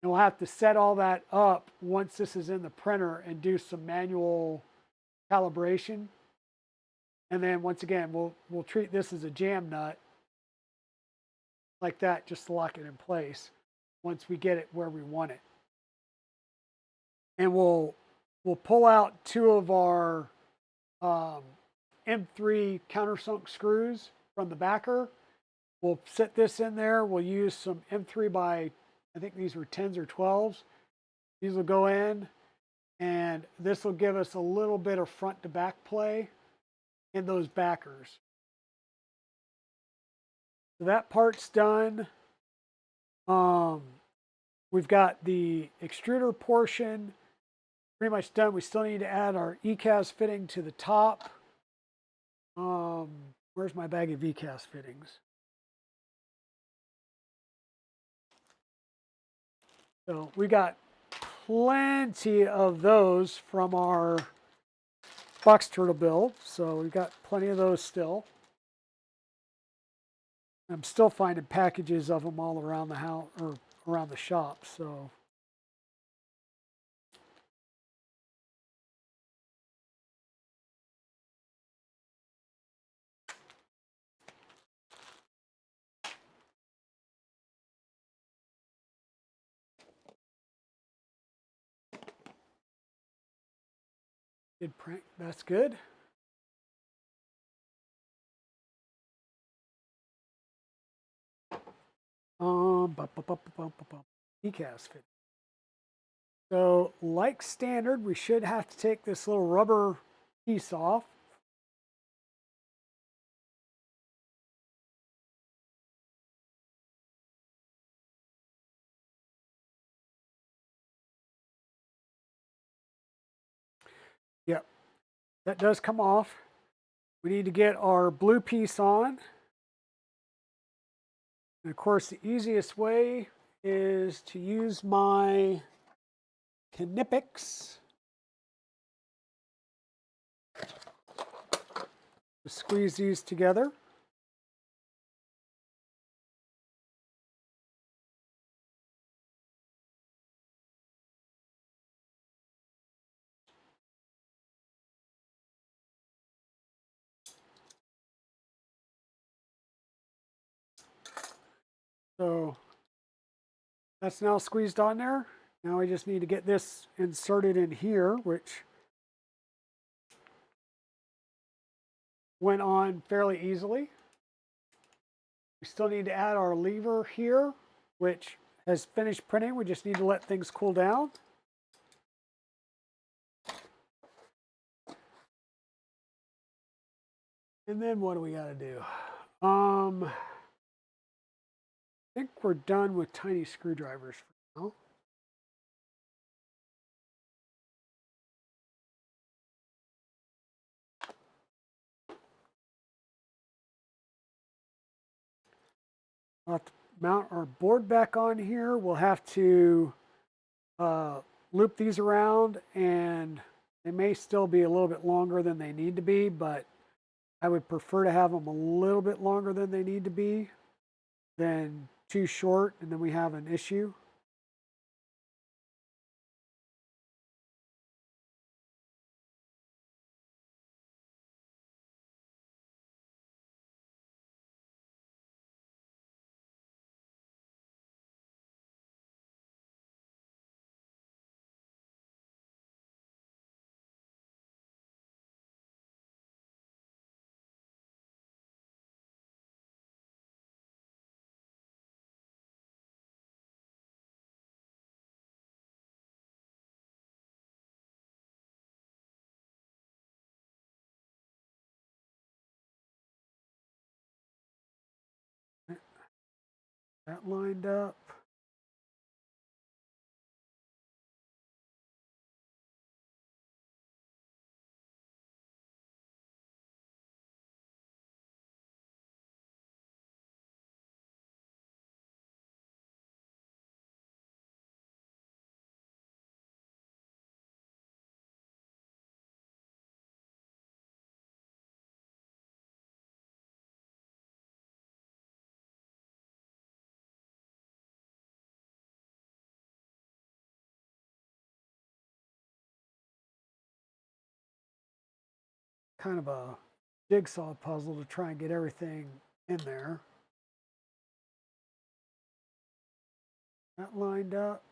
And we'll have to set all that up once this is in the printer and do some manual calibration. And then once again, we'll treat this as a jam nut like that, just to lock it in place once we get it where we want it. And we'll pull out 2 of our M3 countersunk screws from the backer. We'll set this in there. We'll use some M3 by, I think these were 10s or 12s. These will go in, and this will give us a little bit of front to back play in those backers. So that part's done. We've got the extruder portion pretty much done. We still need to add our ECAS fitting to the top. Where's my bag of ECAS fittings? So we got plenty of those from our box turtle build. So we've got plenty of those still. I'm still finding packages of them all around the house or around the shop. So good print. That's good. ECAS fit. So like standard, we should have to take this little rubber piece off. Yep, that does come off. We need to get our blue piece on. And of course, the easiest way is to use my Knipex to squeeze these together. So that's now squeezed on there. Now I just need to get this inserted in here, which went on fairly easily. We still need to add our lever here, which has finished printing. We just need to let things cool down. And then what do we got to do? I think we're done with tiny screwdrivers for now. I'll have to mount our board back on here. We'll have to loop these around, and they may still be a little bit longer than they need to be, but I would prefer to have them a little bit longer than they need to be than too short, and then we have an issue. That lined up. Kind of a jigsaw puzzle to try and get everything in there. That lined up.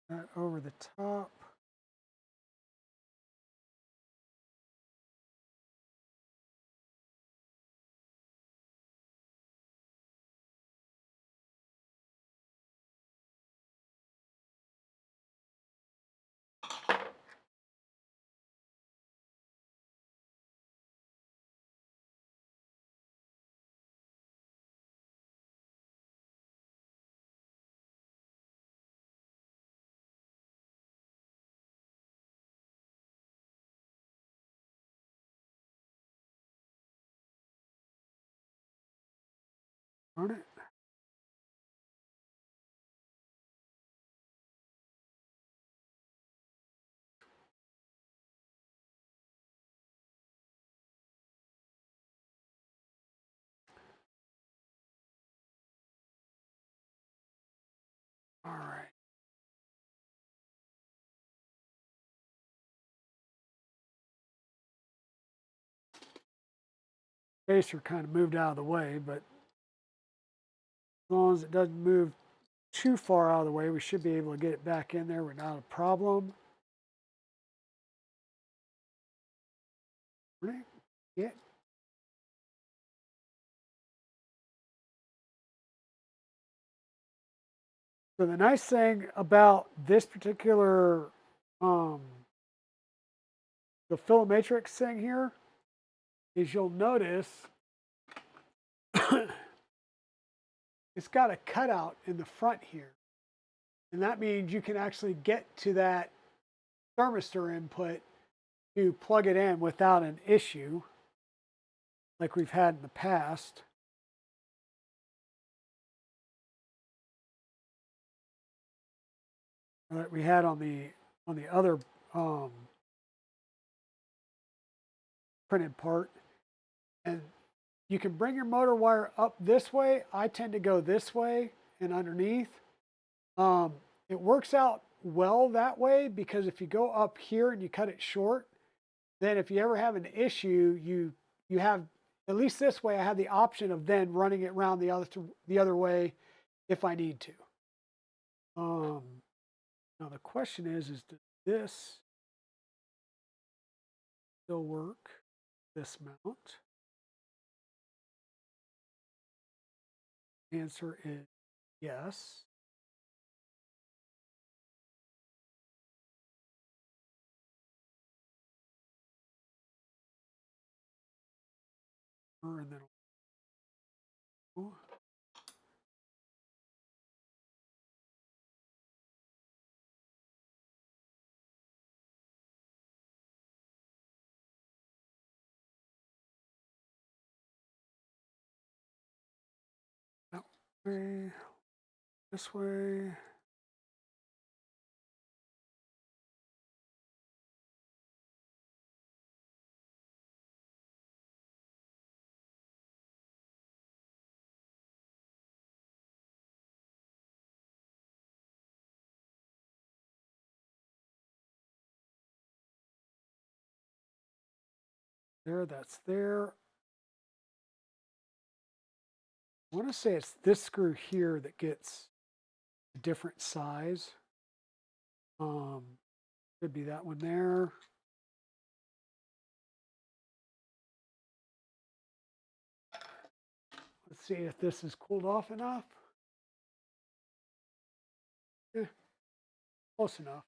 That over the top. Darn it. All right. Spacer kind of moved out of the way, but as long as it doesn't move too far out of the way, we should be able to get it back in there without a problem. Right? Yeah. So the nice thing about this particular the Filametrix thing here is you'll notice it's got a cutout in the front here. And that means you can actually get to that thermistor input to plug it in without an issue like we've had in the past. That we had on the other printed part. And you can bring your motor wire up this way. I tend to go this way and underneath. It works out well that way because if you go up here and you cut it short, then if you ever have an issue, you have, at least this way, I have the option of then running it around the other way if I need to. Now the question is does this still work? This mount? Answer is yes. And then that way, this way. There, that's there. I want to say it's this screw here that gets a different size. Could be that one there. Let's see if this is cooled off enough. Close enough.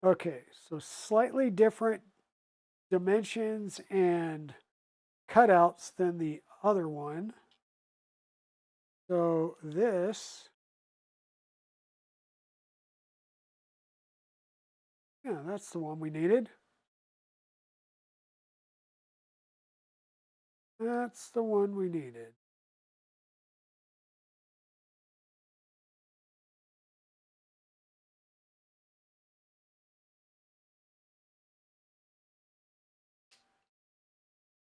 Okay, so slightly different dimensions and cutouts than the other one. So this, yeah, that's the one we needed. That's the one we needed.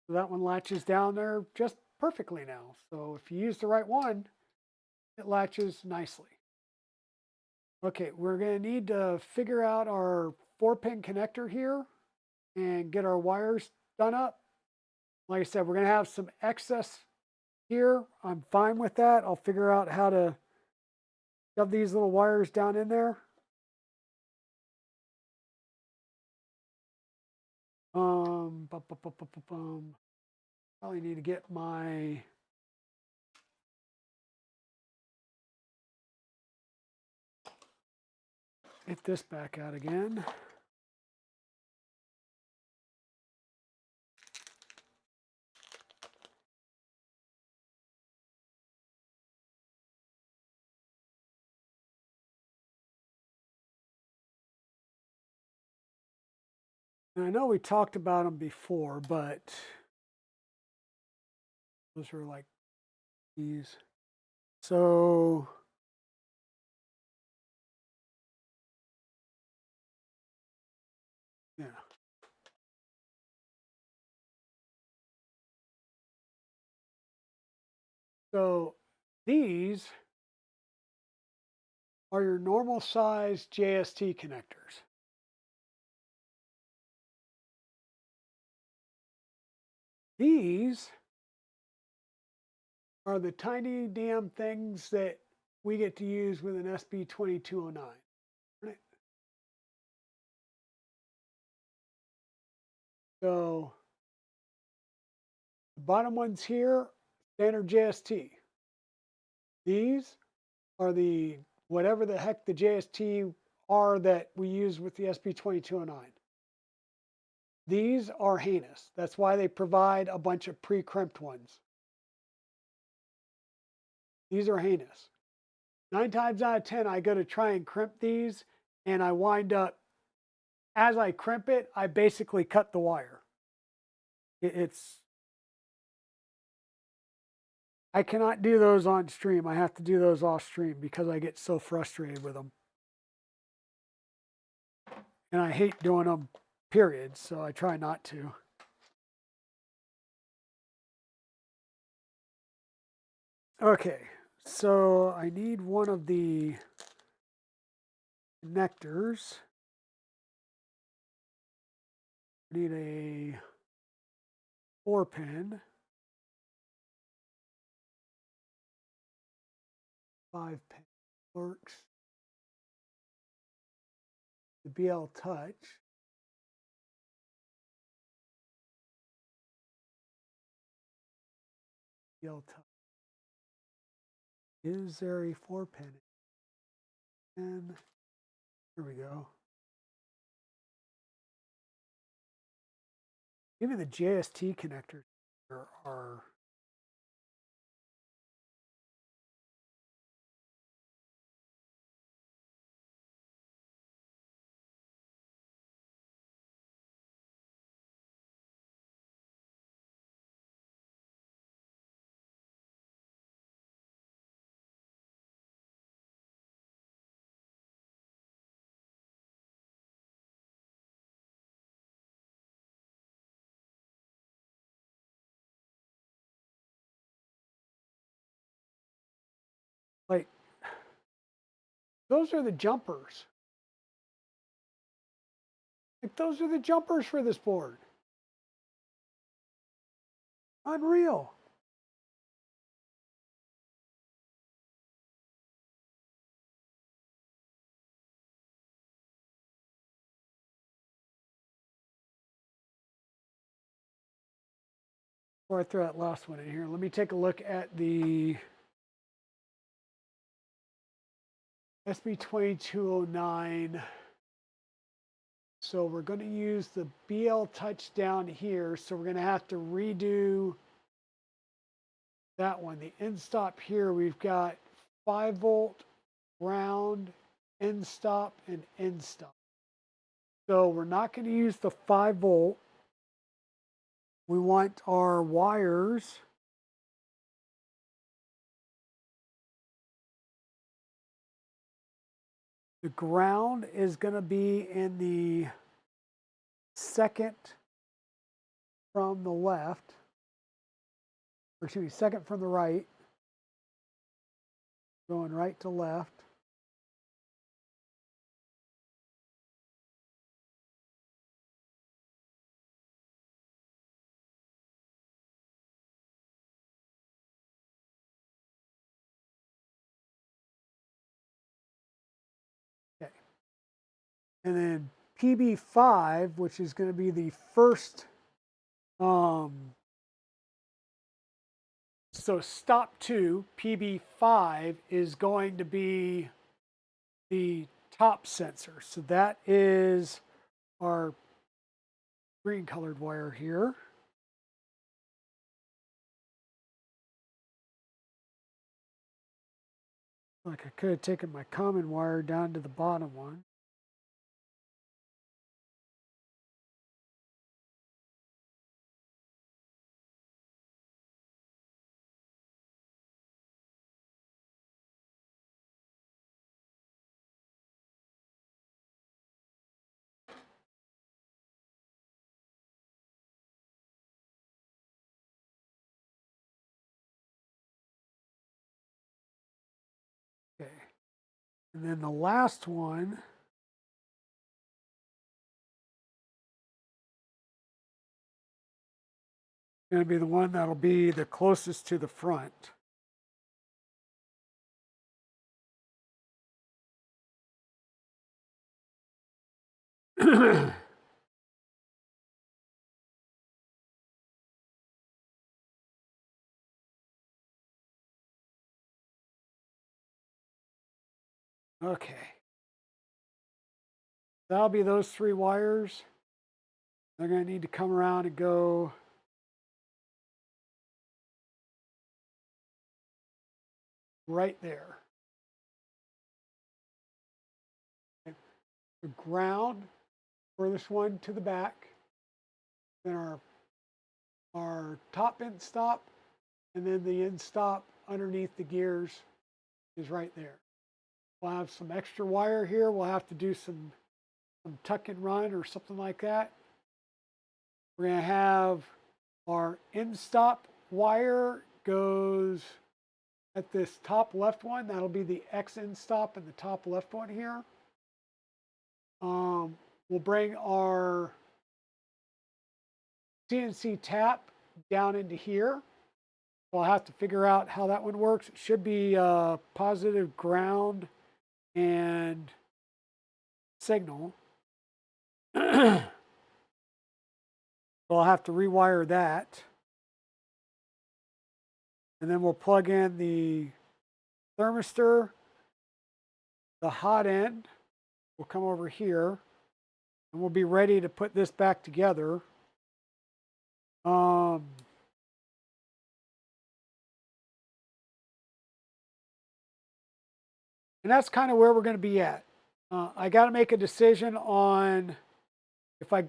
So that one latches down there just perfectly now. So if you use the right one, it latches nicely. Okay, we're going to need to figure out our 4-pin connector here and get our wires done up. Like I said, we're going to have some excess here. I'm fine with that. I'll figure out how to shove these little wires down in there. Probably need to get this back out again. And I know we talked about them before, but those are like these. So yeah. So these are your normal size JST connectors. These are the tiny damn things that we get to use with an SB2209. Right? So Bottom ones here, standard JST. These are the whatever the heck the JST are that we use with the SB2209. These are heinous. That's why they provide a bunch of pre-crimped ones. These are heinous. 9 times out of 10, I go to try and crimp these, and I wind up, as I crimp it, I basically cut the wire. It's, I cannot do those on stream. I have to do those off stream because I get so frustrated with them. And I hate doing them, period, so I try not to. Okay, so I need one of the connectors. I need a 4-pin. 5-pin works. The BL Touch. BL Touch. Is there a 4-pin? And here we go. Even the JST connectors are like, those are the jumpers. Like, those are the jumpers for this board. Unreal. Before I throw that last one in here, let me take a look at the SB2209. So we're going to use the BL Touch down here. So we're going to have to redo that one. The end stop here, we've got 5-volt, ground, end stop, and end stop. So we're not going to use the 5-volt. We want our wires the ground is going to be in the second from the left, or excuse me, second from the right, going right to left. Okay. And then PB5, which is going to be the first, so stop 2, PB5 is going to be the top sensor. So that is our green colored wire here. Like I could have taken my common wire down to the bottom one. Okay. And then the last one is going to be the one that'll be the closest to the front. Okay. That'll be those 3 wires. They're going to need to come around and go right there. Okay. The ground, furthest one to the back. Then our top end stop, and then the end stop underneath the gears is right there. We'll have some extra wire here. We'll have to do some tuck and run or something like that. We're going to have our end stop wire goes at this top left one. That'll be the X end stop in the top left one here. We'll bring our CNC tap down into here. We'll have to figure out how that one works. It should be positive ground and signal. So I'll have to rewire that. And then we'll plug in the thermistor. The hot end will come over here. And we'll be ready to put this back together. And that's kind of where we're going to be at. I got to make a decision on if I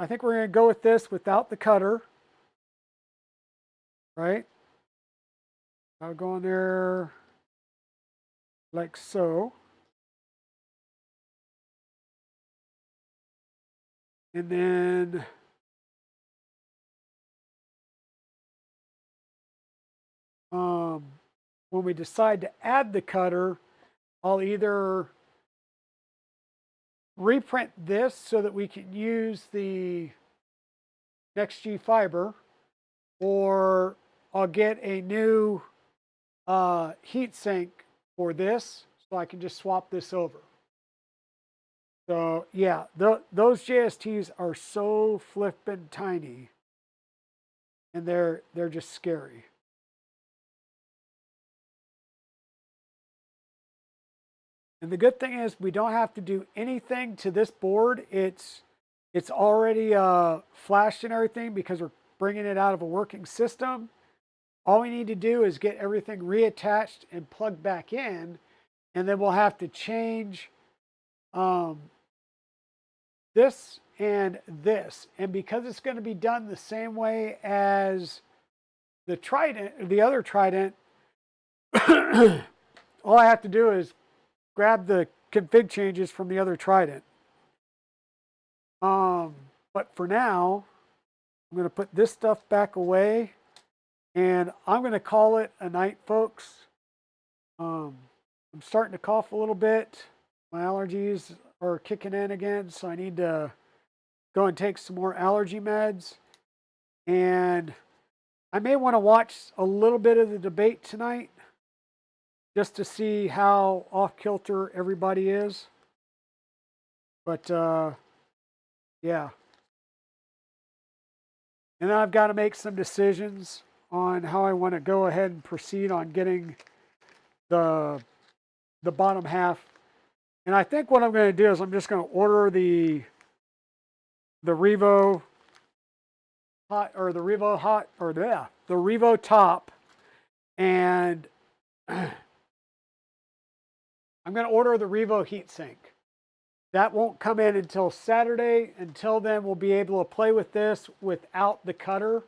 think we're going to go with this without the cutter, right? I'll go in there like so. And then when we decide to add the cutter, I'll either reprint this so that we can use the NextG fiber, or I'll get a new heat sink for this so I can just swap this over. So yeah, those JSTs are so flippin' tiny, and they're just scary. And the good thing is we don't have to do anything to this board. It's already flashed and everything because we're bringing it out of a working system. All we need to do is get everything reattached and plugged back in, and then we'll have to change this and this. And because it's going to be done the same way as the Trident, the other Trident, all I have to do is grab the config changes from the other Trident. But for now, I'm going to put this stuff back away, and I'm going to call it a night, folks. I'm starting to cough a little bit. My allergies are kicking in again, so I need to go and take some more allergy meds. And I may want to watch a little bit of the debate tonight just to see how off kilter everybody is. But yeah. And then I've got to make some decisions on how I want to go ahead and proceed on getting the bottom half. And I think what I'm going to do is I'm just going to order the Revo hot, or the Revo hot, or the Revo top, and I'm going to order the Revo heatsink. That won't come in until Saturday. Until then, we'll be able to play with this without the cutter,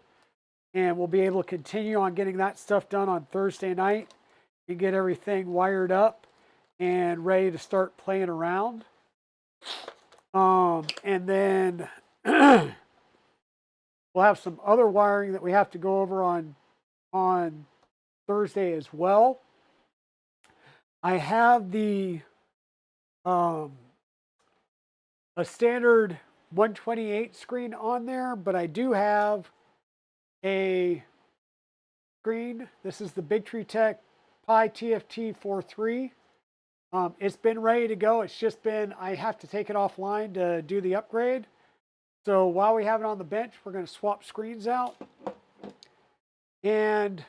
and we'll be able to continue on getting that stuff done on Thursday night and get everything wired up and ready to start playing around. And then we'll have some other wiring that we have to go over on Thursday as well. I have the a standard 128 screen on there, but I do have a screen. This is the Bigtree Tech Pi TFT 4.3. It's been ready to go. It's just been, I have to take it offline to do the upgrade. So while we have it on the bench, we're going to swap screens out. And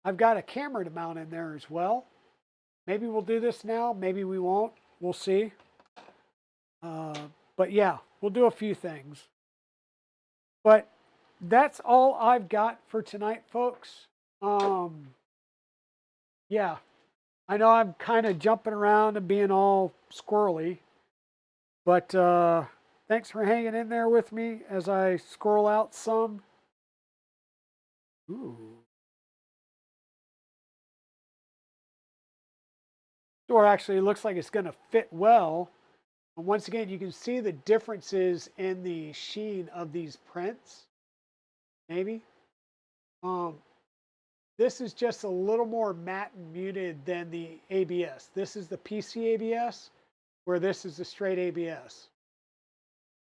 I've got a camera to mount in there as well. Maybe we'll do this now. Maybe we won't. We'll see. But yeah, we'll do a few things. But that's all I've got for tonight, folks. Yeah, I know I'm kind of jumping around and being all squirrely, but thanks for hanging in there with me as I squirrel out some. Ooh. Door actually looks like it's going to fit well. And once again, you can see the differences in the sheen of these prints. Maybe. Um, this is just a little more matte and muted than the ABS. This is the PC ABS, where this is the straight ABS.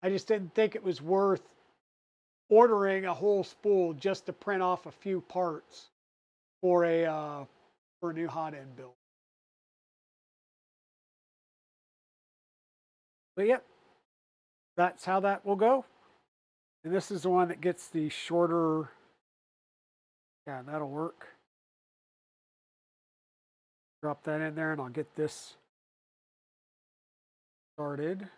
I just didn't think it was worth ordering a whole spool just to print off a few parts for a new hot end build. But yep, that's how that will go. And this is the one that gets the shorter. Yeah, that'll work. Drop that in there and I'll get this started.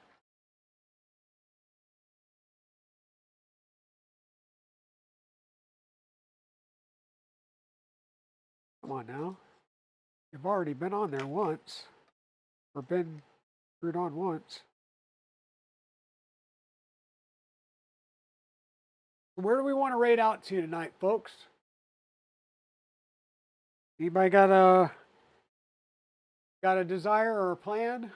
Come on now. You've already been on there once, or been screwed on once. Where do we want to raid out to tonight, folks? Anybody got a desire or a plan?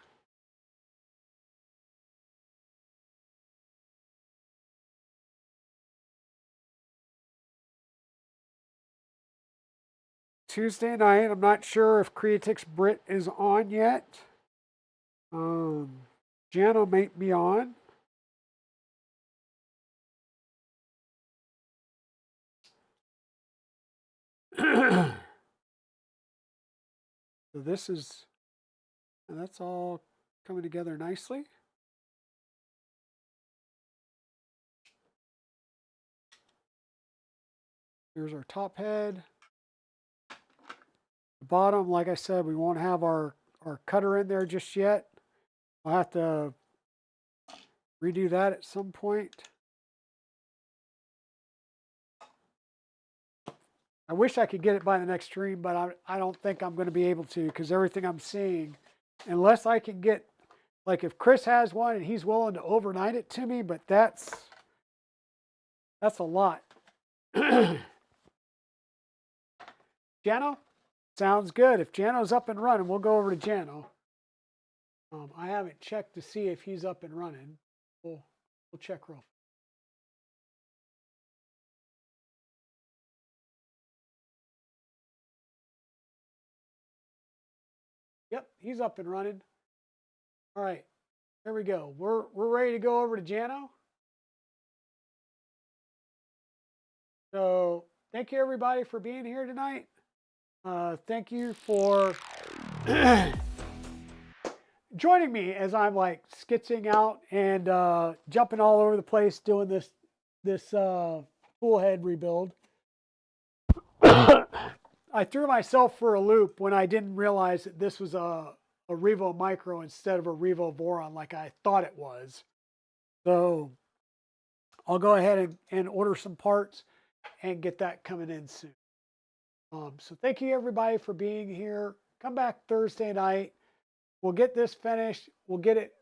Tuesday night. I'm not sure if Creatix Brit is on yet. Jano might be on. So that's all coming together nicely. Here's our top head. The bottom, like I said, we won't have our cutter in there just yet. I'll have to redo that at some point. I wish I could get it by the next stream, but I don't think I'm going to be able to, because everything I'm seeing, unless I can get, like if Chris has one and he's willing to overnight it to me, but that's a lot. Jano? Sounds good. If Jano's up and running, we'll go over to Jano. I haven't checked to see if he's up and running. We'll check real fast. Yep, he's up and running. All right, there we go. We're ready to go over to Jano. So thank you everybody for being here tonight. Thank you for joining me as I'm like skitzing out and jumping all over the place doing this full head rebuild. I threw myself for a loop when I didn't realize that this was a Revo Micro instead of a Revo Voron like I thought it was. So I'll go ahead and order some parts and get that coming in soon. So thank you everybody for being here. Come back Thursday night. We'll get this finished. We'll get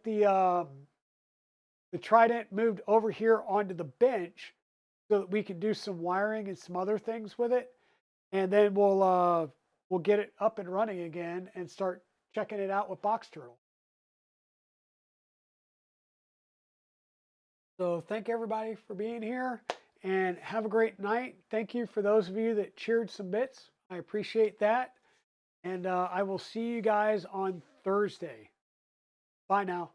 the Trident moved over here onto the bench so that we can do some wiring and some other things with it. And then we'll get it up and running again and start checking it out with Box Turtle. So thank everybody for being here and have a great night. Thank you for those of you that cheered some bits. I appreciate that. And I will see you guys on Thursday. Bye now.